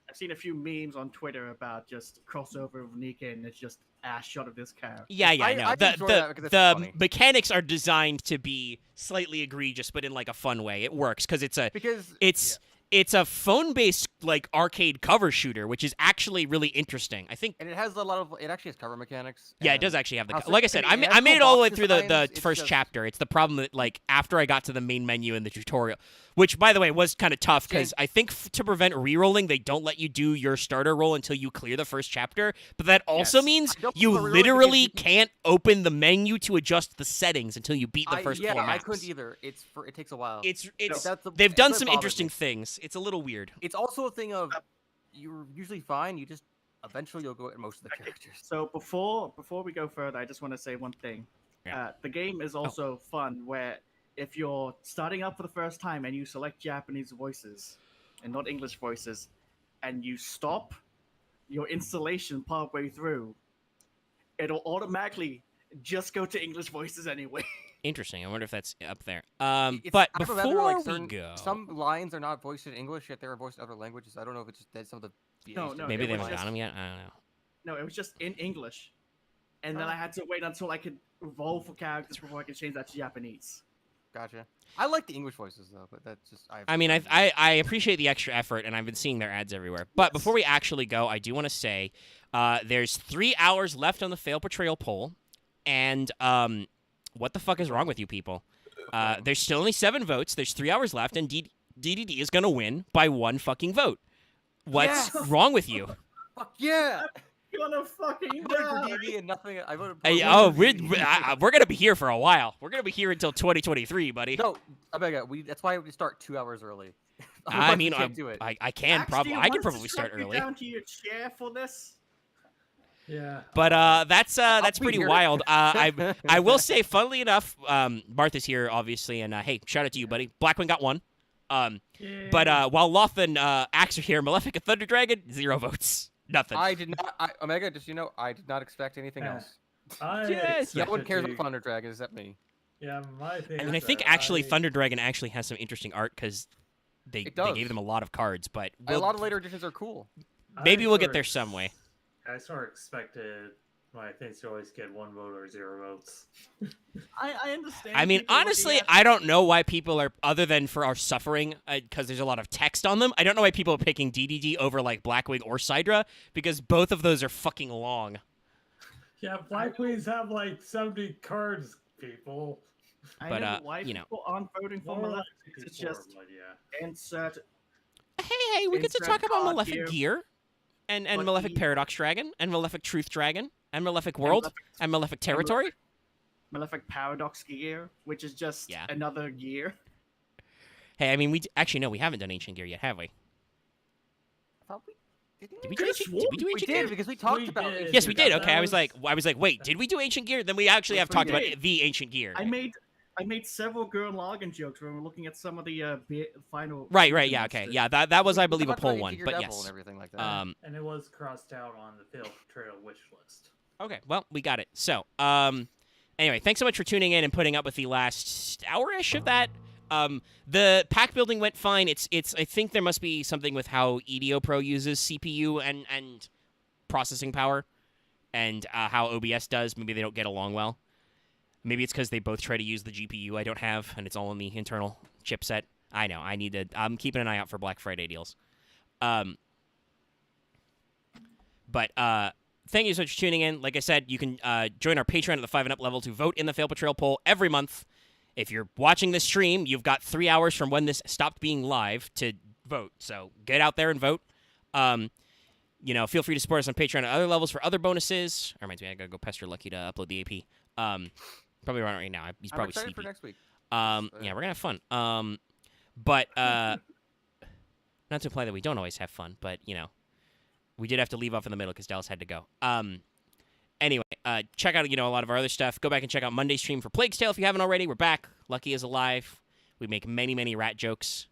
S2: I've seen a few memes on Twitter about just crossover of Nikke and it's just ass shot of this character.
S1: Yeah,
S3: I
S1: no.
S3: enjoy that because it's
S1: The
S3: funny.
S1: mechanics are designed to be slightly egregious, but in like a fun way. It works because it's a phone-based like arcade cover shooter, which is actually really interesting. I think.
S3: And it has a lot of. It actually has cover mechanics.
S1: Yeah, it
S3: and
S1: does actually have the.
S3: also-
S1: Like I said,
S3: it has
S1: I made it
S3: cool
S1: all the way
S3: box
S1: through the
S3: designs, it's
S1: first
S3: just-
S1: chapter. It's the problem that like after I got to the main menu in the tutorial, which by the way was kind of tough because I think to prevent re-rolling, they don't let you do your starter roll until you clear the first chapter. But that also
S2: Yes.
S1: means
S3: I don't
S1: you
S3: prefer re-rolling because
S1: literally
S3: you can-
S1: can't open the menu to adjust the settings until you beat the first
S3: yeah,
S1: four
S3: I
S1: maps.
S3: couldn't either. It takes a while.
S1: It's
S3: That's the-
S1: they've
S3: that's
S1: done
S3: what
S1: some
S3: bothers
S1: interesting
S3: me.
S1: things. It's a little weird.
S3: It's also a thing of you're usually fine. You just eventually you'll go at most of the characters.
S2: So before we go further, I just want to say one thing.
S1: Yeah.
S2: The game is also fun where if you're starting up for the first time and you select Japanese voices and not English voices, and you stop your installation partway through, it'll automatically just go to English voices anyway.
S1: Interesting. I wonder if that's up there.
S3: It's-
S1: But
S3: I don't know,
S1: before
S3: like,
S1: we
S3: certain-
S1: go,
S3: some lines are not voiced in English yet they're voiced in other languages. I don't know if it's just that some of the VAs
S2: No,
S3: don't
S2: no,
S1: maybe
S2: it
S1: they
S2: was
S1: haven't
S2: just-
S1: got them yet. I don't know.
S2: No, it was just in English. And then I had to wait until I could evolve for characters before I could change that to Japanese.
S3: Gotcha. I like the English voices though, but that's just
S1: I mean, I appreciate the extra effort, and I've been seeing their ads everywhere. But before we actually go, I do want to say there's 3 hours left on the fail portrayal poll, and what the fuck is wrong with you people? There's still only 7 votes. There's 3 hours left, and DDD is gonna win by 1 fucking vote. What's
S3: Yes!
S1: wrong with you?
S3: fuck yeah.
S2: Gonna fucking
S3: I voted for
S2: die.
S3: DB and nothing. I voted.
S1: We're gonna be here for a while. We're gonna be here until 2023, buddy.
S3: No, Omega. That's why we start 2 hours early.
S1: I
S3: Otherwise,
S1: mean,
S3: we can't do it.
S1: I can
S2: Axe,
S1: probably
S2: do you
S1: I can
S2: want us
S1: probably
S2: to
S1: start
S2: strap you
S1: early.
S2: down to your chair for this?
S6: Yeah.
S1: But that's
S3: be
S1: pretty
S3: here.
S1: wild. I will say, funnily enough, Martha's here obviously, and hey, shout out to you, buddy. Blackwing got 1. But while Loth and Axe are here, Malefic and Thunder Dragon 0 votes, nothing.
S3: I did not. Omega, just I did not expect anything
S6: Yeah.
S3: else.
S1: Yes,
S3: No one
S6: expected
S3: cares
S6: to-
S3: about Thunder Dragon except me.
S6: Yeah, my thing.
S1: And
S6: is
S1: I think
S6: that
S1: actually
S6: I-
S1: Thunder Dragon actually has some interesting art because they
S3: It does.
S1: gave them a lot of cards, but
S3: A lot of later editions are cool.
S1: maybe
S6: I
S1: we'll get
S6: sort
S1: there
S6: of-
S1: some way.
S6: I sort of expected my things to always get 1 vote or 0 votes.
S2: I understand.
S1: I mean,
S2: people looking
S1: honestly,
S2: at-
S1: I don't know why people are, other than for our suffering, because there's a lot of text on them. I don't know why people are picking DDD over like Blackwing or Sidra, because both of those are fucking long.
S6: Yeah, Black Queens have like 70 cards, people.
S2: I
S1: but,
S2: know why
S1: you know.
S2: people aren't voting for
S6: More
S2: Malefic.
S6: like
S2: It's
S6: people,
S2: just
S6: but yeah.
S2: insert.
S1: Hey, we get to
S2: Insert
S1: talk about
S2: card
S1: Malefic
S2: here.
S1: Gear, and
S2: But
S1: Malefic
S2: he-
S1: Paradox Dragon, and Malefic Truth Dragon, and Malefic World, and Malefic Territory.
S2: Malefic Paradox Gear, which is just
S1: Yeah.
S2: another gear.
S1: Hey, I mean, actually no, we haven't done Ancient Gear yet, have we?
S3: I thought we did.
S1: Did we do
S2: could've
S1: Ancient?
S2: sworn
S1: Did we do
S3: We
S1: Ancient
S3: did
S1: Gear?
S3: because we talked
S6: We
S3: about
S6: did.
S3: it.
S1: Yes, we did.
S6: That
S1: Okay, I was like,
S6: was-
S1: wait, did we do Ancient Gear? Then we actually
S2: Yes,
S1: have
S2: we
S1: talked about
S2: did.
S1: the Ancient Gear.
S2: I made several Gurren Lagann jokes when we were looking at some of the final.
S1: Right, yeah,
S2: seasons.
S1: okay, yeah, that was, I
S3: We
S1: believe, a
S3: talked about
S1: poll one,
S3: Ancient Gear
S1: but
S3: Devil
S1: yes.
S3: and everything like that.
S6: And it was crossed out on the failed portrayal wish list.
S1: Okay, well, we got it. So, Anyway, thanks so much for tuning in and putting up with the last hour-ish of that. The pack building went fine. It's. I think there must be something with how EDO Pro uses CPU and processing power, and how OBS does. Maybe they don't get along well. Maybe it's because they both try to use the GPU I don't have, and it's all in the internal chipset. I know. I'm keeping an eye out for Black Friday deals. But thank you so much for tuning in. Like I said, you can join our Patreon at the 5 and up level to vote in the Fail Portrayal poll every month. If you're watching this stream, you've got 3 hours from when this stopped being live to vote. So get out there and vote. Feel free to support us on Patreon at other levels for other bonuses. Reminds me, I gotta go pester Lucky to upload the AP. Probably around right now. He's probably
S3: excited
S1: sleepy.
S3: for next week.
S1: Yeah, we're gonna have fun. But not to imply that we don't always have fun, but we did have to leave off in the middle because Dallas had to go. Anyway, check out a lot of our other stuff. Go back and check out Monday's stream for Plague's Tale if you haven't already. We're back. Lucky is alive. We make many, many rat jokes.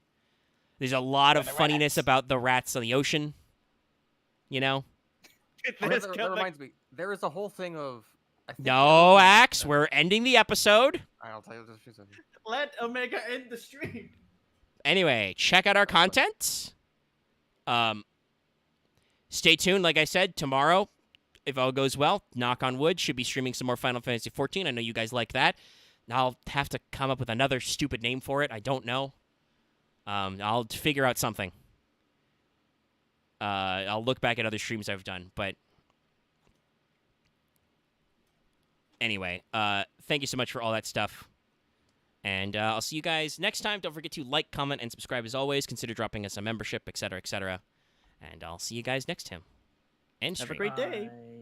S1: There's a lot of funniness about the rats on the ocean.
S3: That reminds me. There is a whole thing of.
S1: No, Axe. We're ending the episode.
S3: I'll tell you this.
S4: Let Omega end the stream.
S1: Anyway, check out our content. Stay tuned. Like I said, tomorrow, if all goes well, knock on wood, should be streaming some more Final Fantasy XIV. I know you guys like that. I'll have to come up with another stupid name for it. I don't know. I'll figure out something. I'll look back at other streams I've done, but anyway, thank you so much for all that stuff. And I'll see you guys next time. Don't forget to like, comment, and subscribe as always. Consider dropping us a membership, etc., etc. And I'll see you guys next time. And
S4: Have a
S1: stream.
S4: great day.
S6: Bye.